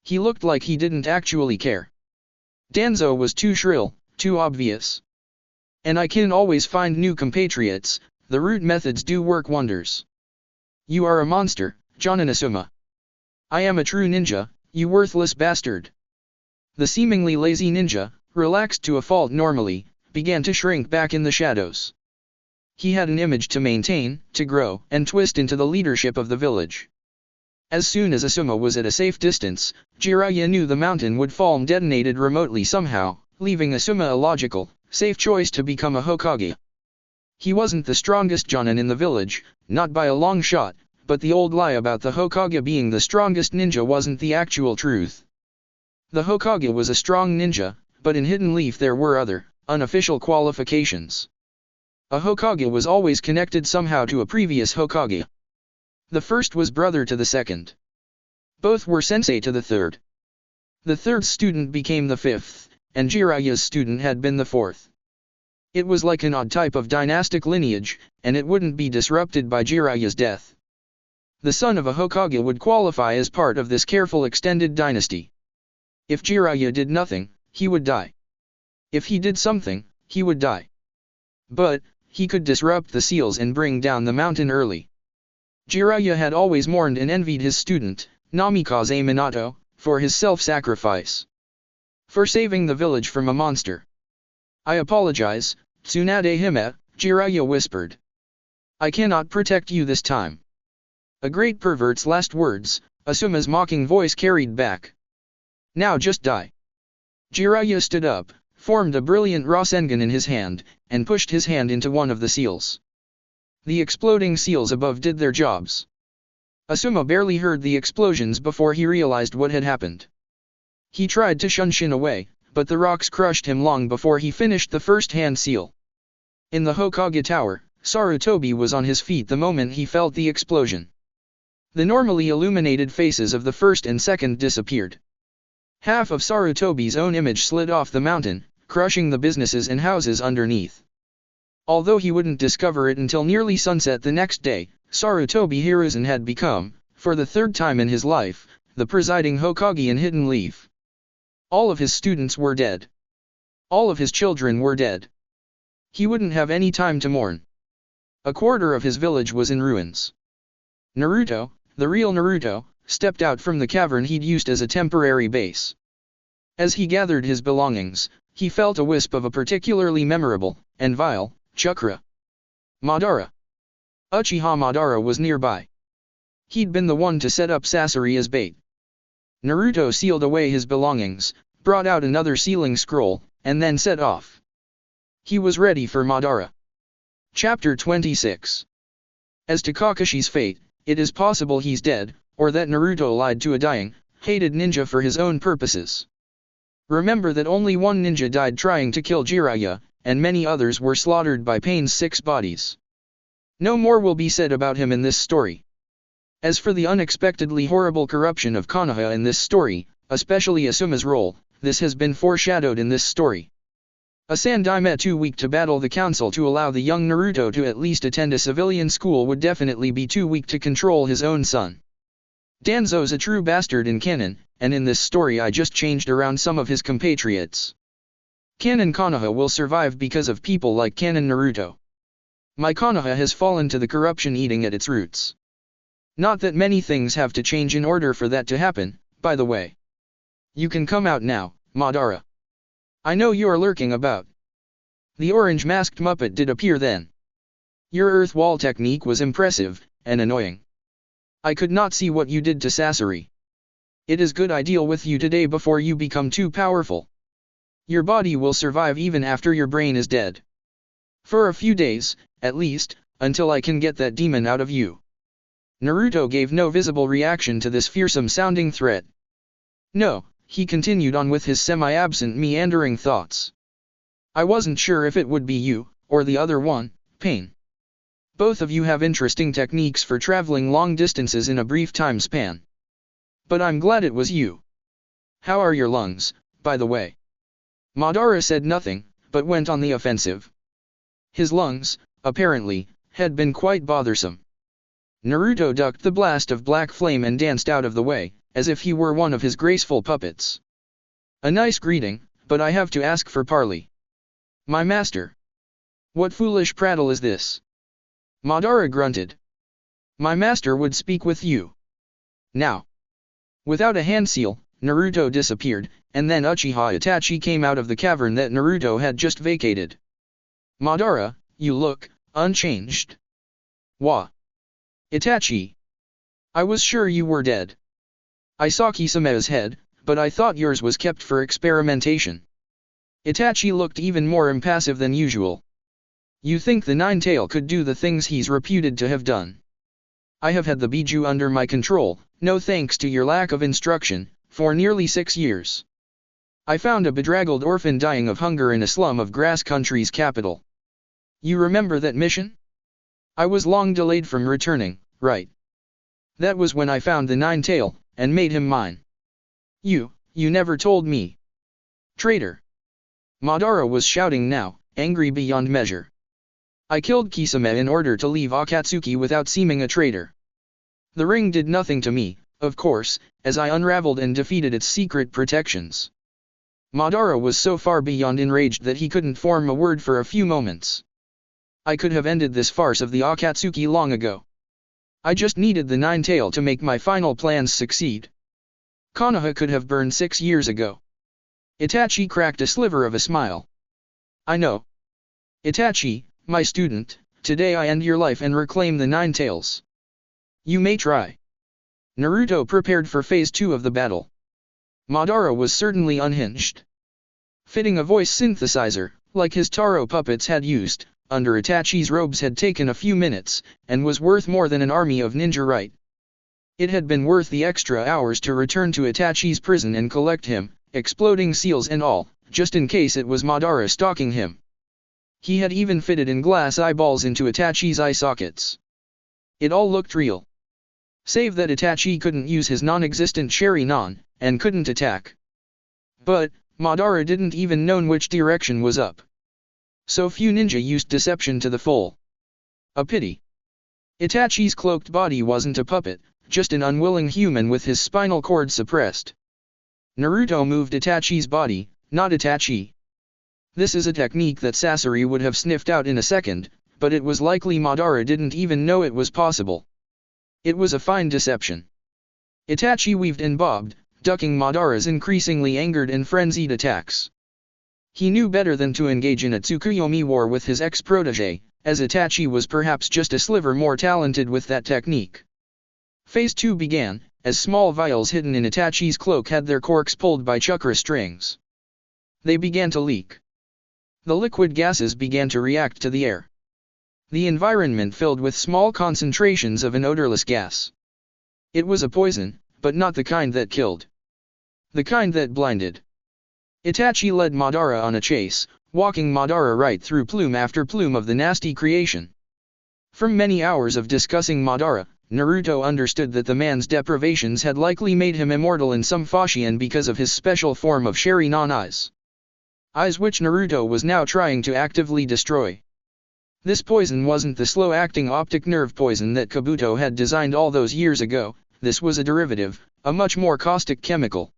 Speaker 1: He looked like he didn't actually care. Danzo was too shrill, too obvious. And I can always find new compatriots, the root methods do work wonders. You are a monster, Jonin Asuma. I am a true ninja, you worthless bastard. The seemingly lazy ninja, relaxed to a fault normally, began to shrink back in the shadows. He had an image to maintain, to grow, and twist into the leadership of the village. As soon as Asuma was at a safe distance, Jiraiya knew the mountain would fall and detonated remotely somehow, leaving Asuma a logical, safe choice to become a Hokage. He wasn't the strongest Jonin in the village, not by a long shot, but the old lie about the Hokage being the strongest ninja wasn't the actual truth. The Hokage was a strong ninja, but in Hidden Leaf there were other, unofficial qualifications. A Hokage was always connected somehow to a previous Hokage. The first was brother to the second. Both were sensei to the third. The third student became the fifth, and Jiraiya's student had been the fourth. It was like an odd type of dynastic lineage, and it wouldn't be disrupted by Jiraiya's death. The son of a Hokage would qualify as part of this careful extended dynasty. If Jiraiya did nothing, he would die. If he did something, he would die. But, he could disrupt the seals and bring down the mountain early. Jiraiya had always mourned and envied his student, Namikaze Minato, for his self-sacrifice. For saving the village from a monster. I apologize, Tsunade Hime, Jiraiya whispered. I cannot protect you this time. A great pervert's last words, Asuma's mocking voice carried back. Now just die. Jiraiya stood up, formed a brilliant Rasengan in his hand, and pushed his hand into one of the seals. The exploding seals above did their jobs. Asuma barely heard the explosions before he realized what had happened. He tried to shunshin away, but the rocks crushed him long before he finished the first hand seal. In the Hokage Tower, Sarutobi was on his feet the moment he felt the explosion. The normally illuminated faces of the first and second disappeared. Half of Sarutobi's own image slid off the mountain, crushing the businesses and houses underneath. Although he wouldn't discover it until nearly sunset the next day, Sarutobi Hiruzen had become, for the third time in his life, the presiding Hokage in Hidden Leaf. All of his students were dead. All of his children were dead. He wouldn't have any time to mourn. A quarter of his village was in ruins. Naruto, the real Naruto, stepped out from the cavern he'd used as a temporary base. As he gathered his belongings, he felt a wisp of a particularly memorable, and vile, chakra. Madara. Uchiha Madara was nearby. He'd been the one to set up Sasori as bait. Naruto sealed away his belongings, brought out another sealing scroll, and then set off. He was ready for Madara. Chapter 26. As to Kakashi's fate, it is possible he's dead, or that Naruto lied to a dying, hated ninja for his own purposes. Remember that only one ninja died trying to kill Jiraiya, and many others were slaughtered by Pain's 6 bodies. No more will be said about him in this story. As for the unexpectedly horrible corruption of Konoha in this story, especially Asuma's role, this has been foreshadowed in this story. A Sandaime too weak to battle the council to allow the young Naruto to at least attend a civilian school would definitely be too weak to control his own son. Danzo's a true bastard in canon, and in this story I just changed around some of his compatriots. Canon Konoha will survive because of people like Canon Naruto. My Konoha has fallen to the corruption eating at its roots. Not that many things have to change in order for that to happen, by the way. You can come out now, Madara. I know you're lurking about. The orange-masked Muppet did appear then. Your earth wall technique was impressive, and annoying. I could not see what you did to Sasori. It is good I deal with you today before you become too powerful. Your body will survive even after your brain is dead. For a few days, at least, until I can get that demon out of you. Naruto gave no visible reaction to this fearsome-sounding threat. No, he continued on with his semi-absent meandering thoughts. I wasn't sure if it would be you, or the other one, Pain. Both of you have interesting techniques for traveling long distances in a brief time span. But I'm glad it was you. How are your lungs, by the way? Madara said nothing, but went on the offensive. His lungs, apparently, had been quite bothersome. Naruto ducked the blast of black flame and danced out of the way, as if he were one of his graceful puppets. A nice greeting, but I have to ask for parley. My master. What foolish prattle is this? Madara grunted. My master would speak with you. Now. Without a hand seal, Naruto disappeared, and then Uchiha Itachi came out of the cavern that Naruto had just vacated. Madara, you look unchanged. Wah. Itachi. I was sure you were dead. I saw Kisame's head, but I thought yours was kept for experimentation. Itachi looked even more impassive than usual. You think the Nine-Tail could do the things he's reputed to have done? I have had the Biju under my control, no thanks to your lack of instruction, for nearly 6 years. I found a bedraggled orphan dying of hunger in a slum of Grass Country's capital. You remember that mission? I was long delayed from returning, right? That was when I found the Nine-Tail, and made him mine. You never told me. Traitor! Madara was shouting now, angry beyond measure. I killed Kisame in order to leave Akatsuki without seeming a traitor. The ring did nothing to me, of course, as I unraveled and defeated its secret protections. Madara was so far beyond enraged that he couldn't form a word for a few moments. I could have ended this farce of the Akatsuki long ago. I just needed the Nine-Tail to make my final plans succeed. Konoha could have burned 6 years ago. Itachi cracked a sliver of a smile. I know. Itachi, my student, today I end your life and reclaim the Nine-Tails. You may try. Naruto prepared for phase 2 of the battle. Madara was certainly unhinged. Fitting a voice synthesizer, like his Taro puppets had used, under Itachi's robes had taken a few minutes, and was worth more than an army of ninja right. It had been worth the extra hours to return to Itachi's prison and collect him, exploding seals and all, just in case it was Madara stalking him. He had even fitted in glass eyeballs into Itachi's eye sockets. It all looked real. Save that Itachi couldn't use his non-existent Sharingan, and couldn't attack. But, Madara didn't even know which direction was up. So few ninja used deception to the full. A pity. Itachi's cloaked body wasn't a puppet, just an unwilling human with his spinal cord suppressed. Naruto moved Itachi's body, not Itachi. This is a technique that Sasori would have sniffed out in a second, but it was likely Madara didn't even know it was possible. It was a fine deception. Itachi weaved and bobbed, ducking Madara's increasingly angered and frenzied attacks. He knew better than to engage in a Tsukuyomi war with his ex-protege, as Itachi was perhaps just a sliver more talented with that technique. Phase 2 began, as small vials hidden in Itachi's cloak had their corks pulled by chakra strings. They began to leak. The liquid gases began to react to the air. The environment filled with small concentrations of an odorless gas. It was a poison, but not the kind that killed. The kind that blinded. Itachi led Madara on a chase, walking Madara right through plume after plume of the nasty creation. From many hours of discussing Madara, Naruto understood that the man's deprivations had likely made him immortal in some fashion because of his special form of Sharingan eyes. Eyes which Naruto was now trying to actively destroy. This poison wasn't the slow-acting optic nerve poison that Kabuto had designed all those years ago, this was a derivative, a much more caustic chemical.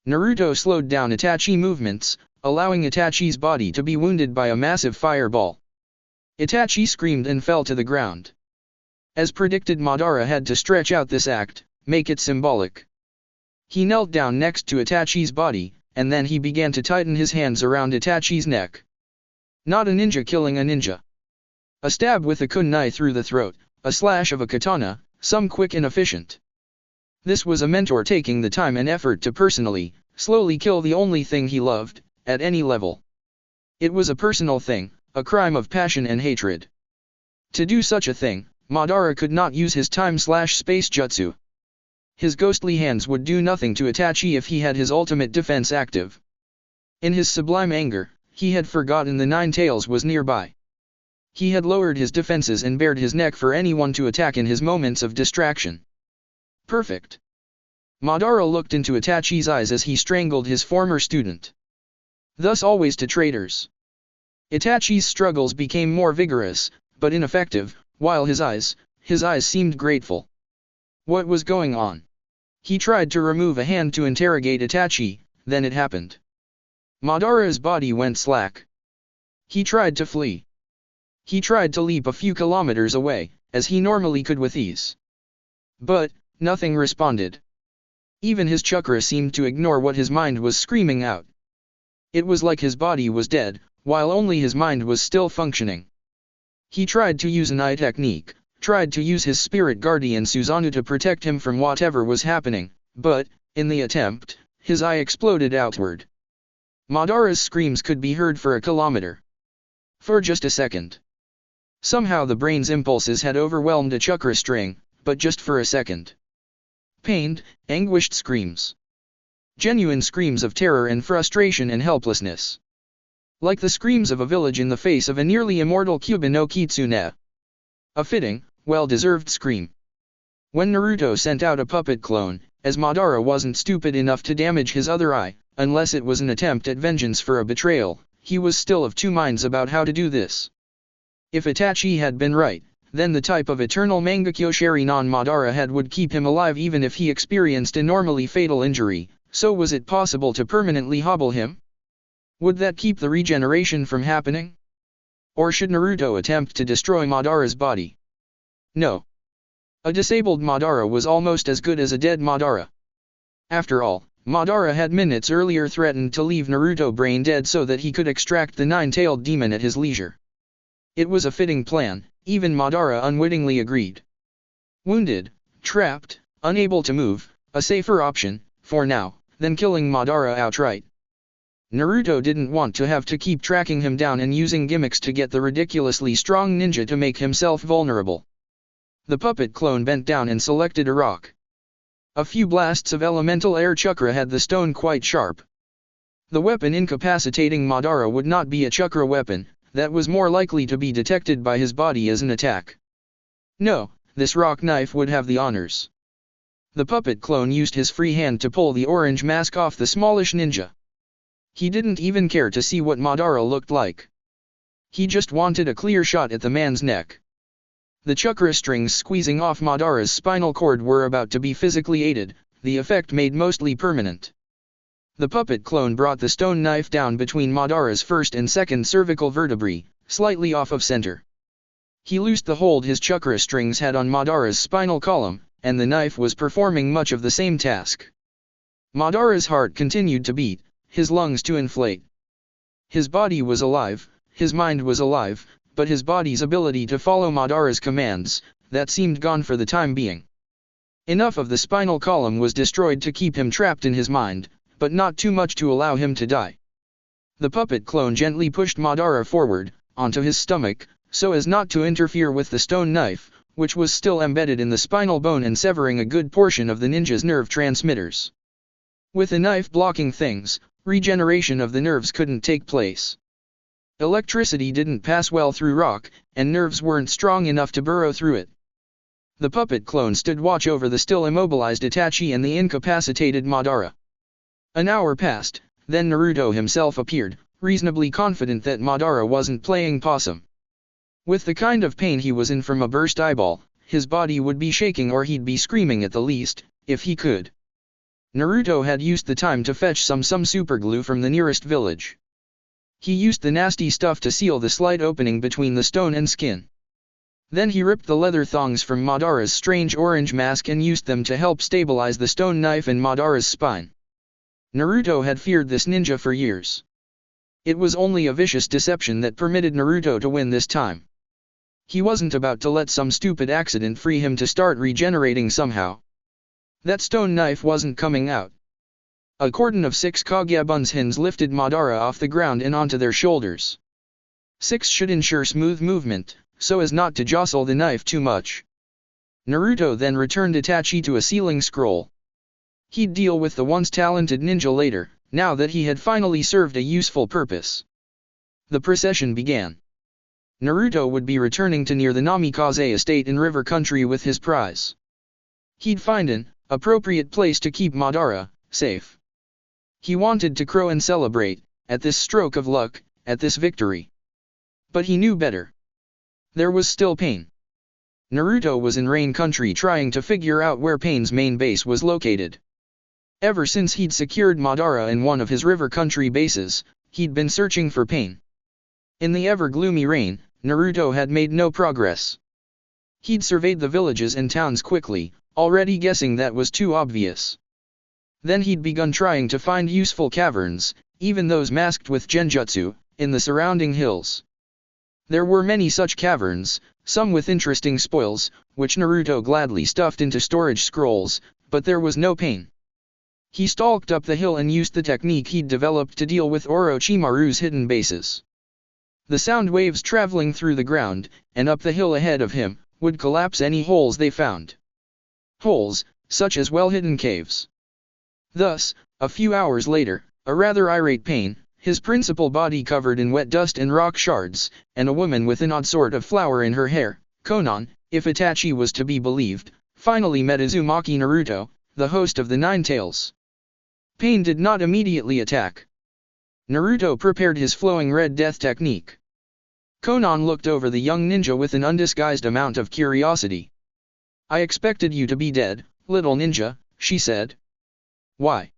Speaker 1: Naruto slowed down Itachi movements, allowing Itachi's body to be wounded by a massive fireball. Itachi screamed and fell to the ground. As predicted, Madara had to stretch out this act, make it symbolic. He knelt down next to Itachi's body, and then he began to tighten his hands around Itachi's neck. Not a ninja killing a ninja. A stab with a kunai through the throat, a slash of a katana, some quick and efficient. This was a mentor taking the time and effort to personally, slowly kill the only thing he loved, at any level. It was a personal thing, a crime of passion and hatred. To do such a thing, Madara could not use his time/space jutsu. His ghostly hands would do nothing to Itachi if he had his ultimate defense active. In his sublime anger, he had forgotten the Nine Tails was nearby. He had lowered his defenses and bared his neck for anyone to attack in his moments of distraction. Perfect. Madara looked into Itachi's eyes as he strangled his former student. Thus always to traitors. Itachi's struggles became more vigorous, but ineffective, while his eyes seemed grateful. What was going on? He tried to remove a hand to interrogate Itachi, then it happened. Madara's body went slack. He tried to flee. He tried to leap a few kilometers away, as he normally could with ease. But nothing responded. Even his chakra seemed to ignore what his mind was screaming out. It was like his body was dead, while only his mind was still functioning. He tried to use an eye technique, tried to use his spirit guardian Susanoo to protect him from whatever was happening, but, in the attempt, his eye exploded outward. Madara's screams could be heard for a kilometer. For just a second. Somehow the brain's impulses had overwhelmed a chakra string, but just for a second. Pained, anguished screams. Genuine screams of terror and frustration and helplessness. Like the screams of a village in the face of a nearly immortal Kyuubi no Kitsune. A fitting, well-deserved scream. When Naruto sent out a puppet clone, as Madara wasn't stupid enough to damage his other eye, unless it was an attempt at vengeance for a betrayal, he was still of two minds about how to do this. If Itachi had been right, then the type of eternal Mangekyo Sharingan Madara had would keep him alive even if he experienced a normally fatal injury, so was it possible to permanently hobble him? Would that keep the regeneration from happening? Or should Naruto attempt to destroy Madara's body? No. A disabled Madara was almost as good as a dead Madara. After all, Madara had minutes earlier threatened to leave Naruto brain dead so that he could extract the nine-tailed demon at his leisure. It was a fitting plan, even Madara unwittingly agreed. Wounded, trapped, unable to move, a safer option, for now, than killing Madara outright. Naruto didn't want to have to keep tracking him down and using gimmicks to get the ridiculously strong ninja to make himself vulnerable. The puppet clone bent down and selected a rock. A few blasts of elemental air chakra had the stone quite sharp. The weapon incapacitating Madara would not be a chakra weapon, that was more likely to be detected by his body as an attack. No, this rock knife would have the honors. The puppet clone used his free hand to pull the orange mask off the smallish ninja. He didn't even care to see what Madara looked like. He just wanted a clear shot at the man's neck. The chakra strings squeezing off Madara's spinal cord were about to be physically aided, the effect made mostly permanent. The puppet clone brought the stone knife down between Madara's first and second cervical vertebrae, slightly off of center. He loosed the hold his chakra strings had on Madara's spinal column, and the knife was performing much of the same task. Madara's heart continued to beat, his lungs to inflate. His body was alive, his mind was alive, but his body's ability to follow Madara's commands, that seemed gone for the time being. Enough of the spinal column was destroyed to keep him trapped in his mind, but not too much to allow him to die. The puppet clone gently pushed Madara forward, onto his stomach, so as not to interfere with the stone knife, which was still embedded in the spinal bone and severing a good portion of the ninja's nerve transmitters. With the knife blocking things, regeneration of the nerves couldn't take place. Electricity didn't pass well through rock, and nerves weren't strong enough to burrow through it. The puppet clone stood watch over the still immobilized Itachi and the incapacitated Madara. An hour passed, then Naruto himself appeared, reasonably confident that Madara wasn't playing possum. With the kind of pain he was in from a burst eyeball, his body would be shaking or he'd be screaming at the least, if he could. Naruto had used the time to fetch some superglue from the nearest village. He used the nasty stuff to seal the slight opening between the stone and skin. Then he ripped the leather thongs from Madara's strange orange mask and used them to help stabilize the stone knife in Madara's spine. Naruto had feared this ninja for years. It was only a vicious deception that permitted Naruto to win this time. He wasn't about to let some stupid accident free him to start regenerating somehow. That stone knife wasn't coming out. A cordon of 6 Kagebunsins lifted Madara off the ground and onto their shoulders. 6 should ensure smooth movement, so as not to jostle the knife too much. Naruto then returned Itachi to a ceiling scroll. He'd deal with the once talented ninja later, now that he had finally served a useful purpose. The procession began. Naruto would be returning to near the Namikaze estate in River Country with his prize. He'd find an appropriate place to keep Madara safe. He wanted to crow and celebrate, at this stroke of luck, at this victory. But he knew better. There was still Pain. Naruto was in Rain Country trying to figure out where Pain's main base was located. Ever since he'd secured Madara in one of his River Country bases, he'd been searching for Pain. In the ever-gloomy rain, Naruto had made no progress. He'd surveyed the villages and towns quickly, already guessing that was too obvious. Then he'd begun trying to find useful caverns, even those masked with genjutsu, in the surrounding hills. There were many such caverns, some with interesting spoils, which Naruto gladly stuffed into storage scrolls, but there was no Pain. He stalked up the hill and used the technique he'd developed to deal with Orochimaru's hidden bases. The sound waves traveling through the ground, and up the hill ahead of him, would collapse any holes they found. Holes, such as well-hidden caves. Thus, a few hours later, a rather irate Pain, his principal body covered in wet dust and rock shards, and a woman with an odd sort of flower in her hair, Konan, if Itachi was to be believed, finally met Uzumaki Naruto, the host of the Nine Tails. Pain did not immediately attack. Naruto prepared his flowing red death technique. Konan looked over the young ninja with an undisguised amount of curiosity. "I expected you to be dead, little ninja," she said. "Why?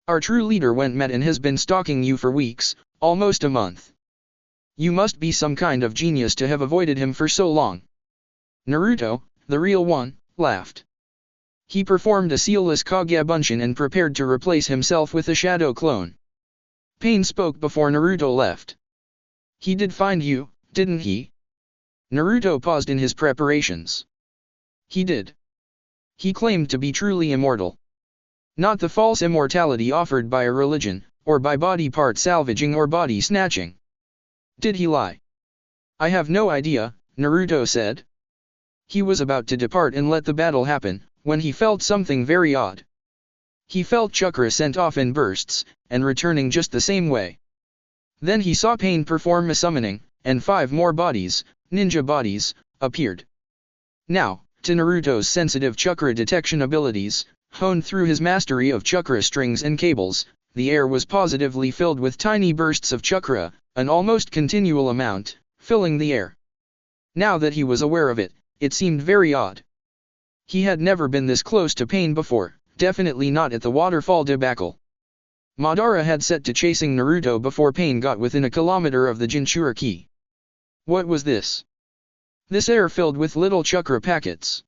Speaker 1: Our true leader went mad and has been stalking you for weeks, almost a month. You must be some kind of genius to have avoided him for so long." Naruto, the real one, laughed. He performed a sealless Kagebunshin and prepared to replace himself with a shadow clone. Pain spoke before Naruto left. "He did find you, didn't he?" Naruto paused in his preparations. "He did. He claimed to be truly immortal. Not the false immortality offered by a religion, or by body part salvaging or body snatching. Did he lie?" "I have no idea," Naruto said. He was about to depart and let the battle happen, when he felt something very odd. He felt chakra sent off in bursts, and returning just the same way. Then he saw Pain perform a summoning, and 5 more bodies, ninja bodies, appeared. Now, to Naruto's sensitive chakra detection abilities, honed through his mastery of chakra strings and cables, the air was positively filled with tiny bursts of chakra, an almost continual amount, filling the air. Now that he was aware of it, it seemed very odd. He had never been this close to Pain before, definitely not at the waterfall debacle. Madara had set to chasing Naruto before Pain got within a kilometer of the Jinchuriki. What was this? This air filled with little chakra packets.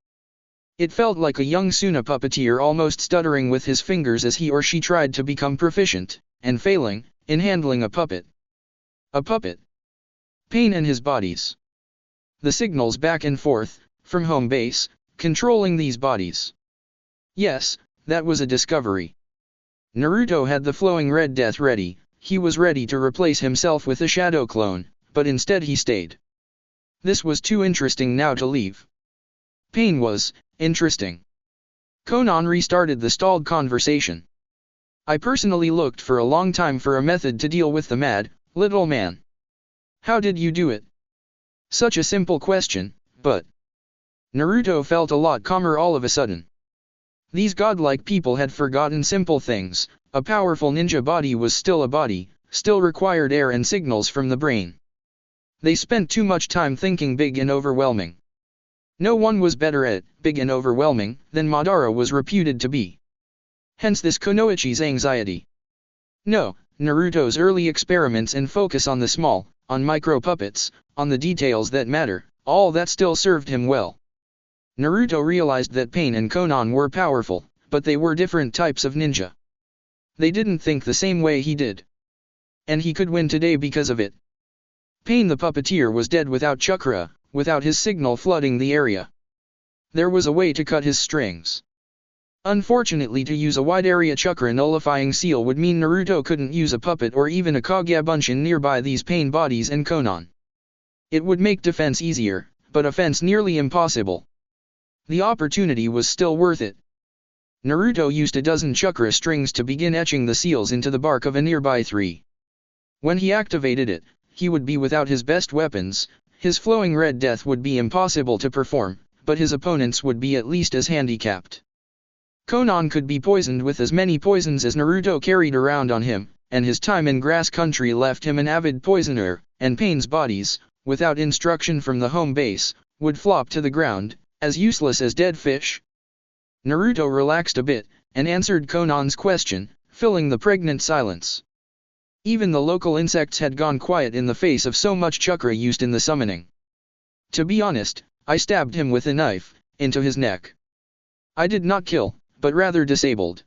Speaker 1: It felt like a young Suna puppeteer almost stuttering with his fingers as he or she tried to become proficient, and failing, in handling a puppet. A puppet. Pain and his bodies. The signals back and forth, from home base, controlling these bodies. Yes, that was a discovery. Naruto had the flowing red death ready, he was ready to replace himself with a shadow clone, but instead he stayed. This was too interesting now to leave. Pain was interesting. Konan restarted the stalled conversation. "I personally looked for a long time for a method to deal with the mad, little man. How did you do it?" Such a simple question, but Naruto felt a lot calmer all of a sudden. These godlike people had forgotten simple things. A powerful ninja body was still a body, still required air and signals from the brain. They spent too much time thinking big and overwhelming. No one was better at big and overwhelming than Madara was reputed to be. Hence this Kunoichi's anxiety. No, Naruto's early experiments and focus on the small, on micro puppets, on the details that matter, all that still served him well. Naruto realized that Pain and Konan were powerful, but they were different types of ninja. They didn't think the same way he did. And he could win today because of it. Pain the puppeteer was dead without chakra, without his signal flooding the area. There was a way to cut his strings. Unfortunately, to use a wide area chakra nullifying seal would mean Naruto couldn't use a puppet or even a Kagebunshin nearby these Pain bodies and Konan. It would make defense easier, but offense nearly impossible. The opportunity was still worth it. Naruto used a dozen chakra strings to begin etching the seals into the bark of a nearby tree. When he activated it, he would be without his best weapons, his flowing red death would be impossible to perform, but his opponents would be at least as handicapped. Konan could be poisoned with as many poisons as Naruto carried around on him, and his time in grass country left him an avid poisoner, and Pain's bodies, without instruction from the home base, would flop to the ground, as useless as dead fish. Naruto relaxed a bit, and answered Konan's question, filling the pregnant silence. Even the local insects had gone quiet in the face of so much chakra used in the summoning. To be honest, I stabbed him with a knife, into his neck. I did not kill, but rather disabled.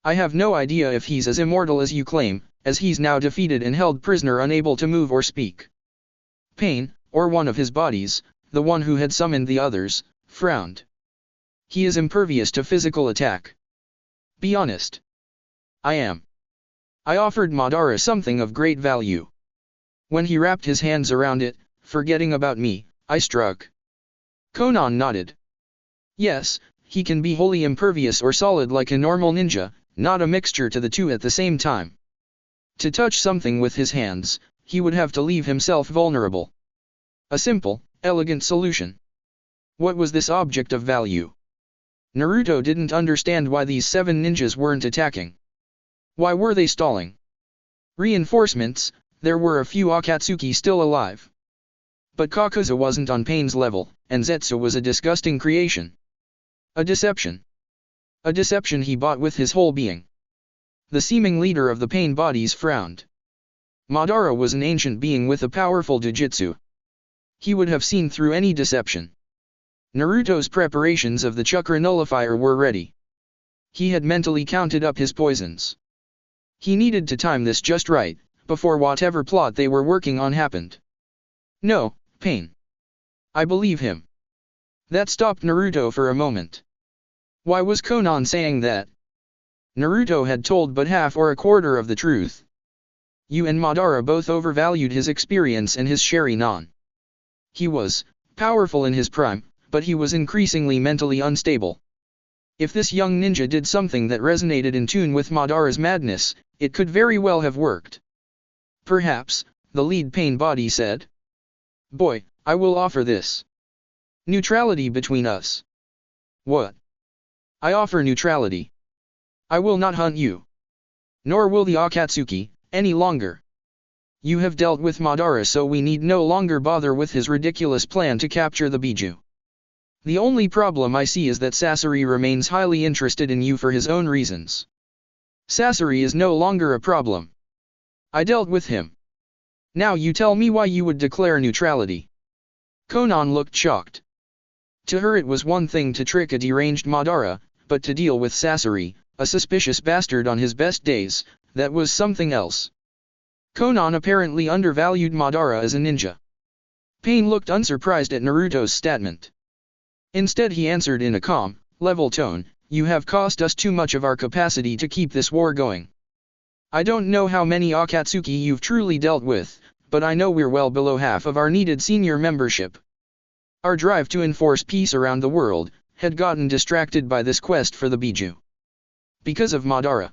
Speaker 1: I have no idea if he's as immortal as you claim, as he's now defeated and held prisoner unable to move or speak. Pain, or one of his bodies, the one who had summoned the others, frowned. He is impervious to physical attack. Be honest. I am. I offered Madara something of great value. When he wrapped his hands around it, forgetting about me, I struck. Konan nodded. Yes, he can be wholly impervious or solid like a normal ninja, not a mixture to the two at the same time. To touch something with his hands, he would have to leave himself vulnerable. A simple, elegant solution. What was this object of value? Naruto didn't understand why these 7 ninjas weren't attacking. Why were they stalling? Reinforcements, there were a few Akatsuki still alive. But Kakuzu wasn't on Pain's level, and Zetsu was a disgusting creation. A deception. A deception he bought with his whole being. The seeming leader of the Pain bodies frowned. Madara was an ancient being with a powerful jujutsu. He would have seen through any deception. Naruto's preparations of the chakra nullifier were ready. He had mentally counted up his poisons. He needed to time this just right, before whatever plot they were working on happened. No, Pain. I believe him. That stopped Naruto for a moment. Why was Konan saying that? Naruto had told but half or a quarter of the truth. You and Madara both overvalued his experience and his Sharingan. He was powerful in his prime, but he was increasingly mentally unstable. If this young ninja did something that resonated in tune with Madara's madness, it could very well have worked. Perhaps, the lead Pain body said. Boy, I will offer this. Neutrality between us. What? I offer neutrality. I will not hunt you. Nor will the Akatsuki, any longer. You have dealt with Madara, so we need no longer bother with his ridiculous plan to capture the Biju. The only problem I see is that Sasori remains highly interested in you for his own reasons. Sasori is no longer a problem. I dealt with him. Now you tell me why you would declare neutrality. Konan looked shocked. To her it was one thing to trick a deranged Madara, but to deal with Sasori, a suspicious bastard on his best days, that was something else. Konan apparently undervalued Madara as a ninja. Pain looked unsurprised at Naruto's statement. Instead he answered in a calm, level tone, you have cost us too much of our capacity to keep this war going. I don't know how many Akatsuki you've truly dealt with, but I know we're well below half of our needed senior membership. Our drive to enforce peace around the world had gotten distracted by this quest for the Biju. Because of Madara.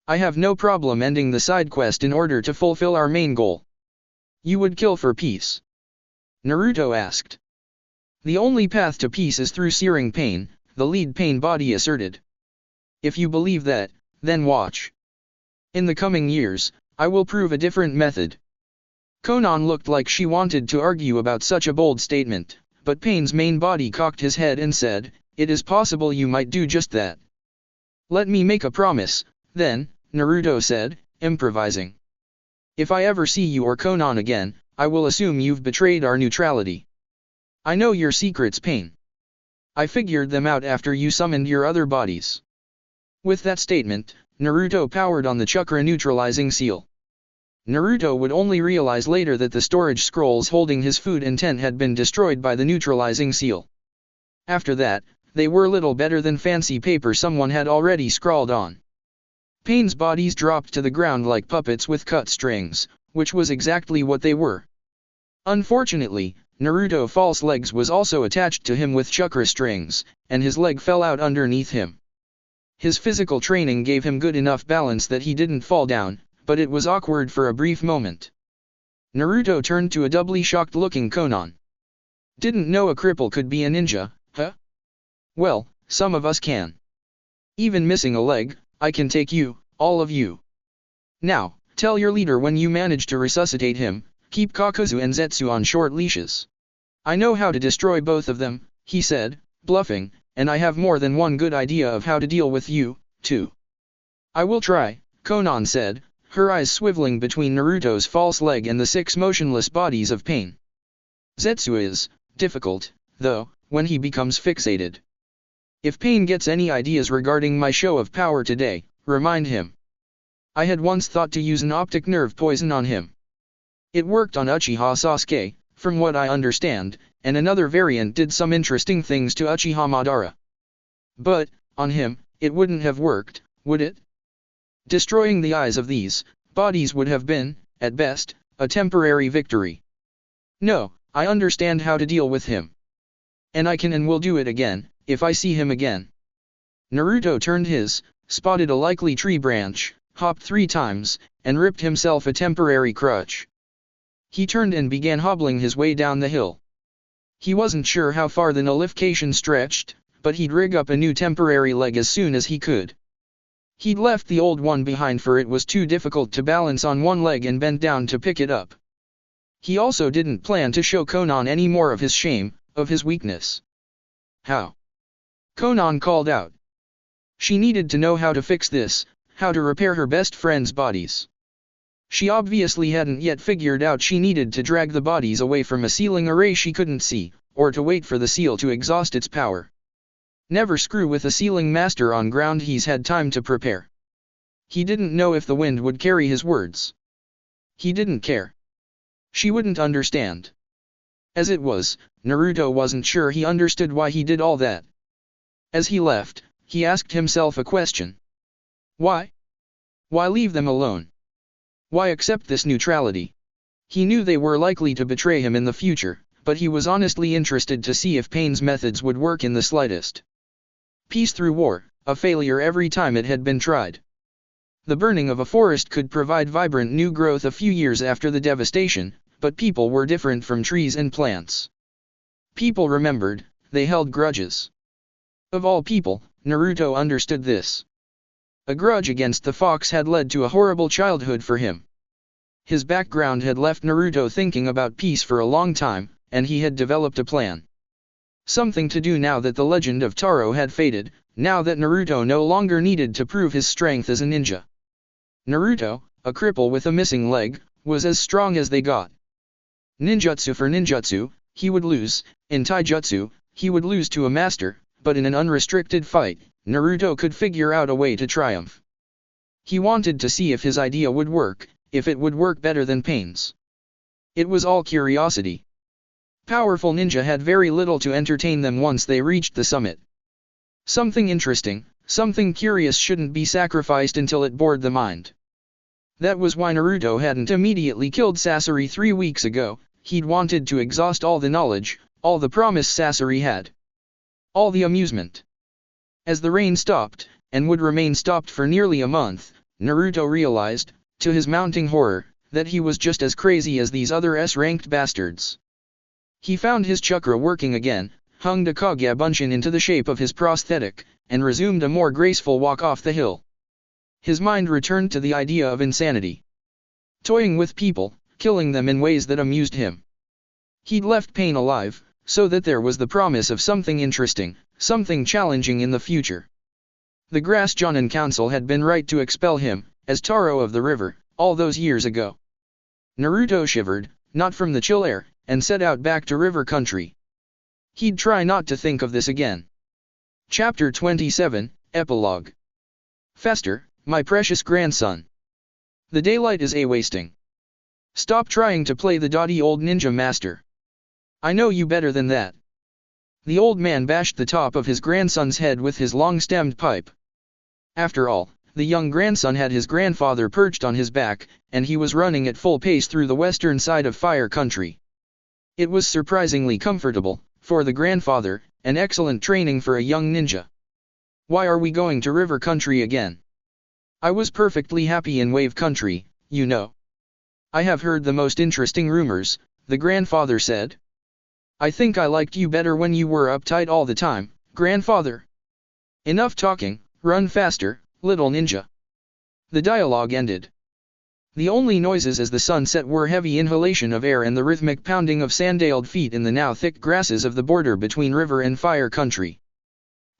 Speaker 1: I have no problem ending the side quest in order to fulfill our main goal. You would kill for peace? Naruto asked. The only path to peace is through searing pain, the lead Pain body asserted. If you believe that, then watch. In the coming years, I will prove a different method. Konan looked like she wanted to argue about such a bold statement, but Pain's main body cocked his head and said, it is possible you might do just that. Let me make a promise, then, Naruto said, improvising. If I ever see you or Konan again, I will assume you've betrayed our neutrality. I know your secrets, Pain. I figured them out after you summoned your other bodies. With that statement, Naruto powered on the chakra neutralizing seal. Naruto would only realize later that the storage scrolls holding his food and tent had been destroyed by the neutralizing seal. After that, they were little better than fancy paper someone had already scrawled on. Pain's bodies dropped to the ground like puppets with cut strings, which was exactly what they were. Unfortunately, Naruto's false legs was also attached to him with chakra strings, and his leg fell out underneath him. His physical training gave him good enough balance that he didn't fall down, but it was awkward for a brief moment. Naruto turned to a doubly shocked-looking Konan. Didn't know a cripple could be a ninja, huh? Well, some of us can. Even missing a leg, I can take you, all of you. Now, tell your leader when you manage to resuscitate him, keep Kakuzu and Zetsu on short leashes. I know how to destroy both of them, he said, bluffing, and I have more than one good idea of how to deal with you, too. I will try, Konan said, her eyes swiveling between Naruto's false leg and the 6 motionless bodies of Pain. Zetsu is difficult, though, when he becomes fixated. If Pain gets any ideas regarding my show of power today, remind him. I had once thought to use an optic nerve poison on him. It worked on Uchiha Sasuke, from what I understand, and another variant did some interesting things to Uchiha Madara. But, on him, it wouldn't have worked, would it? Destroying the eyes of these bodies would have been, at best, a temporary victory. No, I understand how to deal with him. And I can and will do it again, if I see him again. Naruto turned his, spotted a likely tree branch, hopped 3 times, and ripped himself a temporary crutch. He turned and began hobbling his way down the hill. He wasn't sure how far the nullification stretched, but he'd rig up a new temporary leg as soon as he could. He'd left the old one behind for it was too difficult to balance on one leg and bend down to pick it up. He also didn't plan to show Konan any more of his shame, of his weakness. How? Konan called out. She needed to know how to fix this, how to repair her best friend's bodies. She obviously hadn't yet figured out she needed to drag the bodies away from a ceiling array she couldn't see, or to wait for the seal to exhaust its power. Never screw with a ceiling master on ground he's had time to prepare. He didn't know if the wind would carry his words. He didn't care. She wouldn't understand. As it was, Naruto wasn't sure he understood why he did all that. As he left, he asked himself a question. Why? Why leave them alone? Why accept this neutrality? He knew they were likely to betray him in the future, but he was honestly interested to see if Pain's methods would work in the slightest. Peace through war, a failure every time it had been tried. The burning of a forest could provide vibrant new growth a few years after the devastation, but people were different from trees and plants. People remembered, they held grudges. Of all people, Naruto understood this. A grudge against the fox had led to a horrible childhood for him. His background had left Naruto thinking about peace for a long time, and he had developed a plan. Something to do now that the legend of Taro had faded, now that Naruto no longer needed to prove his strength as a ninja. Naruto, a cripple with a missing leg, was as strong as they got. Ninjutsu for ninjutsu, he would lose. In taijutsu, he would lose to a master, but in an unrestricted fight, Naruto could figure out a way to triumph. He wanted to see if his idea would work, if it would work better than Pain's. It was all curiosity. Powerful ninja had very little to entertain them once they reached the summit. Something interesting, something curious shouldn't be sacrificed until it bored the mind. That was why Naruto hadn't immediately killed Sasori 3 weeks ago. He'd wanted to exhaust all the knowledge, all the promise Sasori had. All the amusement. As the rain stopped, and would remain stopped for nearly a month, Naruto realized, to his mounting horror, that he was just as crazy as these other S-ranked bastards. He found his chakra working again, hung the Kage Bunshin into the shape of his prosthetic, and resumed a more graceful walk off the hill. His mind returned to the idea of insanity. Toying with people, killing them in ways that amused him. He'd left Pain alive, so that there was the promise of something interesting, something challenging in the future. The Grass Jonin Council had been right to expel him, as Taro of the river, all those years ago. Naruto shivered, not from the chill air, and set out back to river country. He'd try not to think of this again. Chapter 27, Epilogue. Faster, my precious grandson. The daylight is a-wasting. Stop trying to play the dotty old ninja master. I know you better than that. The old man bashed the top of his grandson's head with his long-stemmed pipe. After all, the young grandson had his grandfather perched on his back, and he was running at full pace through the western side of Fire Country. It was surprisingly comfortable, for the grandfather, an excellent training for a young ninja. Why are we going to River Country again? I was perfectly happy in Wave Country, you know. I have heard the most interesting rumors, the grandfather said. I think I liked you better when you were uptight all the time, grandfather. Enough talking, run faster, little ninja. The dialogue ended. The only noises as the sun set were heavy inhalation of air and the rhythmic pounding of sandaled feet in the now thick grasses of the border between river and Fire Country.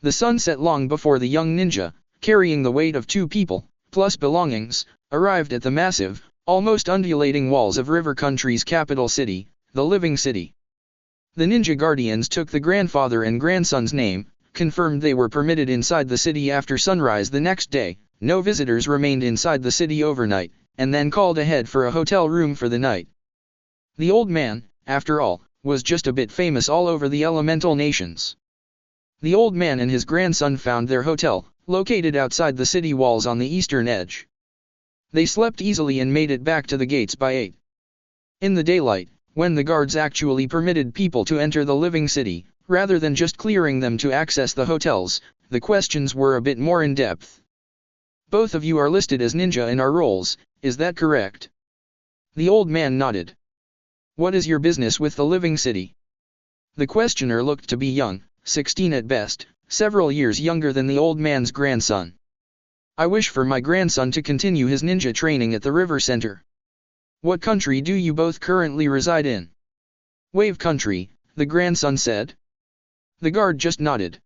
Speaker 1: The sun set long before the young ninja, carrying the weight of 2 people, plus belongings, arrived at the massive, almost undulating walls of River Country's capital city, the Living City. The ninja guardians took the grandfather and grandson's name, confirmed they were permitted inside the city after sunrise the next day, no visitors remained inside the city overnight, and then called ahead for a hotel room for the night. The old man, after all, was just a bit famous all over the elemental nations. The old man and his grandson found their hotel, located outside the city walls on the eastern edge. They slept easily and made it back to the gates by 8. In the daylight, when the guards actually permitted people to enter the Living City, rather than just clearing them to access the hotels, the questions were a bit more in-depth. Both of you are listed as ninja in our roles, is that correct? The old man nodded. What is your business with the Living City? The questioner looked to be young, 16 at best, several years younger than the old man's grandson. I wish for my grandson to continue his ninja training at the River Center. What country do you both currently reside in? Wave Country, the grandson said. The guard just nodded.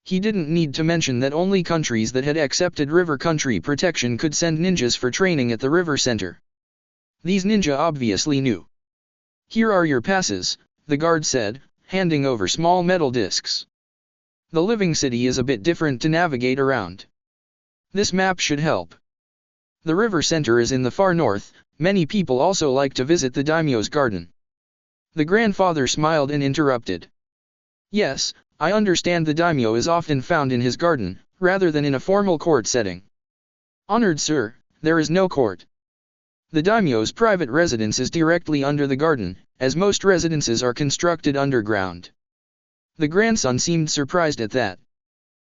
Speaker 1: He didn't need to mention that only countries that had accepted River Country protection could send ninjas for training at the River Center. These ninja obviously knew. Here are your passes, the guard said, handing over small metal discs. The Living City is a bit different to navigate around. This map should help. The River Center is in the far north. Many people also like to visit the daimyo's garden. The grandfather smiled and interrupted. Yes, I understand the daimyo is often found in his garden, rather than in a formal court setting. Honored sir, there is no court. The daimyo's private residence is directly under the garden, as most residences are constructed underground. The grandson seemed surprised at that.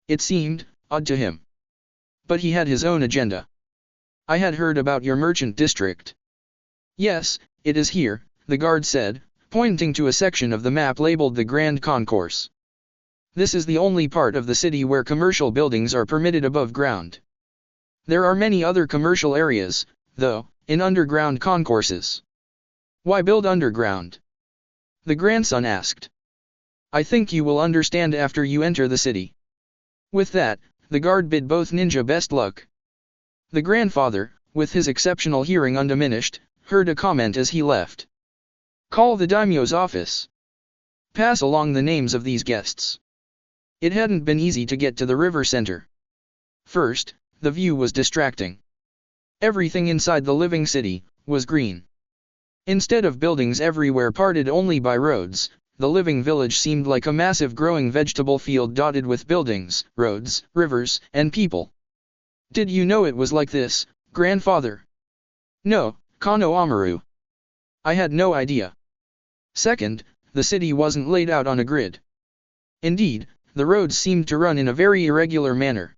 Speaker 1: It seemed odd to him. But he had his own agenda. I had heard about your merchant district. Yes, it is here, the guard said, pointing to a section of the map labeled the Grand Concourse. This is the only part of the city where commercial buildings are permitted above ground. There are many other commercial areas, though, in underground concourses. Why build underground? The grandson asked. I think you will understand after you enter the city. With that, the guard bid both ninja best luck. The grandfather, with his exceptional hearing undiminished, heard a comment as he left. Call the daimyo's office. Pass along the names of these guests. It hadn't been easy to get to the River Center. First, the view was distracting. Everything inside the Living City was green. Instead of buildings everywhere parted only by roads, the living village seemed like a massive growing vegetable field dotted with buildings, roads, rivers, and people. Did you know it was like this, grandfather? No, Kano Amaru. I had no idea. Second, the city wasn't laid out on a grid. Indeed, the roads seemed to run in a very irregular manner.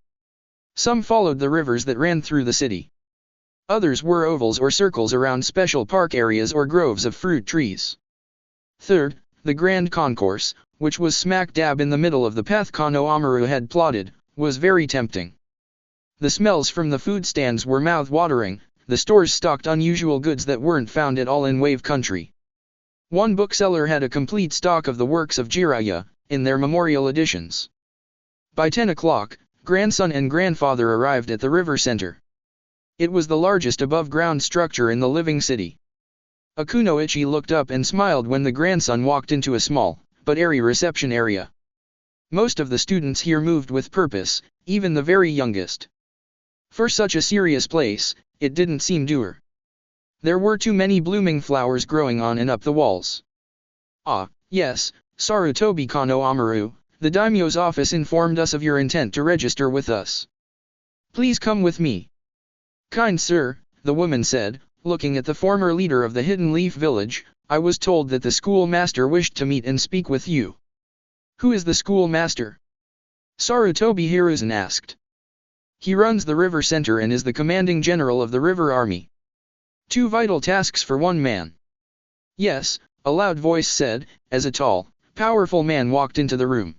Speaker 1: Some followed the rivers that ran through the city. Others were ovals or circles around special park areas or groves of fruit trees. Third, the Grand Concourse, which was smack dab in the middle of the path Kano Amaru had plotted, was very tempting. The smells from the food stands were mouth-watering, the stores stocked unusual goods that weren't found at all in Wave Country. One bookseller had a complete stock of the works of Jiraiya, in their memorial editions. By 10 o'clock, grandson and grandfather arrived at the River Center. It was the largest above-ground structure in the Living City. Akunoichi looked up and smiled when the grandson walked into a small, but airy reception area. Most of the students here moved with purpose, even the very youngest. For such a serious place, it didn't seem dour. There were too many blooming flowers growing on and up the walls. Ah, yes, Sarutobi Kano Amaru, the daimyo's office informed us of your intent to register with us. Please come with me. Kind sir, the woman said, looking at the former leader of the Hidden Leaf Village, I was told that the schoolmaster wished to meet and speak with you. Who is the schoolmaster? Sarutobi Hiruzen asked. He runs the river center and is the commanding general of the river army. 2 vital tasks for 1 man. Yes, a loud voice said, as a tall, powerful man walked into the room.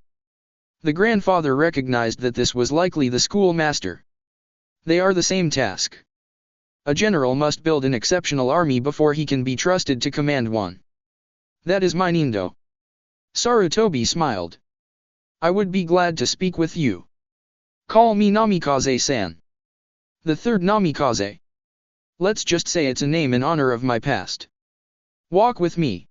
Speaker 1: The grandfather recognized that this was likely the schoolmaster. They are the same task. A general must build an exceptional army before he can be trusted to command one. That is my Nindo. Sarutobi smiled. I would be glad to speak with you. Call me Namikaze-san. The 3rd Namikaze. Let's just say it's a name in honor of my past. Walk with me.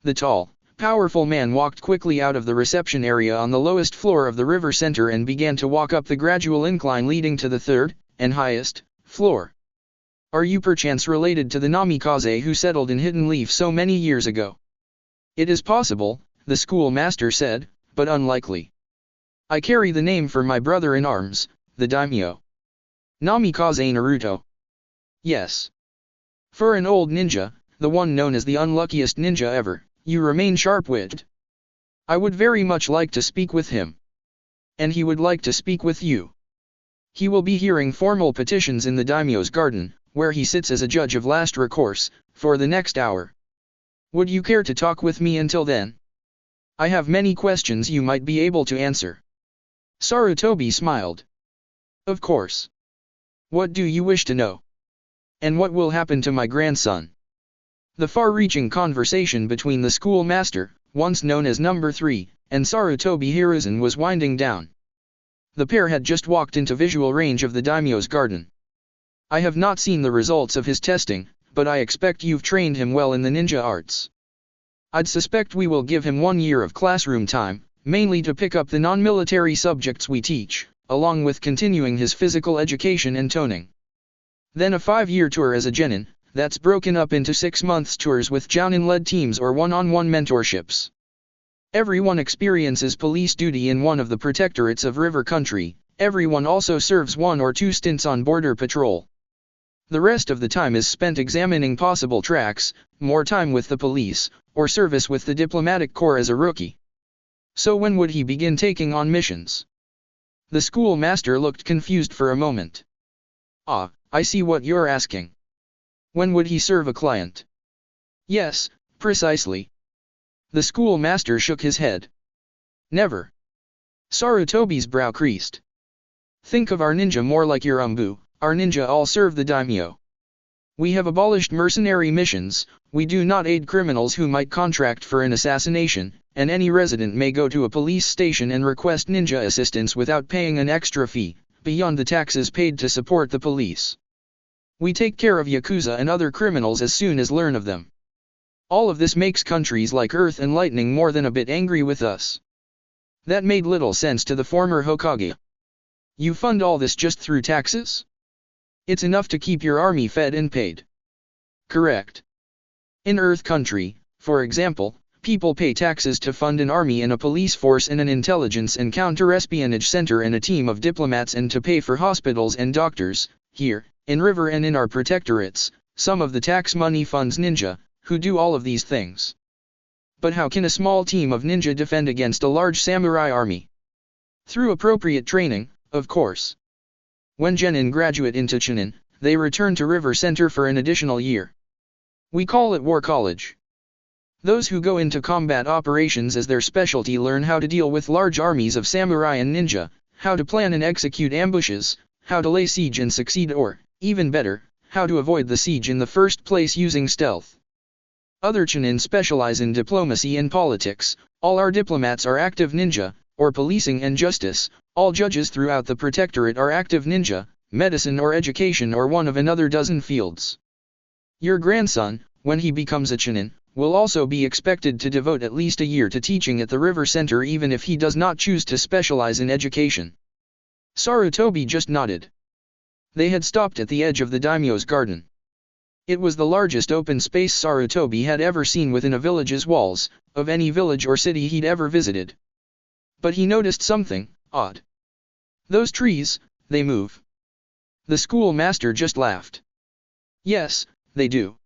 Speaker 1: The tall, powerful man walked quickly out of the reception area on the lowest floor of the river center and began to walk up the gradual incline leading to the 3rd, and highest, floor. Are you perchance related to the Namikaze who settled in Hidden Leaf so many years ago? It is possible, the schoolmaster said, but unlikely. I carry the name for my brother in arms, the daimyo. Namikaze Naruto. Yes. For an old ninja, the one known as the unluckiest ninja ever, you remain sharp-witted. I would very much like to speak with him. And he would like to speak with you. He will be hearing formal petitions in the daimyo's garden, where he sits as a judge of last recourse, for the next hour. Would you care to talk with me until then? I have many questions you might be able to answer. Sarutobi smiled. Of course. What do you wish to know? And what will happen to my grandson? The far-reaching conversation between the schoolmaster, once known as Number 3, and Sarutobi Hiruzen was winding down. The pair had just walked into visual range of the daimyo's garden. I have not seen the results of his testing, but I expect you've trained him well in the ninja arts. I'd suspect we will give him 1 year of classroom time, mainly to pick up the non-military subjects we teach, along with continuing his physical education and toning. Then a 5-year tour as a genin, that's broken up into 6 months tours with jounin-led teams or one-on-one mentorships. Everyone experiences police duty in one of the protectorates of river country, everyone also serves 1 or 2 stints on border patrol. The rest of the time is spent examining possible tracks, more time with the police, or service with the diplomatic corps as a rookie. So when would he begin taking on missions? The schoolmaster looked confused for a moment. Ah, I see what you're asking. When would he serve a client? Yes, precisely. The schoolmaster shook his head. Never. Sarutobi's brow creased. Think of our ninja more like your umbu, our ninja all serve the daimyo. We have abolished mercenary missions, we do not aid criminals who might contract for an assassination, and any resident may go to a police station and request ninja assistance without paying an extra fee, beyond the taxes paid to support the police. We take care of yakuza and other criminals as soon as learn of them. All of this makes countries like Earth and Lightning more than a bit angry with us. That made little sense to the former Hokage. You fund all this just through taxes? It's enough to keep your army fed and paid. Correct. In Earth country, for example, people pay taxes to fund an army and a police force and an intelligence and counter-espionage center and a team of diplomats and to pay for hospitals and doctors. Here, in River and in our protectorates, some of the tax money funds ninja, who do all of these things. But how can a small team of ninja defend against a large samurai army? Through appropriate training, of course. When genin graduate into chinin, they return to River Center for an additional year. We call it War College. Those who go into combat operations as their specialty learn how to deal with large armies of samurai and ninja, how to plan and execute ambushes, how to lay siege and succeed or, even better, how to avoid the siege in the first place using stealth. Other chinin specialize in diplomacy and politics, all our diplomats are active ninja, or policing and justice, all judges throughout the protectorate are active ninja, medicine or education or one of another dozen fields. Your grandson, when he becomes a chinin, will also be expected to devote at least a year to teaching at the river center even if he does not choose to specialize in education. Sarutobi just nodded. They had stopped at the edge of the daimyo's garden. It was the largest open space Sarutobi had ever seen within a village's walls, of any village or city he'd ever visited. But he noticed something odd. Those trees, they move. The schoolmaster just laughed. Yes, they do.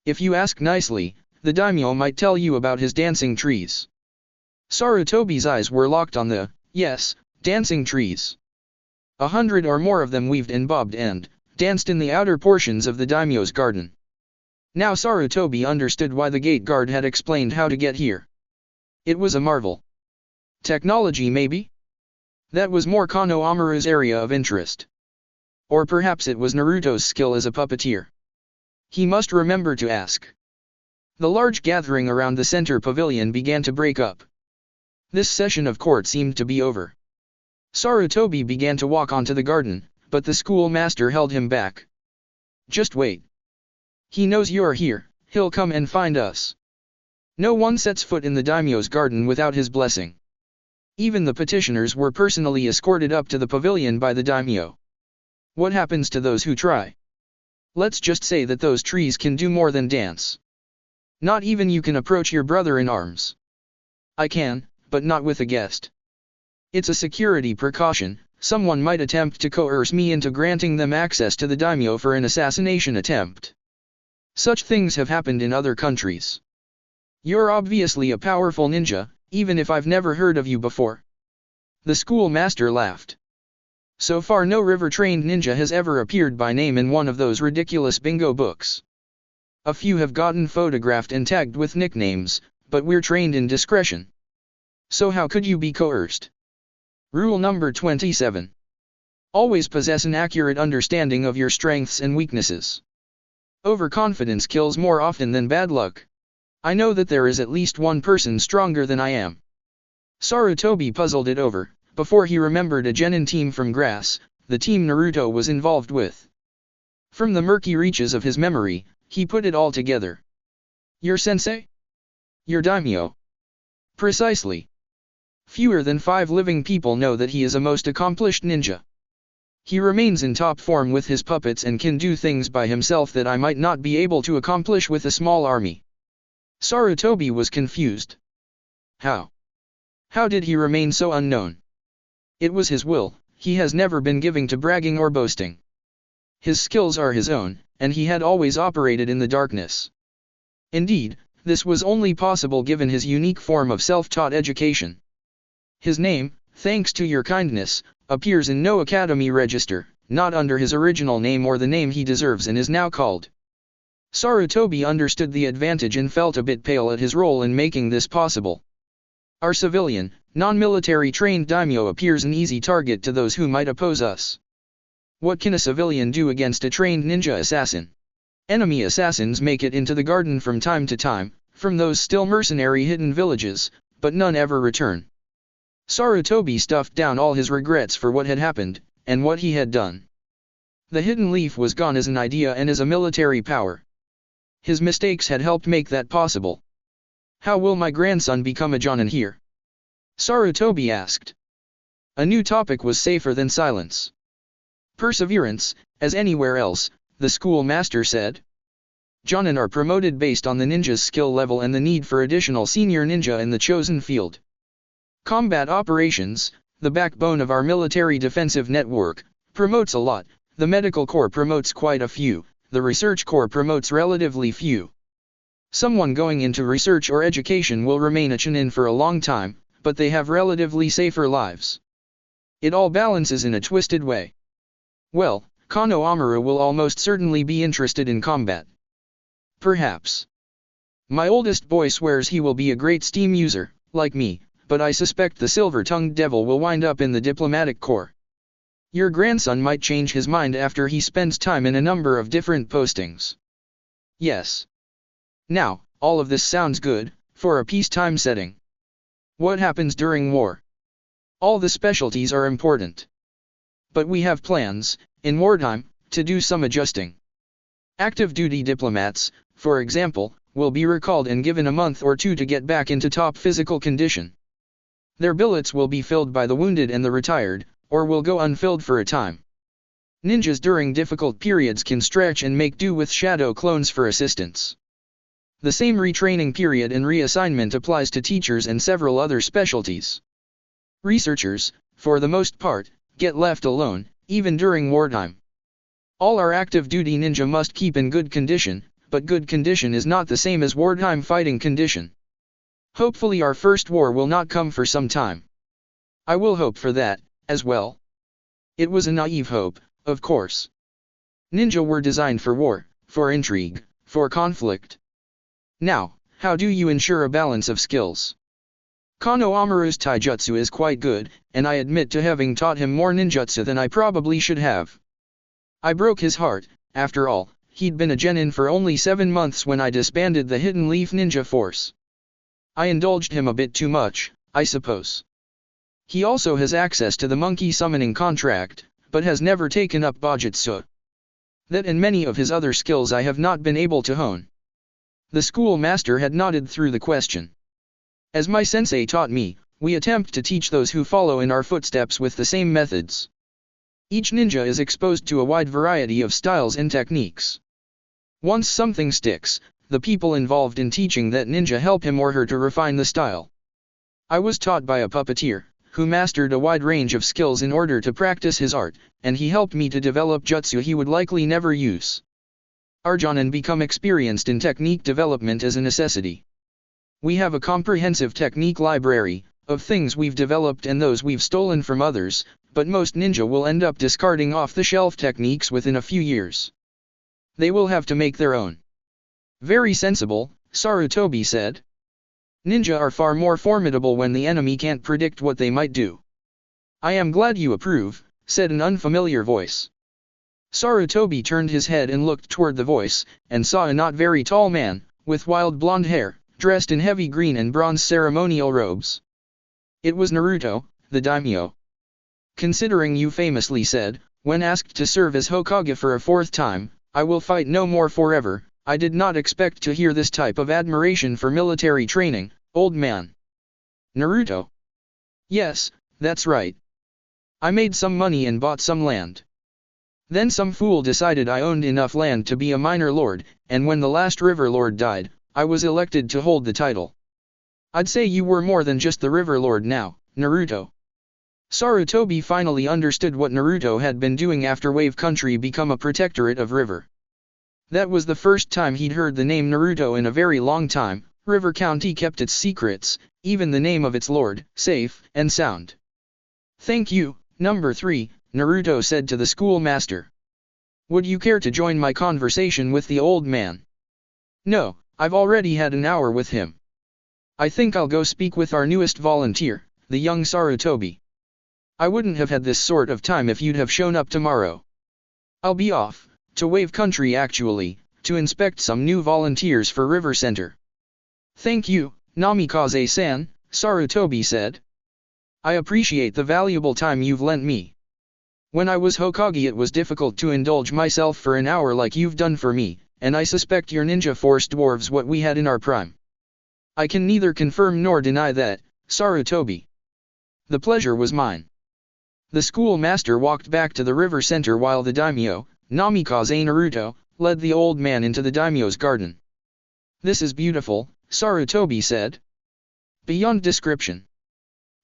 Speaker 1: If you ask nicely, the daimyo might tell you about his dancing trees. Sarutobi's eyes were locked on the, yes, dancing trees. 100 or more of them weaved and bobbed and danced in the outer portions of the daimyo's garden. Now Sarutobi understood why the gate guard had explained how to get here. It was a marvel. Technology maybe? That was more Kano Amaru's area of interest. Or perhaps it was Naruto's skill as a puppeteer. He must remember to ask. The large gathering around the center pavilion began to break up. This session of court seemed to be over. Sarutobi began to walk onto the garden, but the schoolmaster held him back. Just wait. He knows you're here, he'll come and find us. No one sets foot in the daimyo's garden without his blessing. Even the petitioners were personally escorted up to the pavilion by the daimyo. What happens to those who try? Let's just say that those trees can do more than dance. Not even you can approach your brother in arms. I can, but not with a guest. It's a security precaution. Someone might attempt to coerce me into granting them access to the daimyo for an assassination attempt. Such things have happened in other countries. You're obviously a powerful ninja, even if I've never heard of you before. The schoolmaster laughed. So far no river-trained ninja has ever appeared by name in one of those ridiculous bingo books. A few have gotten photographed and tagged with nicknames, but we're trained in discretion. So how could you be coerced? Rule number 27. Always possess an accurate understanding of your strengths and weaknesses. Overconfidence kills more often than bad luck. I know that there is at least one person stronger than I am. Sarutobi puzzled it over, before he remembered a genin team from Grass, the team Naruto was involved with. From the murky reaches of his memory, he put it all together. Your sensei? Your daimyo? Precisely. Fewer than 5 living people know that he is a most accomplished ninja. He remains in top form with his puppets and can do things by himself that I might not be able to accomplish with a small army. Sarutobi was confused. How? How did he remain so unknown? It was his will. He has never been given to bragging or boasting. His skills are his own, and he had always operated in the darkness. Indeed, this was only possible given his unique form of self-taught education. His name, thanks to your kindness, appears in no academy register, not under his original name or the name he deserves and is now called. Sarutobi understood the advantage and felt a bit pale at his role in making this possible. Our civilian, non-military trained daimyo appears an easy target to those who might oppose us. What can a civilian do against a trained ninja assassin? Enemy assassins make it into the garden from time to time, from those still mercenary hidden villages, but none ever return. Sarutobi stuffed down all his regrets for what had happened, and what he had done. The hidden leaf was gone as an idea and as a military power. His mistakes had helped make that possible. How will my grandson become a jonin here? Sarutobi asked. A new topic was safer than silence. Perseverance, as anywhere else, the schoolmaster said. Jonin are promoted based on the ninja's skill level and the need for additional senior ninja in the chosen field. Combat operations, the backbone of our military defensive network, promotes a lot. The medical corps promotes quite a few, the research corps promotes relatively few. Someone going into research or education will remain a chunin for a long time, but they have relatively safer lives. It all balances in a twisted way. Well, Kano Amaru will almost certainly be interested in combat. Perhaps. My oldest boy swears he will be a great steam user, like me, but I suspect the silver-tongued devil will wind up in the diplomatic corps. Your grandson might change his mind after he spends time in a number of different postings. Yes. Now, all of this sounds good, for a peacetime setting. What happens during war? All the specialties are important. But we have plans, in wartime, to do some adjusting. Active duty diplomats, for example, will be recalled and given a month or two to get back into top physical condition. Their billets will be filled by the wounded and the retired, or will go unfilled for a time. Ninjas during difficult periods can stretch and make do with shadow clones for assistance. The same retraining period and reassignment applies to teachers and several other specialties. Researchers, for the most part, get left alone, even during wartime. All our active duty ninja must keep in good condition, but good condition is not the same as wartime fighting condition. Hopefully our first war will not come for some time. I will hope for that, as well. It was a naive hope, of course. Ninja were designed for war, for intrigue, for conflict. Now, how do you ensure a balance of skills? Kano Amaru's taijutsu is quite good, and I admit to having taught him more ninjutsu than I probably should have. I broke his heart. After all, he'd been a genin for only 7 months when I disbanded the Hidden Leaf Ninja Force. I indulged him a bit too much, I suppose. He also has access to the monkey summoning contract, but has never taken up Bajutsu. That and many of his other skills I have not been able to hone. The schoolmaster had nodded through the question. As my sensei taught me, we attempt to teach those who follow in our footsteps with the same methods. Each ninja is exposed to a wide variety of styles and techniques. Once something sticks, the people involved in teaching that ninja help him or her to refine the style. I was taught by a puppeteer, who mastered a wide range of skills in order to practice his art, and he helped me to develop jutsu he would likely never use. Arjun become experienced in technique development as a necessity. We have a comprehensive technique library, of things we've developed and those we've stolen from others, but most ninja will end up discarding off-the-shelf techniques within a few years. They will have to make their own. Very sensible, Sarutobi said. Ninja are far more formidable when the enemy can't predict what they might do. I am glad you approve, said an unfamiliar voice. Sarutobi turned his head and looked toward the voice, and saw a not very tall man, with wild blonde hair, dressed in heavy green and bronze ceremonial robes. It was Naruto, the daimyo. Considering you famously said, when asked to serve as Hokage for a 4th time, I will fight no more forever, I did not expect to hear this type of admiration for military training, old man. Naruto. Yes, that's right. I made some money and bought some land. Then some fool decided I owned enough land to be a minor lord, and when the last river lord died, I was elected to hold the title. I'd say you were more than just the river lord now, Naruto. Sarutobi finally understood what Naruto had been doing after Wave Country become a protectorate of river. That was the first time he'd heard the name Naruto in a very long time. River County kept its secrets, even the name of its lord, safe and sound. Thank you, number 3, Naruto said to the schoolmaster. Would you care to join my conversation with the old man? No, I've already had an hour with him. I think I'll go speak with our newest volunteer, the young Sarutobi. I wouldn't have had this sort of time if you'd have shown up tomorrow. I'll be off, to Wave Country actually, to inspect some new volunteers for River Center. Thank you, Namikaze-san, Sarutobi said. I appreciate the valuable time you've lent me. When I was Hokage it was difficult to indulge myself for an hour like you've done for me, and I suspect your ninja force dwarves what we had in our prime. I can neither confirm nor deny that, Sarutobi. The pleasure was mine. The schoolmaster walked back to the river center while the daimyo, Namikaze Naruto, led the old man into the daimyo's garden. This is beautiful, Sarutobi said. Beyond description.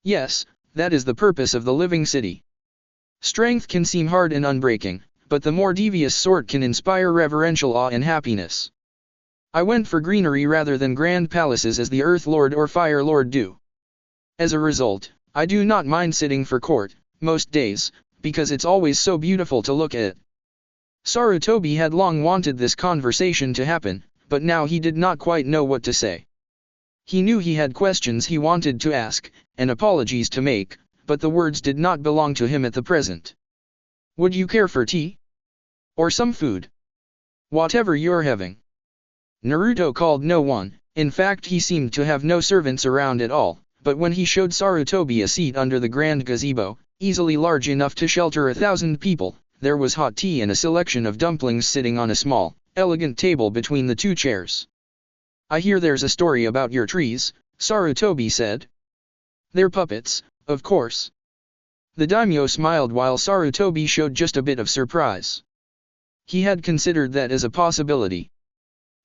Speaker 1: Yes, that is the purpose of the living city. Strength can seem hard and unbreaking, but the more devious sort can inspire reverential awe and happiness. I went for greenery rather than grand palaces as the Earth Lord or Fire Lord do. As a result, I do not mind sitting for court, most days, because it's always so beautiful to look at. Sarutobi had long wanted this conversation to happen, but now he did not quite know what to say. He knew he had questions he wanted to ask, and apologies to make, but the words did not belong to him at the present. Would you care for tea? Or some food? Whatever you're having. Naruto called no one, in fact he seemed to have no servants around at all, but when he showed Sarutobi a seat under the grand gazebo, easily large enough to shelter 1,000 people, there was hot tea and a selection of dumplings sitting on a small, elegant table between the two chairs. I hear there's a story about your trees, Sarutobi said. They're puppets, of course. The daimyo smiled while Sarutobi showed just a bit of surprise. He had considered that as a possibility.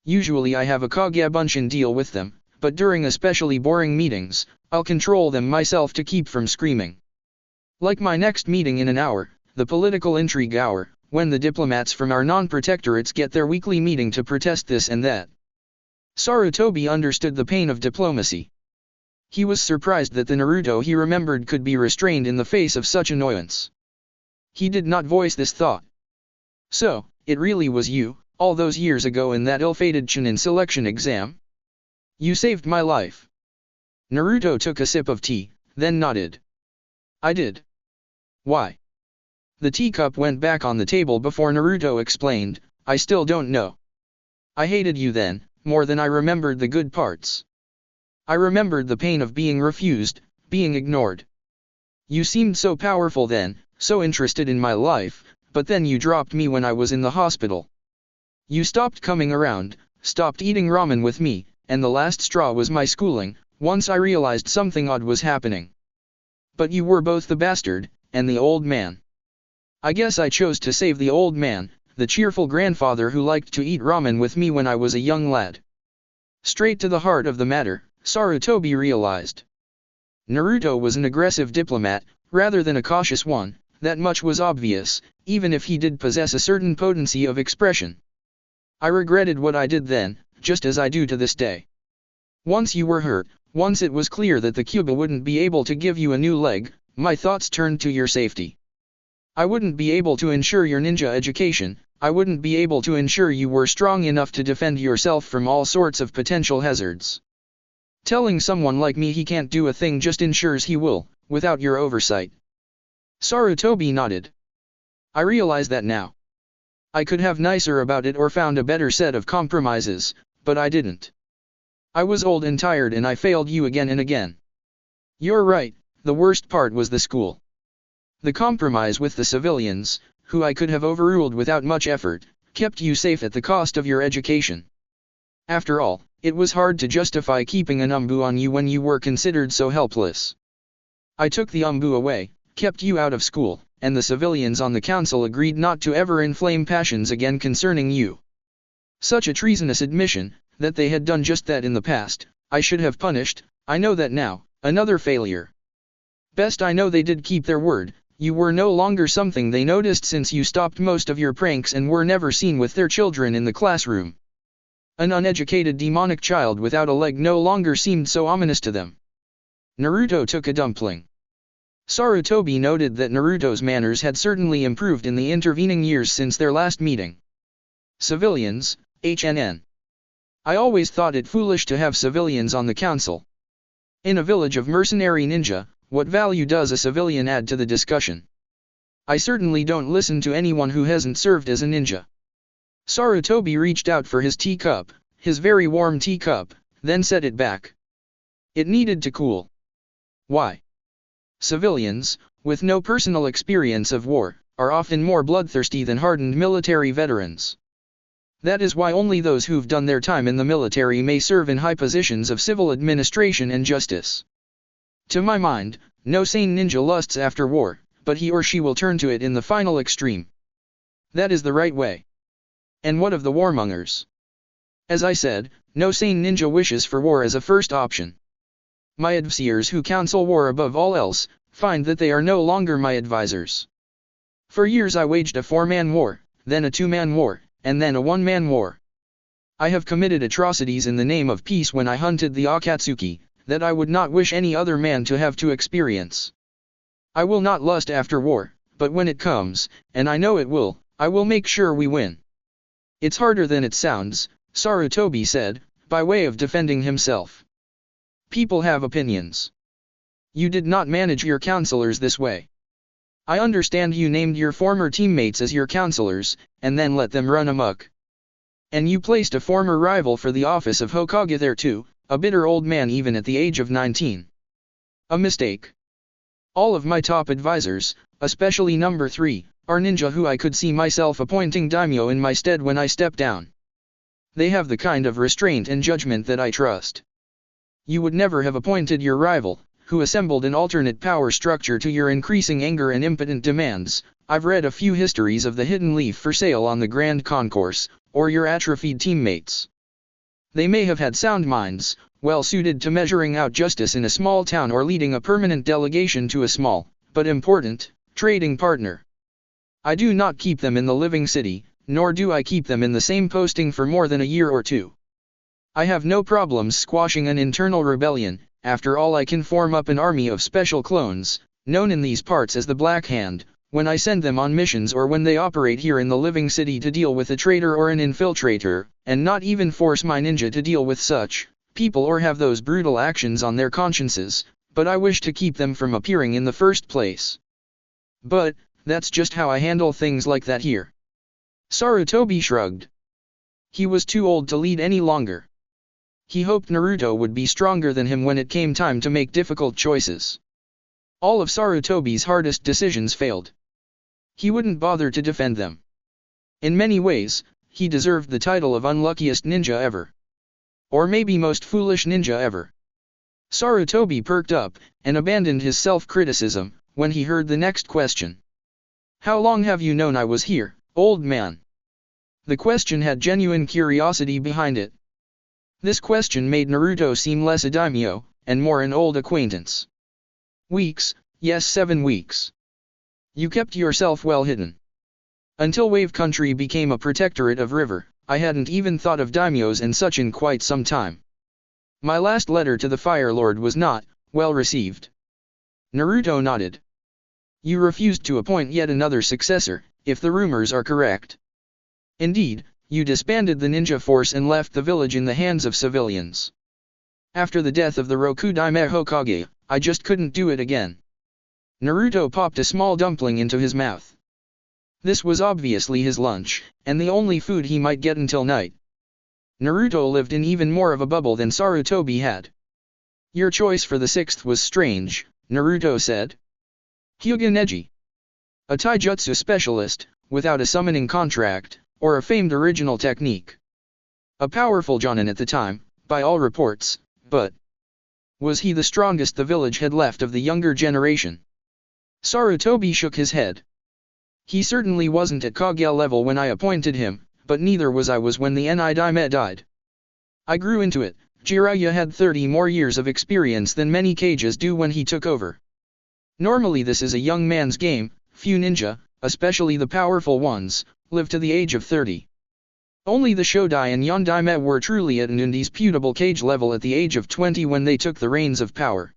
Speaker 1: Usually I have a Kagabunshin deal with them, but during especially boring meetings, I'll control them myself to keep from screaming. Like my next meeting in an hour, the political intrigue hour, when the diplomats from our non-protectorates get their weekly meeting to protest this and that. Sarutobi understood the pain of diplomacy. He was surprised that the Naruto he remembered could be restrained in the face of such annoyance. He did not voice this thought. So, it really was you, all those years ago in that ill-fated Chunin selection exam? You saved my life. Naruto took a sip of tea, then nodded. I did. Why? The teacup went back on the table before Naruto explained, I still don't know. I hated you then, more than I remembered the good parts. I remembered the pain of being refused, being ignored. You seemed so powerful then, so interested in my life, but then you dropped me when I was in the hospital. You stopped coming around, stopped eating ramen with me, and the last straw was my schooling, once I realized something odd was happening. But you were both the bastard, and the old man. I guess I chose to save the old man, the cheerful grandfather who liked to eat ramen with me when I was a young lad. Straight to the heart of the matter, Sarutobi realized. Naruto was an aggressive diplomat, rather than a cautious one, that much was obvious, even if he did possess a certain potency of expression. I regretted what I did then, just as I do to this day. Once you were hurt, once it was clear that the Cuba wouldn't be able to give you a new leg, my thoughts turned to your safety. I wouldn't be able to ensure your ninja education, I wouldn't be able to ensure you were strong enough to defend yourself from all sorts of potential hazards. Telling someone like me he can't do a thing just ensures he will, without your oversight. Sarutobi nodded. I realize that now. I could have nicer about it or found a better set of compromises, but I didn't. I was old and tired and I failed you again and again. You're right, the worst part was the school. The compromise with the civilians, who I could have overruled without much effort, kept you safe at the cost of your education. After all, it was hard to justify keeping an umbu on you when you were considered so helpless. I took the umbu away, kept you out of school, and the civilians on the council agreed not to ever inflame passions again concerning you. Such a treasonous admission, that they had done just that in the past, I should have punished, I know that now, another failure. Best I know they did keep their word, you were no longer something they noticed since you stopped most of your pranks and were never seen with their children in the classroom. An uneducated demonic child without a leg no longer seemed so ominous to them. Naruto took a dumpling. Sarutobi noted that Naruto's manners had certainly improved in the intervening years since their last meeting. Civilians, HNN. I always thought it foolish to have civilians on the council. In a village of mercenary ninja, what value does a civilian add to the discussion? I certainly don't listen to anyone who hasn't served as a ninja. Sarutobi reached out for his teacup, his very warm teacup, then set it back. It needed to cool. Why? Civilians, with no personal experience of war, are often more bloodthirsty than hardened military veterans. That is why only those who've done their time in the military may serve in high positions of civil administration and justice. To my mind, no sane ninja lusts after war, but he or she will turn to it in the final extreme. That is the right way. And what of the warmongers? As I said, no sane ninja wishes for war as a first option. My advisors who counsel war above all else, find that they are no longer my advisors. For years I waged a 4-man war, then a 2-man war, and then a 1-man war. I have committed atrocities in the name of peace when I hunted the Akatsuki, that I would not wish any other man to have to experience. I will not lust after war, but when it comes, and I know it will, I will make sure we win. It's harder than it sounds, Sarutobi said, by way of defending himself. People have opinions. You did not manage your counselors this way. I understand you named your former teammates as your counselors, and then let them run amok. And you placed a former rival for the office of Hokage there too, a bitter old man even at the age of 19. A mistake. All of my top advisors, especially number 3, are ninja who I could see myself appointing daimyo in my stead when I step down. They have the kind of restraint and judgment that I trust. You would never have appointed your rival, who assembled an alternate power structure to your increasing anger and impotent demands. I've read a few histories of the hidden leaf for sale on the Grand Concourse, or your atrophied teammates. They may have had sound minds, well suited to measuring out justice in a small town or leading a permanent delegation to a small, but important, trading partner. I do not keep them in the living city, nor do I keep them in the same posting for more than a year or two. I have no problems squashing an internal rebellion. After all, I can form up an army of special clones, known in these parts as the Black Hand, when I send them on missions or when they operate here in the living city to deal with a traitor or an infiltrator, and not even force my ninja to deal with such people or have those brutal actions on their consciences, but I wish to keep them from appearing in the first place. But, that's just how I handle things like that here. Sarutobi shrugged. He was too old to lead any longer. He hoped Naruto would be stronger than him when it came time to make difficult choices. All of Sarutobi's hardest decisions failed. He wouldn't bother to defend them. In many ways, he deserved the title of unluckiest ninja ever. Or maybe most foolish ninja ever. Sarutobi perked up, and abandoned his self-criticism, when he heard the next question. How long have you known I was here, old man? The question had genuine curiosity behind it. This question made Naruto seem less a daimyo, and more an old acquaintance. Weeks, yes, 7 weeks. You kept yourself well hidden. Until Wave Country became a protectorate of river, I hadn't even thought of daimyos and such in quite some time. My last letter to the Fire Lord was not well received. Naruto nodded. You refused to appoint yet another successor, if the rumors are correct. Indeed, you disbanded the ninja force and left the village in the hands of civilians. After the death of the Rokudaime Hokage, I just couldn't do it again. Naruto popped a small dumpling into his mouth. This was obviously his lunch, and the only food he might get until night. Naruto lived in even more of a bubble than Sarutobi had. Your choice for the 6th was strange, Naruto said. Hyuga Neji. A taijutsu specialist, without a summoning contract, or a famed original technique. A powerful jonin at the time, by all reports, but was he the strongest the village had left of the younger generation? Sarutobi shook his head. He certainly wasn't at Kage level when I appointed him, but neither was I when the Daime died. I grew into it. Jiraiya had 30 more years of experience than many Kages do when he took over. Normally this is a young man's game. Few ninja, especially the powerful ones, live to the age of 30. Only the Shodai and Yondaime were truly at an indisputable Kage level at the age of 20 when they took the reins of power.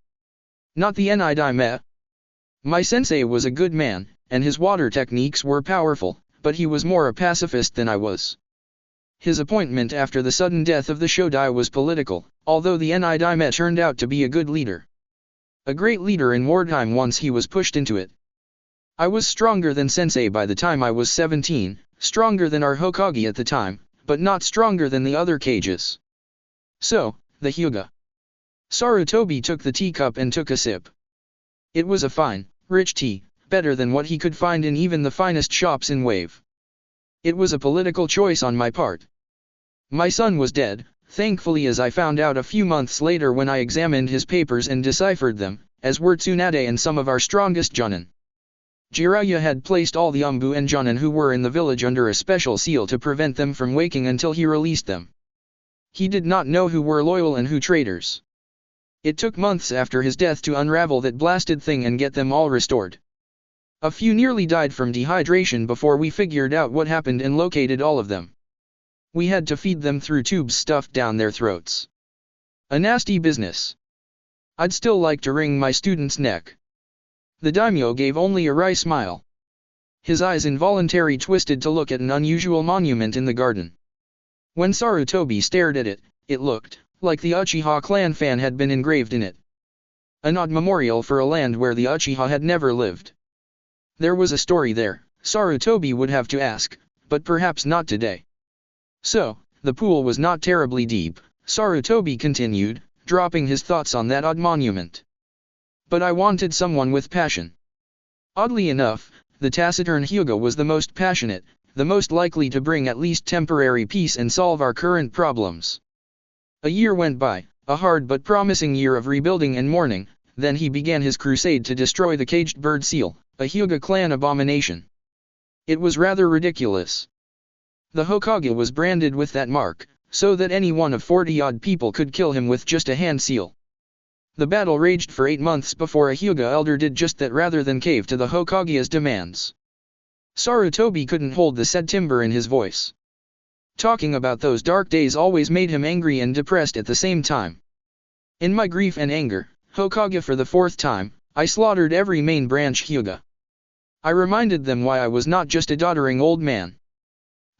Speaker 1: Not the Daime. My sensei was a good man, and his water techniques were powerful, but he was more a pacifist than I was. His appointment after the sudden death of the Shodai was political, although the Daime turned out to be a good leader. A great leader in wartime once he was pushed into it. I was stronger than sensei by the time I was 17, stronger than our Hokage at the time, but not stronger than the other Kages. So, the Hyuga. Sarutobi took the teacup and took a sip. It was a fine, rich tea, better than what he could find in even the finest shops in Wave. It was a political choice on my part. My son was dead, thankfully, as I found out a few months later when I examined his papers and deciphered them, as were Tsunade and some of our strongest jonin. Jiraiya had placed all the Umbu and jonin who were in the village under a special seal to prevent them from waking until he released them. He did not know who were loyal and who traitors. It took months after his death to unravel that blasted thing and get them all restored. A few nearly died from dehydration before we figured out what happened and located all of them. We had to feed them through tubes stuffed down their throats. A nasty business. I'd still like to wring my student's neck. The daimyo gave only a wry smile. His eyes involuntarily twisted to look at an unusual monument in the garden. When Sarutobi stared at it, it looked like the Uchiha clan fan had been engraved in it. An odd memorial for a land where the Uchiha had never lived. There was a story there, Sarutobi would have to ask, but perhaps not today. So, the pool was not terribly deep, Sarutobi continued, dropping his thoughts on that odd monument. But I wanted someone with passion. Oddly enough, the taciturn Hyuga was the most passionate, the most likely to bring at least temporary peace and solve our current problems. A year went by, a hard but promising year of rebuilding and mourning. Then he began his crusade to destroy the caged bird seal, a Hyuga clan abomination. It was rather ridiculous. The Hokage was branded with that mark, so that any one of 40-odd people could kill him with just a hand seal. The battle raged for 8 months before a Hyuga elder did just that rather than cave to the Hokage's demands. Sarutobi couldn't hold the said timber in his voice. Talking about those dark days always made him angry and depressed at the same time. In my grief and anger, Hokage, for the 4th time, I slaughtered every main branch Hyuga. I reminded them why I was not just a doddering old man.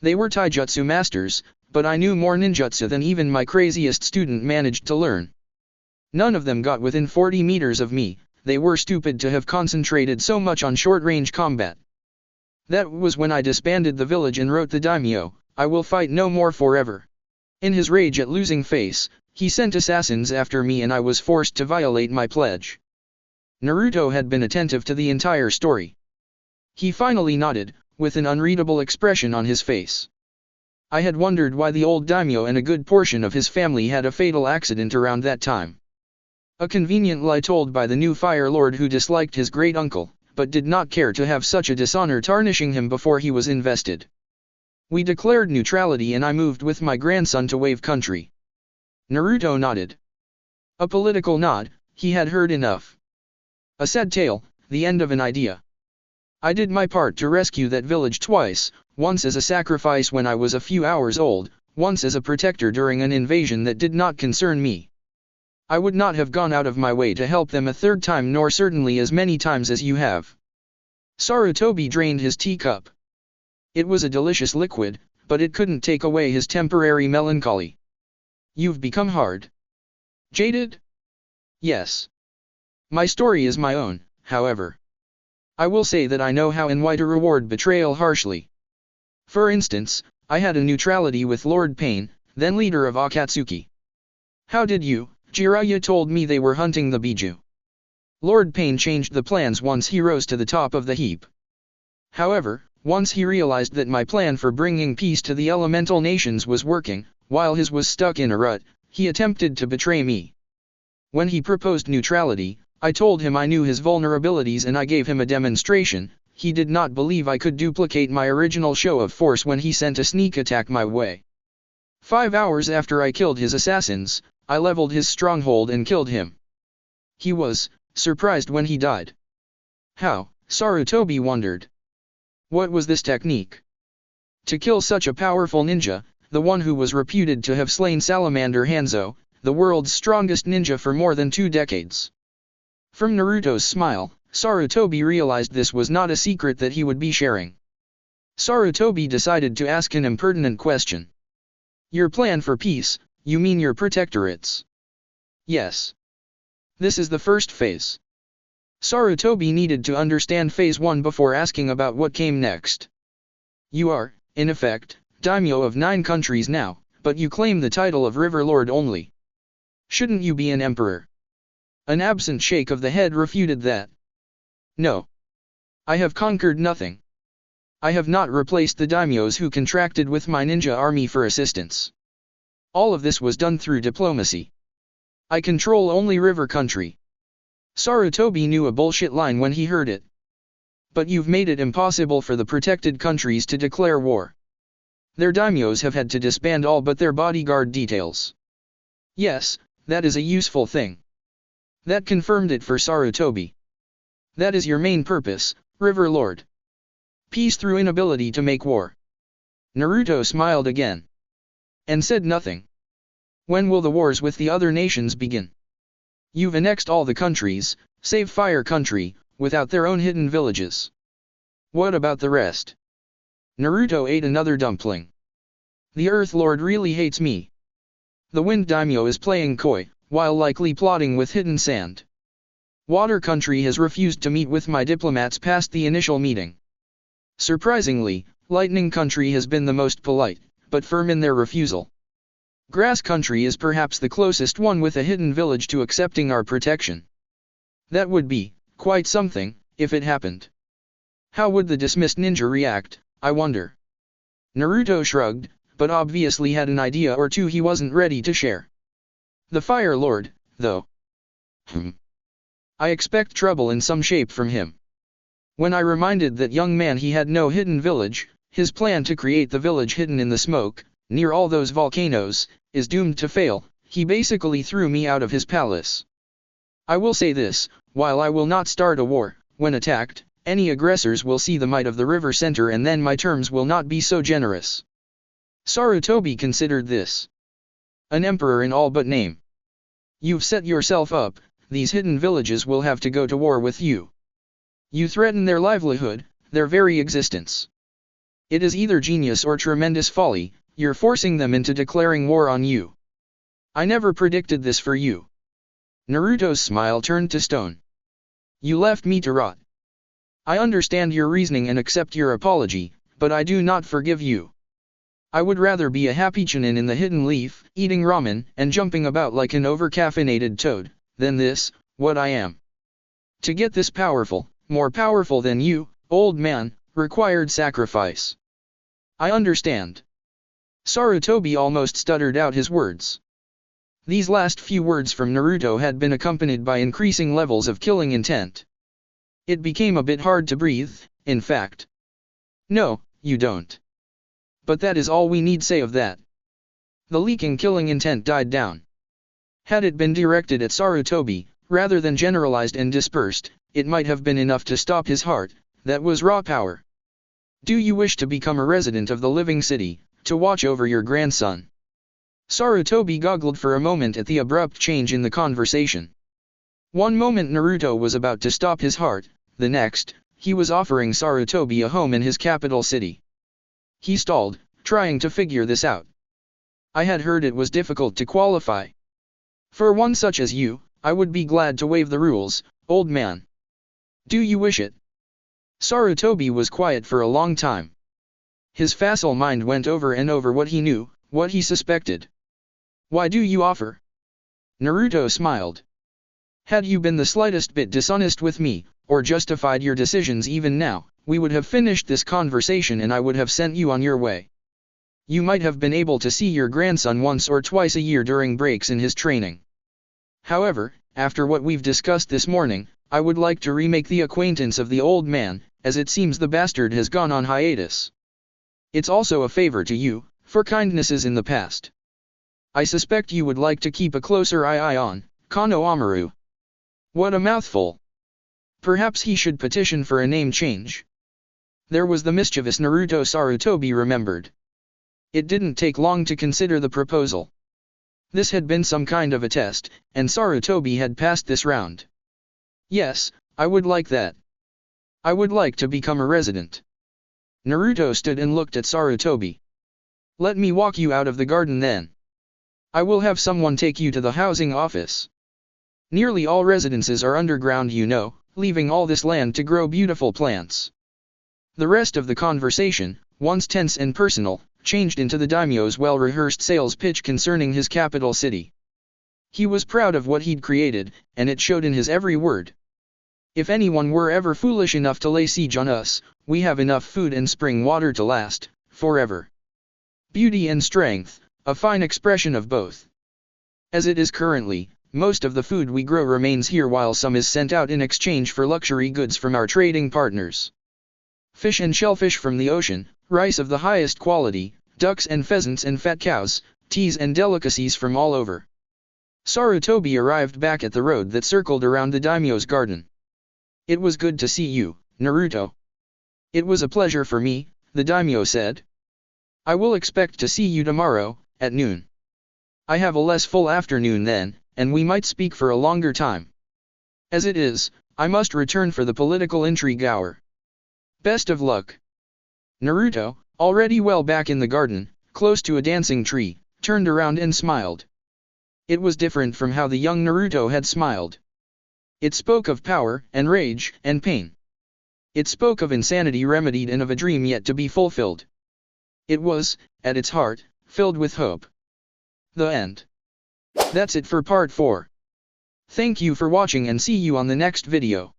Speaker 1: They were taijutsu masters, but I knew more ninjutsu than even my craziest student managed to learn. None of them got within 40 meters of me. They were stupid to have concentrated so much on short-range combat. That was when I disbanded the village and wrote the daimyo, "I will fight no more forever." In his rage at losing face, he sent assassins after me and I was forced to violate my pledge. Naruto had been attentive to the entire story. He finally nodded, with an unreadable expression on his face. I had wondered why the old daimyo and a good portion of his family had a fatal accident around that time. A convenient lie told by the new Fire Lord who disliked his great-uncle, but did not care to have such a dishonor tarnishing him before he was invested. We declared neutrality and I moved with my grandson to Wave Country. Naruto nodded. A political nod, he had heard enough. A sad tale, the end of an idea. I did my part to rescue that village twice, once as a sacrifice when I was a few hours old, once as a protector during an invasion that did not concern me. I would not have gone out of my way to help them a 3rd time, nor certainly as many times as you have. Sarutobi drained his teacup. It was a delicious liquid, but it couldn't take away his temporary melancholy. You've become hard. Jaded? Yes. My story is my own, however. I will say that I know how and why to reward betrayal harshly. For instance, I had a neutrality with Lord Pain, then leader of Akatsuki. How did you? Jiraiya told me they were hunting the Biju. Lord Pain changed the plans once he rose to the top of the heap. However, once he realized that my plan for bringing peace to the elemental nations was working, while his was stuck in a rut, he attempted to betray me. When he proposed neutrality, I told him I knew his vulnerabilities and I gave him a demonstration. He did not believe I could duplicate my original show of force when he sent a sneak attack my way. 5 hours after I killed his assassins, I leveled his stronghold and killed him. He was surprised when he died. How? Sarutobi wondered. What was this technique? To kill such a powerful ninja, the one who was reputed to have slain Salamander Hanzo, the world's strongest ninja for more than 2 decades. From Naruto's smile, Sarutobi realized this was not a secret that he would be sharing. Sarutobi decided to ask an impertinent question. Your plan for peace, you mean your protectorates? Yes. This is the first phase. Sarutobi needed to understand phase 1 before asking about what came next. You are, in effect, daimyo of 9 countries now, but you claim the title of River Lord only. Shouldn't you be an emperor? An absent shake of the head refuted that. No. I have conquered nothing. I have not replaced the daimyos who contracted with my ninja army for assistance. All of this was done through diplomacy. I control only River Country. Sarutobi knew a bullshit line when he heard it. But you've made it impossible for the protected countries to declare war. Their daimyos have had to disband all but their bodyguard details. Yes, that is a useful thing. That confirmed it for Sarutobi. That is your main purpose, River Lord. Peace through inability to make war. Naruto smiled again. And said nothing. When will the wars with the other nations begin? You've annexed all the countries, save Fire Country, without their own hidden villages. What about the rest? Naruto ate another dumpling. The Earth Lord really hates me. The Wind Daimyo is playing coy, while likely plotting with hidden sand. Water Country has refused to meet with my diplomats past the initial meeting. Surprisingly, Lightning Country has been the most polite, but firm in their refusal. Grass Country is perhaps the closest one with a hidden village to accepting our protection. That would be quite something, if it happened. How would the dismissed ninja react, I wonder? Naruto shrugged, but obviously had an idea or two he wasn't ready to share. The Fire Lord, though. I expect trouble in some shape from him. When I reminded that young man he had no hidden village, his plan to create the village hidden in the smoke, near all those volcanoes, is doomed to fail, he basically threw me out of his palace. I will say this, while I will not start a war, when attacked, any aggressors will see the might of the river center and then my terms will not be so generous. Sarutobi considered this. An emperor in all but name. You've set yourself up, these hidden villages will have to go to war with you. You threaten their livelihood, their very existence. It is either genius or tremendous folly, you're forcing them into declaring war on you. I never predicted this for you. Naruto's smile turned to stone. You left me to rot. I understand your reasoning and accept your apology, but I do not forgive you. I would rather be a happy chunin in the hidden leaf, eating ramen and jumping about like an over-caffeinated toad, than this, what I am. To get this powerful, more powerful than you, old man, required sacrifice. I understand. Sarutobi almost stuttered out his words. These last few words from Naruto had been accompanied by increasing levels of killing intent. It became a bit hard to breathe, in fact. No, you don't. But that is all we need say of that. The leaking killing intent died down. Had it been directed at Sarutobi, rather than generalized and dispersed, it might have been enough to stop his heart, that was raw power. Do you wish to become a resident of the living city, to watch over your grandson? Sarutobi goggled for a moment at the abrupt change in the conversation. One moment Naruto was about to stop his heart, the next, he was offering Sarutobi a home in his capital city. He stalled, trying to figure this out. I had heard it was difficult to qualify. For one such as you, I would be glad to waive the rules, old man. Do you wish it? Sarutobi was quiet for a long time. His facile mind went over and over what he knew, what he suspected. Why do you offer? Naruto smiled. Had you been the slightest bit dishonest with me, or justified your decisions even now, we would have finished this conversation and I would have sent you on your way. You might have been able to see your grandson once or twice a year during breaks in his training. However, after what we've discussed this morning, I would like to remake the acquaintance of the old man, as it seems the bastard has gone on hiatus. It's also a favor to you, for kindnesses in the past. I suspect you would like to keep a closer eye on Kano Amaru. What a mouthful. Perhaps he should petition for a name change. There was the mischievous Naruto Sarutobi remembered. It didn't take long to consider the proposal. This had been some kind of a test, and Sarutobi had passed this round. Yes, I would like that. I would like to become a resident. Naruto stood and looked at Sarutobi. Let me walk you out of the garden then. I will have someone take you to the housing office. Nearly all residences are underground, you know, leaving all this land to grow beautiful plants. The rest of the conversation, once tense and personal, changed into the daimyo's well-rehearsed sales pitch concerning his capital city. He was proud of what he'd created, and it showed in his every word. If anyone were ever foolish enough to lay siege on us, we have enough food and spring water to last forever. Beauty and strength, a fine expression of both. As it is currently, most of the food we grow remains here while some is sent out in exchange for luxury goods from our trading partners. Fish and shellfish from the ocean, rice of the highest quality, ducks and pheasants and fat cows, teas and delicacies from all over. Sarutobi arrived back at the road that circled around the daimyo's garden. It was good to see you, Naruto. It was a pleasure for me, the daimyo said. I will expect to see you tomorrow, at noon. I have a less full afternoon then, and we might speak for a longer time. As it is, I must return for the political intrigue hour. Best of luck. Naruto, already well back in the garden, close to a dancing tree, turned around and smiled. It was different from how the young Naruto had smiled. It spoke of power, and rage, and pain. It spoke of insanity remedied and of a dream yet to be fulfilled. It was, at its heart, filled with hope. The end. That's it for part 4. Thank you for watching and see you on the next video.